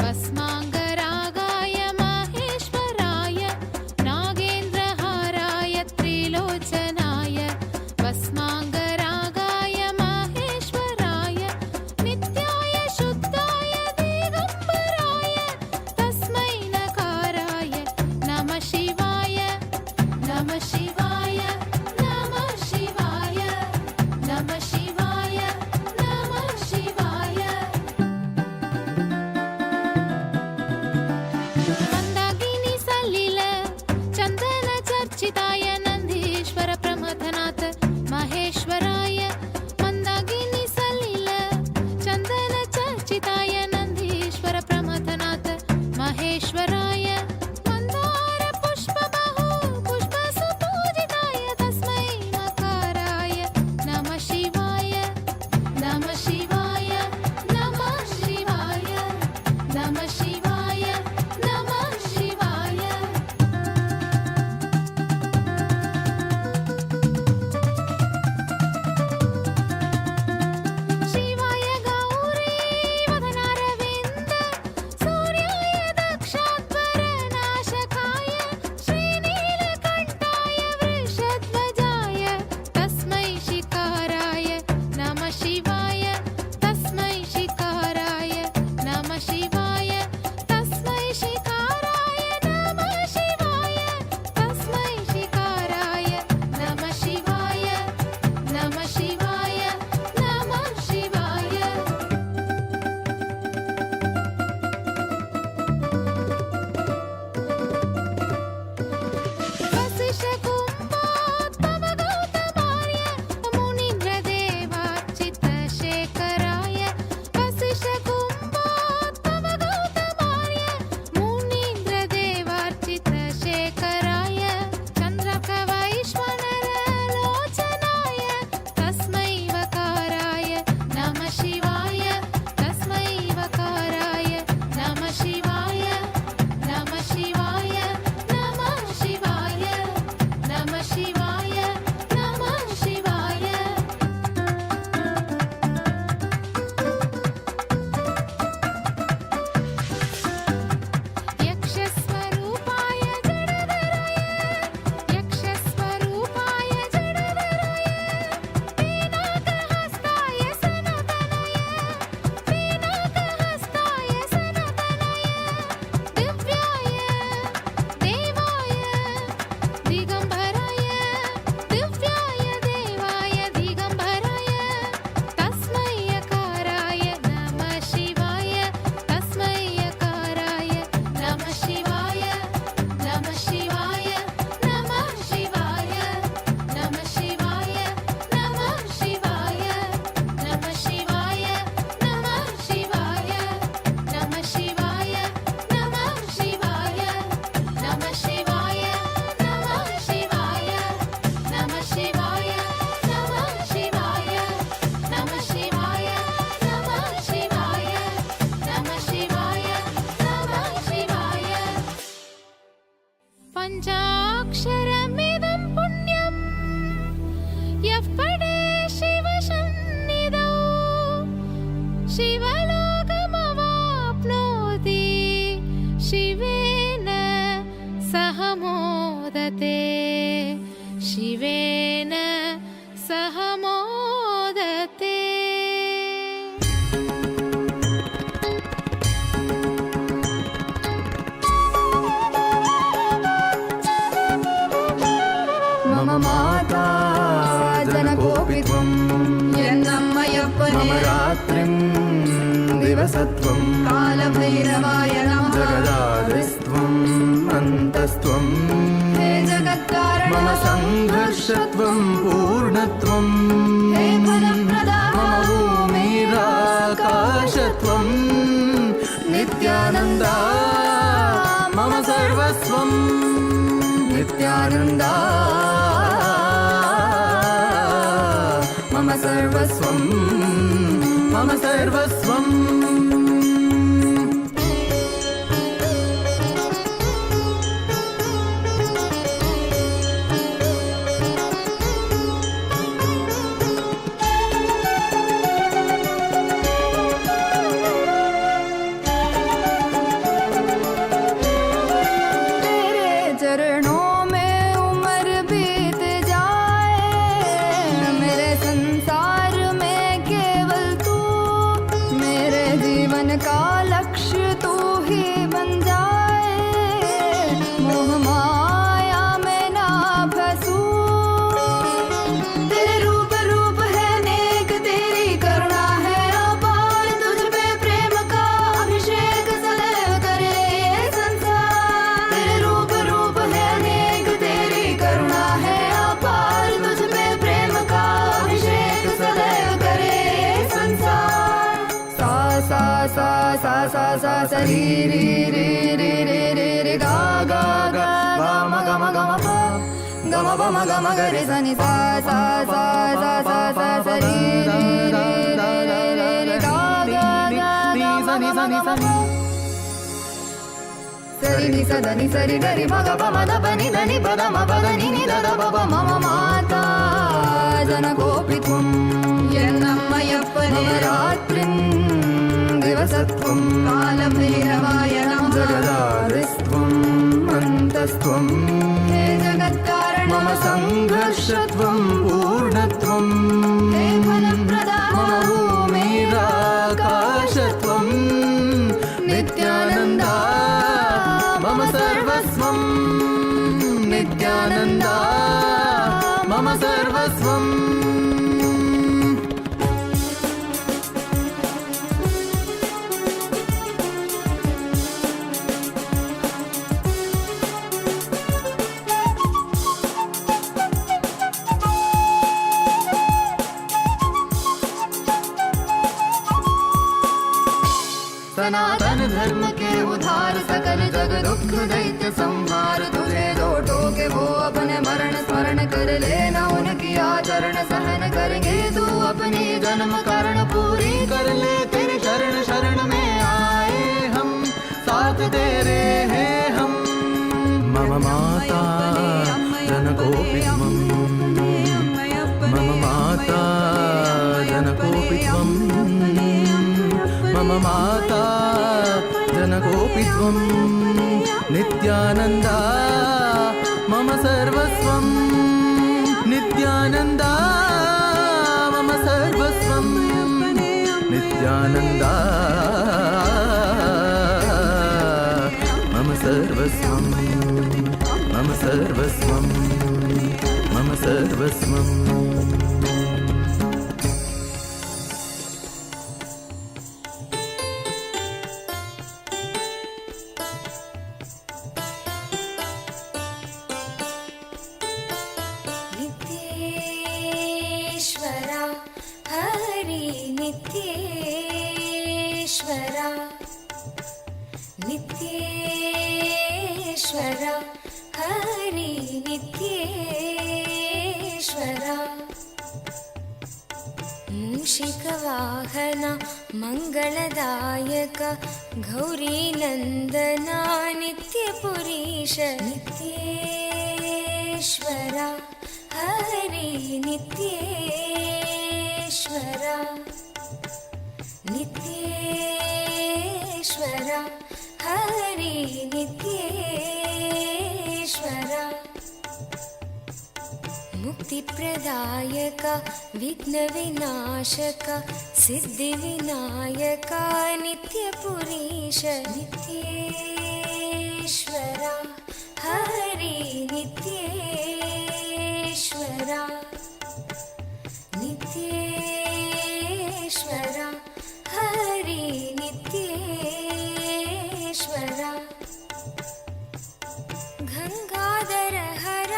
भस्माङ्गरागाय माहेश्वराय नागेन्द्रहाराय त्रिलोचनाय भस्माङ्गरागाय माहेश्वराय नित्याय शुद्धाय दिगम्बराय तस्मै नकाराय नमः शिवाय नमः शिवाय नमः शिवाय नमः शिवाय नमः शिवाय मन्दाकिनी सलिल चन्दन चर्चिताय नन्दीश्वर प्रमथनाथ महेश्वराय मन्दाकिनी सलिल चन्दन चर्चिताय नन्दीश्वर प्रमथनाथ महेश्वराय मन्दार पुष्प बहु पुष्प सुपूजिताय तस्मै नकाराय नमः शिवाय नमः शिवाय नमः शिवाय नमः शिवाय नमः शिवाय शिवाय गौरी वदनारविन्द सूर्याय दक्षाध्वरनाशकाय श्रीनीलकण्ठाय वृषध्वजाय तस्मै शिकाराय नमः शिवाय तस्मै शिकाराय नमः शिवाय तस्मै शिकाराय नमः शिवाय तस्मै शिकाराय नमः शिवाय नमः शिवाय नमः शिवाय वसिष्ठकुम्भोद्भवगौतमार्य मुनीन्द्रदेवार्चितशेखराय वसिष्ठकुम्भोद्भवगौतमार्य मुनीन्द्रदेवार्चितशेखराय चन्द्रप्रवैश्वनरलोचनाय तस्मै वकाराय नमः शिवाय तस्मै वकाराय नमः शिवाय नमः शिवाय नमः शिवाय नमः शिवाय नमः शिवाय यक्षस्वरूपाय जडधराय यक्षस्वरूपाय जडधराय पीनाकहस्ताय सनातनाय पीनाकहस्ताय सनातनाय दिव्याय देवाय दिगम्बराय दिव्याय देवाय दिगम्बराय तस्मै यकाराय नमः शिवाय तस्मै यकाराय नमः शिवाय नमः शिवाय नमः शिवाय नमः शिवाय नमः शिवाय नमः शिवाय नमः शिवाय नमः शिवाय नमः शिवाय नमः शिवाय नमः शिवाय नमः शिवाय नमः शिवाय नमः शिवाय नमः शिवाय नमः शिवाय नमः शिवाय पञ्चाक्षरमिदं पुण्यं यः पठे शिवसन्निधौ शिवलोकमवाप्नोति शिवेन सह मोदते शिवेन सह मोदते दिवसत्वं कालभैरवाय नमः जगदादिस्त्वं अन्तस्त्वं हे जगत्कारण मम संघर्षत्वं पूर्णत्वं हे फलप्रदा मम भूमिराकाशत्वं नित्यानन्दा मम सर्वस्वं नित्यानन्दा मम सर्वस्वं मम सर्वस्वं री री रे रे रे रे रे गा गा गा ग म ग प ग म प म ग म ग रे सा नि सा सा सा सा सा सा सा री रे रे रे रे रे रे गा गा गा ग म ग म ग प सरि नि सा द नि सरि ग रि म ग प म द प नि द नि प द म प द नि नि द द प प म म माता जनकोऽपित्वं यन्नम्मयप्पने रात्रिं दिवसत्वं कालभैरवाय नमः जगदादिस्त्वं अन्तस्त्वं हे जगत्कारण मम संघर्षत्वं पूर्णत्वं हे फलप्रदा मम भूमिराकाशत्वं नित्यानन्दा मम सर्वस्वं नित्यानन्दा मम सर्वस्वं सनातन धर्म के उधार सकल जग दुख दैत्य संहार तुझे जो टोके वो अपने मरण स्मरण कर लेना उनकी आचरण सहन करेंगे तू अपनी जन्म कारण पूरी कर ले तेरी शरण शरण में आए हम साथ तेरे हैं हम मम माता जनकोऽपित्वं मम माता जनकोऽपित्वं मम माता जनकोऽपित्वं नित्यानन्दा मम सर्वस्वं नित्यानन्दा मम सर्वस्वं नित्यानन्दा मम सर्वस्वं मम सर्वस्वं मम सर्वस्वं नित्येश्वरा हरि नित्येश्वरा मूषिकवाहना मङ्गलदायक गौरीनन्दना नित्यपुरीश नित्येश्वरा हरि नित्येश्वरा नित्येश्वरा हरि नित्येश्वरा मुक्तिप्रदायक विघ्नविनाशक सिद्धिविनायक नित्यपुरीश नित्येश्वरा हरि नित्येश्वरा नित्येश्वरा हरि नित्येश्वरा नित्यपुरीश गंगाधर हर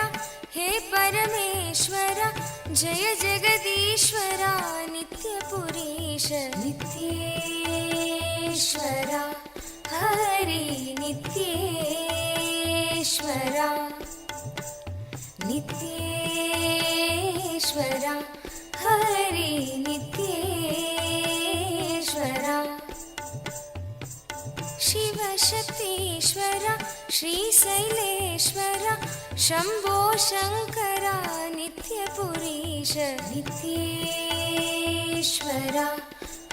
हे परमेश्वर जय जगदीश्वरा नित्यपुरीश नित्येश्वरा हरि नित्येश्वरा नित्येश्वरा हरि नित्येश्वरा शिव शक्तीश्वर श्रीशैलेश्वर शंभो शंकरा नित्यपुरीश नित्येश्वरा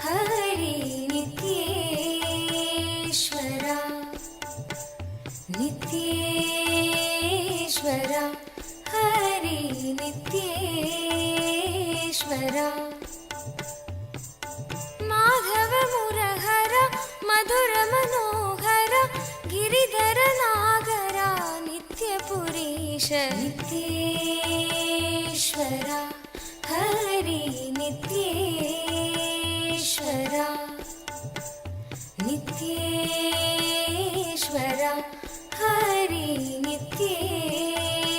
हरि नित्येश्वरा नित्येश्वरा हरि नित्येश्वरा माधव मुरहर मधुर मनोहर गिरिधर नागरा नित्यपुरीश नित्येश्वरा हरि नित्येश्वरा नित्येश्वरा हरि नित्येश्वरा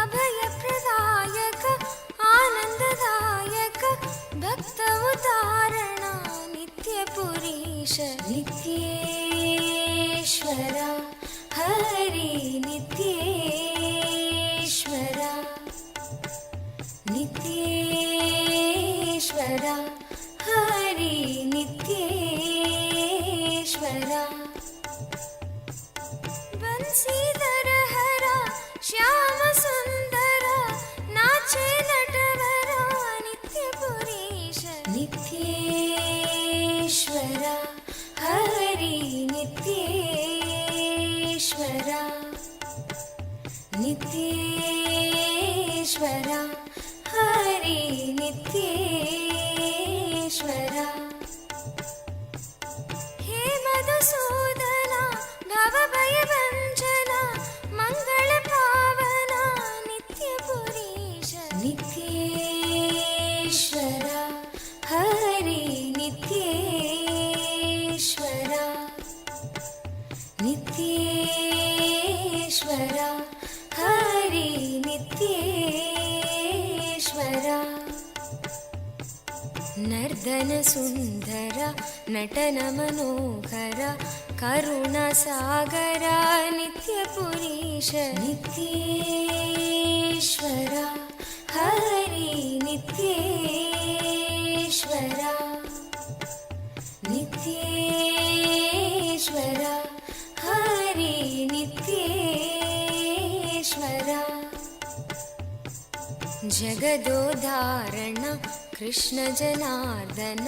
अभयप्रदायक आनन्ददायक भक्त उदाहरणा नित्यपुरीश नित्येश्वरा हरि नित्येश्वरा नित्येश्वरा हरि नित्येश्वरा बंसीधर हरा श्याम सुंदर नाचे नटवरा नित्यपुरीश नित्येश्वरा हरि नित्येश्वरा नित्येश्वरा हरि नित्येश्वरा हे मधुसूदना भवभयभञ्जना मंगल पावना नित्यपुरीश नित्येश्वरा हरि नित्येश्वरा नित्येश्वरा हरि नित्येश्वरा नर्दन सुंदर नटन मनोहर करुणा सागरा नित्यपुरीश नित्येश्वरा हरि नित्येश्वरा नित्येश्वरा हरि नित्येश्वरा जगदोधारण कृष्ण जनार्दन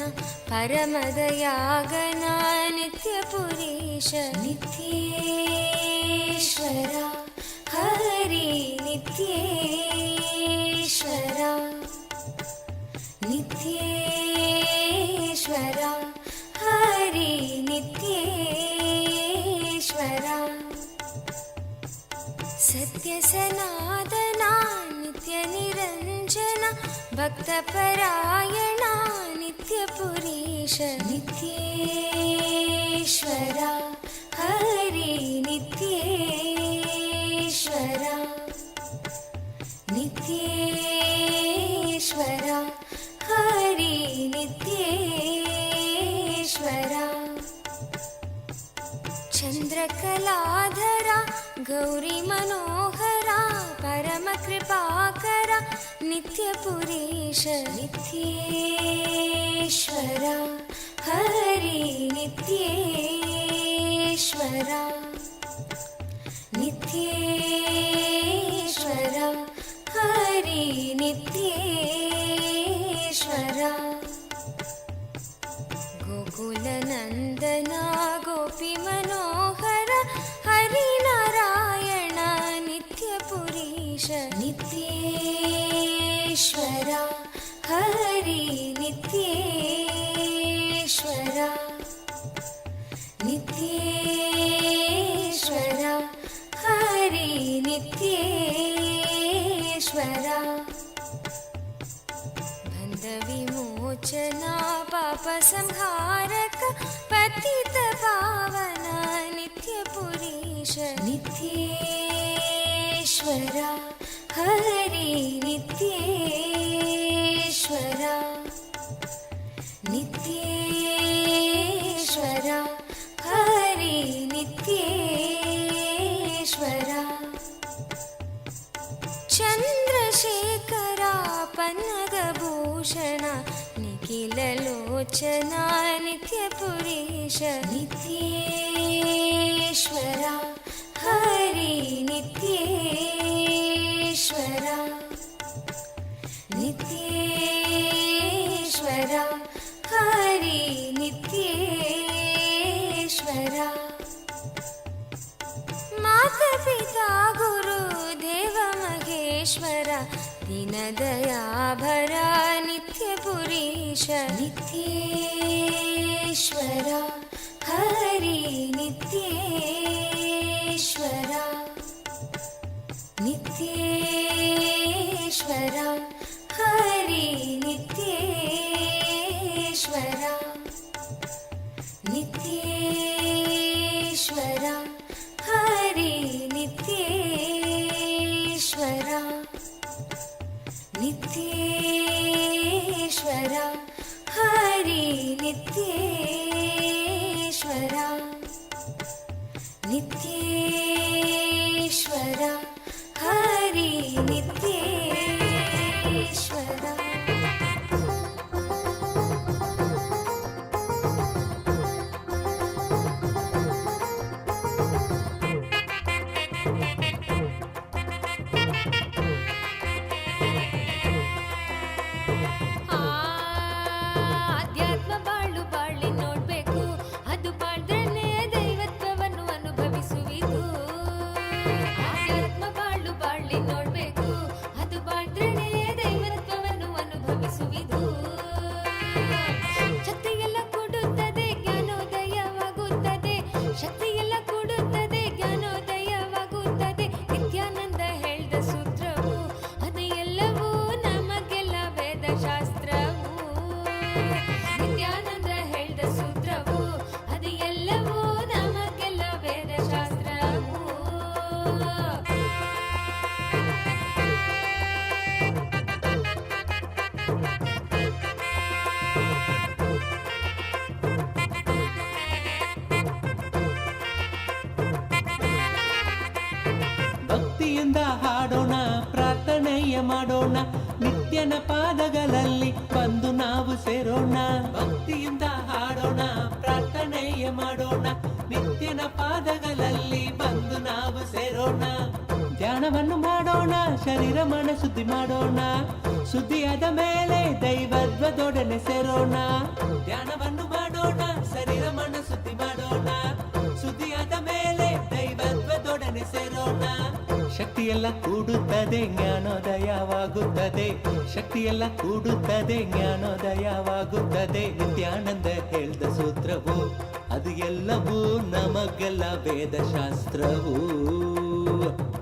परमदयागना नित्यपुरीश नित्येश्वरा हरि नित्येश्वरा नित्येश्वरा हरि नित्येश्वरा सत्य सनातना नित्य निरंजन भक्त परायणा नित्यपुरीश नित्येश्वरा हरि नित्येश्वरा नित्येश्वरा हरि नित्येश्वरा चंद्रकलाधरा गौरी मनोहरा परम कृपाकरा नित्यपुरीश नित्येश्वरा हरि नित्येश्वरा नित्येश्वरा हरि नित्येश्वरा गोकुलनन्दना गोपी मनोहर हरि नारायण नित्यपुरीश नित्येश्वरा हरि नित्येश्वरा नित्येश्वरा हरि नित्येश्वरा बन्धविमोचना पापसंहारक ನೀಲಲೋಚನ ನಿತ್ಯಪುರೀಶ ನಿತ್ಯೇಶ್ವರ ಹರಿ ನಿತ್ಯೇಶ್ವರ ನಿತ್ಯೇಶ್ವರ ಹರಿ ನಿತ್ಯೇಶ್ವರ ಮಾತಾ ಪಿತಾ ಗುರು ದೇವ ಮಹೇಶ್ವರ ದೀನದಯಾಭರ ನಿತ್ಯಪುರೀಶ ನಿತ್ಯೇಶ್ವರ ಹರಿ ನಿತ್ಯೇಶ್ವರ ನಿತ್ಯೇಶ್ವರ ಹರಿ ನಿತ್ಯೇಶ್ವರ ನಿತ್ಯೇಶ್ವರ ಹರಿ ನಿತ್ಯೇಶ್ವರ ನಿತ್ಯೇಶ್ವರ ಹರಿ ನಿತ್ಯೇಶ್ವರ ನಿತ್ಯೇಶ್ವರ ಹರಿ ನಿತ್ಯೇಶ್ವರ. ಆಧ್ಯಾತ್ಮ ಬಾಳು ಬಾಳಿ ನೋಡ್ಬೇಕು, ಅದು ಬಾಳ್ದ್ರೇನೆ ದೈವತ್ವವನ್ನು ಅನುಭವಿಸುವಿದು. ಆಧ್ಯಾತ್ಮ ಬಾಳು ಬಾಳಿ ನೋಡ್ಬೇಕು, ಅದು ಬಾಳ್ದ್ರೇನೆ ದೈವತ್ವವನ್ನು ಅನುಭವಿಸುವಿದು. ಶಕ್ತಿಯೆಲ್ಲ ಕೊಡುತ್ತದೆ, ಜ್ಞಾನೋದಯವಾಗುತ್ತದೆ. ಶಕ್ತಿಯೆಲ್ಲ ಕೊಡುತ್ತದೆ, ಜ್ಞಾನೋದಯವಾಗುತ್ತದೆ. ನಿತ್ಯಾನಂದ ಹೇಳ್ದ ಸೂತ್ರವು ಅದು ಎಲ್ಲವೂ ನಮಗೆಲ್ಲ ವೇದಶಾಸ್ತ್ರವು. ನಿತ್ಯಾನಂದ ಹೇಳ್ದ ಸೂತ್ರವು ಅದು ಎಲ್ಲವೂ ನಮಗೆಲ್ಲ ವೇದಶಾಸ್ತ್ರವು. ಭಕ್ತಿಯಿಂದ ಹಾಡೋಣ, ಪ್ರಾರ್ಥನೆಯ ಮಾಡೋಣ, ನಿತ್ಯನ ಪಾದಗಳಲ್ಲಿ ಬಂದು ನಾವು ಸೇರೋಣ. ಭಕ್ತಿಯಿಂದ ಹಾಡೋಣ, ಪ್ರಾರ್ಥನೆಯ ಮಾಡೋಣ, ನಿತ್ಯನ ಪಾದಗಳಲ್ಲಿ ಬಂದು ನಾವು ಸೇರೋಣ. ಧ್ಯಾನವನ್ನು ಮಾಡೋಣ, ಶರೀರ ಮನ ಶುದ್ಧಿ ಮಾಡೋಣ, ಶುದ್ಧಿಯಾದ ಮೇಲೆ ದೈವತ್ವದೊಡನೆ ಸೇರೋಣ. ಧ್ಯಾನವನ್ನು ಮಾಡೋಣ, ಶರೀರ ಮನ ಶುದ್ಧಿ ಮಾಡೋಣ, ಶುದ್ಧಿಯಾದ ಮೇಲೆ ದೈವತ್ವದೊಡನೆ ಸೇರೋಣ. ಶಕ್ತಿಯೆಲ್ಲ ಕೂಡುತ್ತದೆ, ಜ್ಞಾನೋದಯವಾಗುತ್ತದೆ. ಶಕ್ತಿಯೆಲ್ಲ ಕೂಡುತ್ತದೆ, ಜ್ಞಾನೋದಯವಾಗುತ್ತದೆ. ನಿತ್ಯಾನಂದ ಹೇಳ್ದ ಸೂತ್ರವು ಅದು ಎಲ್ಲವೂ ನಮಗೆಲ್ಲ ವೇದಶಾಸ್ತ್ರವು.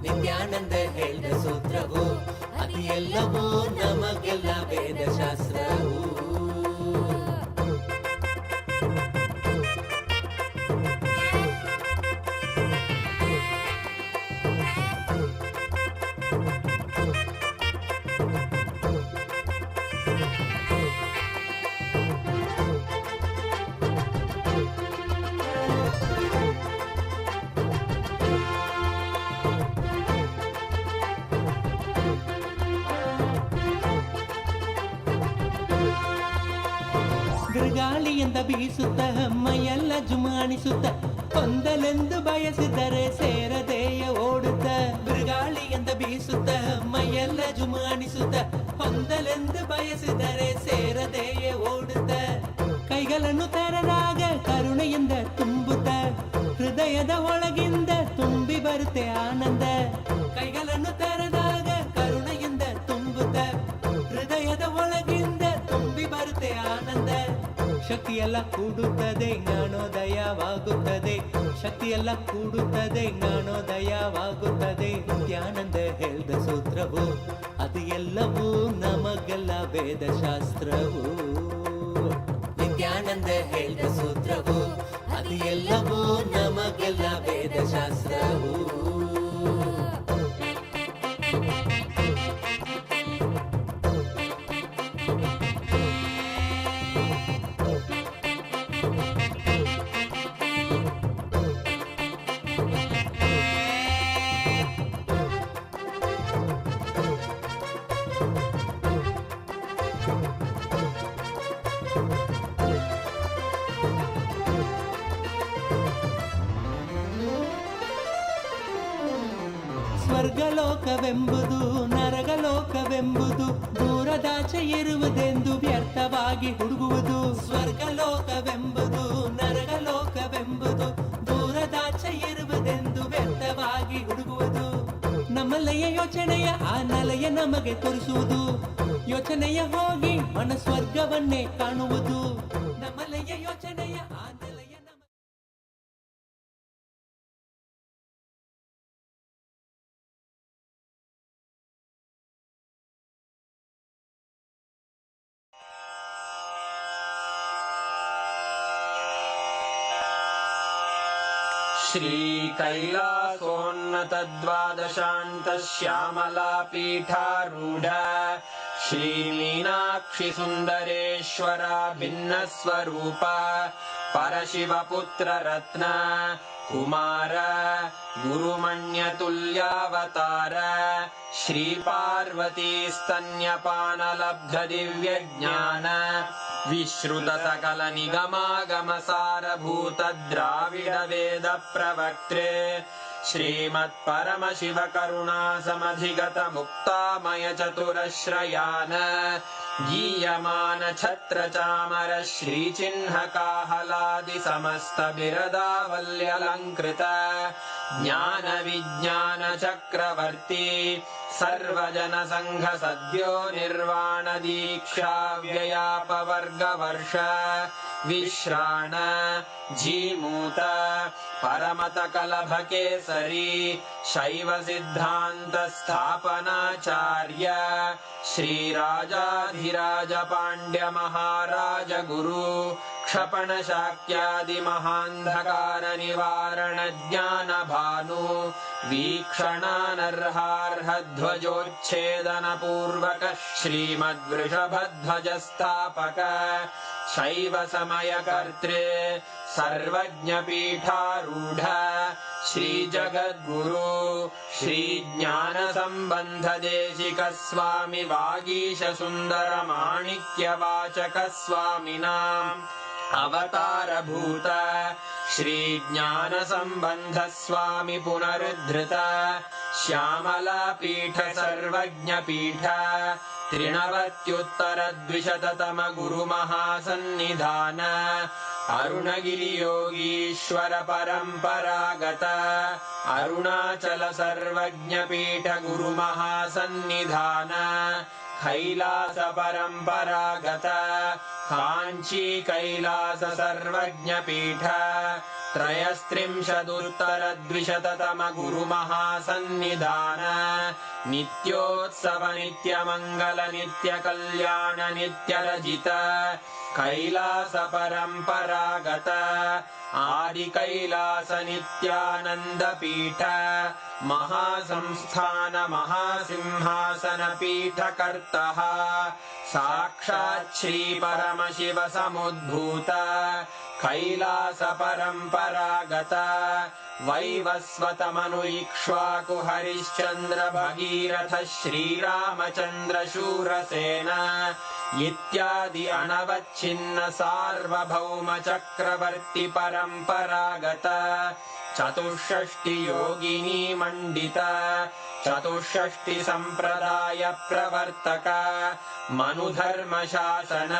ನಿತ್ಯಾನಂದ ಹೇಳ್ದ ಸೂತ್ರವು ಅದು ಎಲ್ಲವೂ ನಮಗೆಲ್ಲ ವೇದಶಾಸ್ತ್ರವು. ಬಿರುಗಾಳಿಯಿಂದ ಬೀಸುತ್ತ ಮೈಯೆಲ್ಲ ಜುಮಾಣಿಸುತ್ತ, ಹೊಂದಲೆಂದು ಬಯಸಿದರೆ ಸೇರದೆಯ ಓಡುತ್ತ. ಬಿರುಗಾಳಿಯಿಂದ ಬೀಸುತ್ತ ಮೈಯೆಲ್ಲ ಜುಮಾಣಿಸುತ್ತ, ಹೊಂದಲೆಂದು ಬಯಸಿದರೆ ಸೇರದೆಯ ಓಡುತ್ತ. ಕೈಗಳನ್ನು ತೆರೆದಾಗ ಕರುಣೆಯಿಂದ ತುಂಬುತ್ತ, ಹೃದಯದ ಒಳಗಿಂದ ತುಂಬಿ ಬರುತ್ತೆ ಆನಂದ. ಕೈಗಳನ್ನು ತೆರೆದಾಗ ಕರುಣೆಯಿಂದ ತುಂಬುತ್ತ, ಹೃದಯದ ಒಳಗಿಂದ ತುಂಬಿ ಬರುತ್ತೆ ಆನಂದ. ಶಕ್ತಿಯೆಲ್ಲ ಕೂಡುತ್ತದೆ, ಜ್ಞಾನೋದಯವಾಗುತ್ತದೆ. ಶಕ್ತಿಯೆಲ್ಲ ಕೂಡುತ್ತದೆ, ಜ್ಞಾನೋದಯವಾಗುತ್ತದೆ. ನಿತ್ಯಾನಂದ ಹೇಳ್ದ ಸೂತ್ರವು ಅದು ಎಲ್ಲವೂ ನಮಗೆಲ್ಲ ವೇದಶಾಸ್ತ್ರವು. ನಿತ್ಯಾನಂದ ಹೇಳ್ದ ಸೂತ್ರವು ಅದು ಎಲ್ಲವೂ ನಮಗೆಲ್ಲ ವೇದಶಾಸ್ತ್ರವು. ಸ್ವರ್ಗಲೋಕವೆಂಬುದು ನರಗಲೋಕವೆಂಬುದು ದೂರದಾಚೆ ಇರುವುದೆಂದು ವ್ಯರ್ಥವಾಗಿ ಹುಡುಗುವುದು. ಸ್ವರ್ಗಲೋಕವೆಂಬುದು ನರಗಲೋಕವೆಂಬುದು ದೂರದಾಚೆ ಇರುವುದೆಂದು ವ್ಯರ್ಥವಾಗಿ ಹುಡುಗುವುದು. ನಮ್ಮಲೆಯ ಯೋಚನೆಯ ಆ ನೆಲೆಯ ನಮಗೆ ತೋರಿಸುವುದು. ಯೋಚನೆಯ ಹೋಗಿ ಮನ ಸ್ವರ್ಗವನ್ನೇ ಕಾಣುವುದು. ನಮ್ಮಲೆಯ ಯೋಚನೆಯ ಆ ನೆಲೆಯ श्री कैलासोन्नत द्वादशान्त श्यामला पीठारूढ़ श्री मीनाक्षि सुंदरेश्वरा भिन्न स्वरूप परशिव पुत्र रत्न कुमार गुरुमण्यतुल्यावतार श्री पार्वती स्तन्यपानलब्ध दिव्य ज्ञान विश्रुत सकल निगमागम सारभूत द्राविड वेद प्रवक्त्रे श्रीमत् परमशिव करुणा समधिगत मुक्तामय चतुरश्रयान गीयमान छत्र चामर श्री चिन्ह काहलादि समस्त बिरदावल्यलंकृत ज्ञान विज्ञान चक्रवर्ती सर्वजन संघ सद्यो निर्वाण दीक्षा व्ययापवर्ग वर्ष विश्राण जीमूत परमत कलभ केसरी शैव सिद्धांत स्थापनाचार्य श्री राजाधिराज पांड्य महाराज गुरु क्षपण शाक्यादि महांधकार निवारण ज्ञान भानु वीक्षणानर्हार्ह ध्वजोच्छेदन पूर्वक श्रीमद्वृषभध्वज स्थापक शैव समय कर्त्रे सर्वज्ञ पीठारूढ़ श्री जगद्गुरु श्री ज्ञान संबंध देशिक स्वामी वागीश सुंदर माणिक्य वाचक स्वामिनां अवतार भूत श्री ज्ञान संबंध स्वामी पुनरुद्धृत श्यामला पीठ सर्वज्ञ पीठ त्रिनवत्युत्तर द्विशततम गुरु महासन्निधान अरुणगिरि योगीश्वर परंपरागत अरुणाचल सर्वज्ञ पीठ गुरु महासन्निधान कैलास परंपरागत कांची कैलास सर्वज्ञ पीठ त्रयस्त्रिंशदुत्तर द्विशततम गुरु महासन्निधान नित्योत्सव नित्य मंगल नित्य कल्याण नित्य रजित कैलास परंपरागत आदि कैलास नित्यानंद पीठ महासंस्थान महासिंहासन पीठ कर्तः साक्षात् श्री परमशिव समुद्भूत कैलास परंपरागत वैवस्वत मनु इक्ष्वाकु हरिश्चंद्र भगीरथ श्रीरामचंद्र शूरसेन इत्यादि अनवच्छिन्न सार्वभौम चक्रवर्ती परंपरागत चतुष्षष्टि योगिनी मंडित चतुष्षष्टि संप्रदाय प्रवर्तक मनुधर्म शासन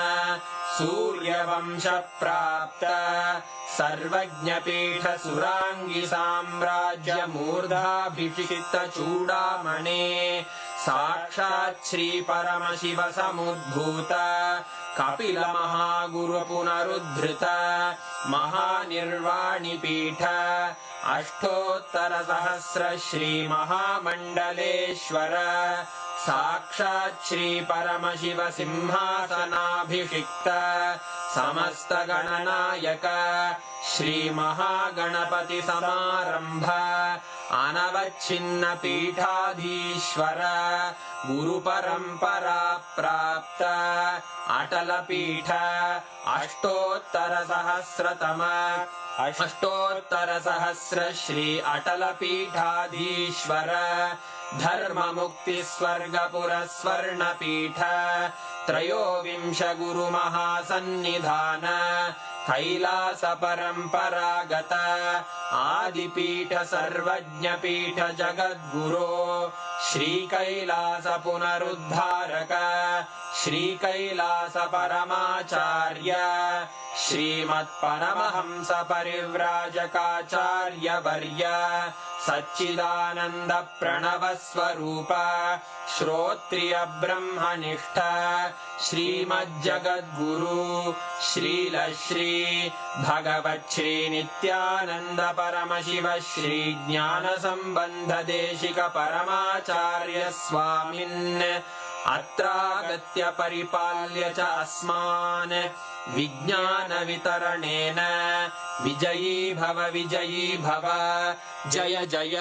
सूर्यवंश प्राप्त सर्वज्ञ पीठ सुरांगी साम्राज्य मूर्धाभिषिक्त चूड़ामणे साक्षात् श्री परमशिव समुद्भूत कपिल महागुरु पुनरुद्धृत महानिर्वाणि पीठ अष्टोत्तर सहस्र श्री महामंडलेश्वर साक्षात् श्री परमशिव सिंहासनाभिषिक्त समस्त गणनायक श्री महागणपति समारंभ अनवच्छिन्न पीठाधीश्वर गुरु परंपरा प्राप्त अटल पीठ अष्टोत्तर सहस्र श्री अटल पीठाधीश्वर धर्म मुक्ति स्वर्गपुर स्वर्ण पीठ त्रयोविंश गुरुमहासन्निधान कैलास परम्परागत आदिपीठ सर्वज्ञपीठ जगद्गुरो श्रीकैलास पुनरुद्धारक श्रीकैलास परमाचार्य श्रीमत्परमहंस परिव्राजकाचार्य वर्य सच्चिदानंद प्रणव स्वरूप श्रोत्रिय ब्रह्मनिष्ठ श्रीमज्जगद्गुरु श्रील श्री भगवच्छ्री नित्यानंद परमशिव श्री ज्ञान संबंध देशिक परमाचार्य स्वामिन् अत्रागत्य परिपाल्य च अस्मान् विज्ञान वितरणेन विजयी भव जय जय।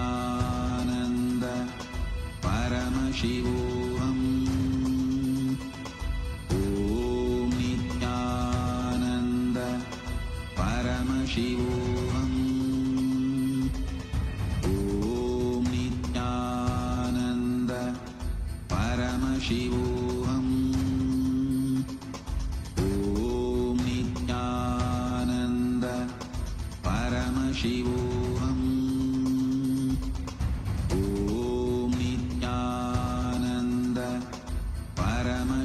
नित्यानंद परमशिवोऽहम् ॐ नित्यानंद परमशिवोऽहम् ॐ नित्यानंद परमशिवोऽहम् ॐ नित्यानंद परमशिवोऽहम्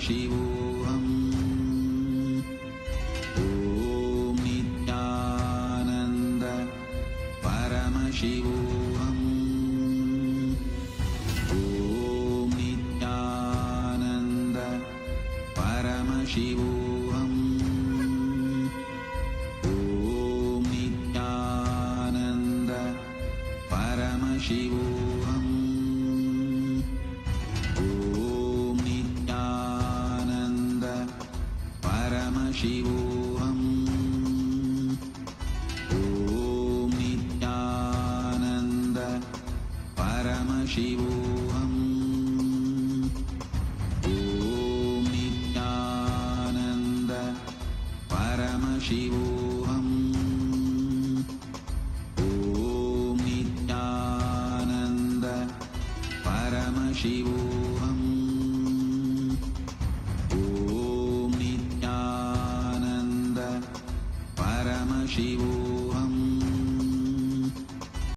Paramashivoham. Om Nityananda Paramashivoham. Om Nityananda Paramashivoham. Om Nityananda Paramashivoham. Om Nityananda Paramashivoham. Om Nityananda Paramashivoham. Om Nityananda Paramashivoham. Om Nityananda Paramashivoham. Om Nityananda Paramashivoham.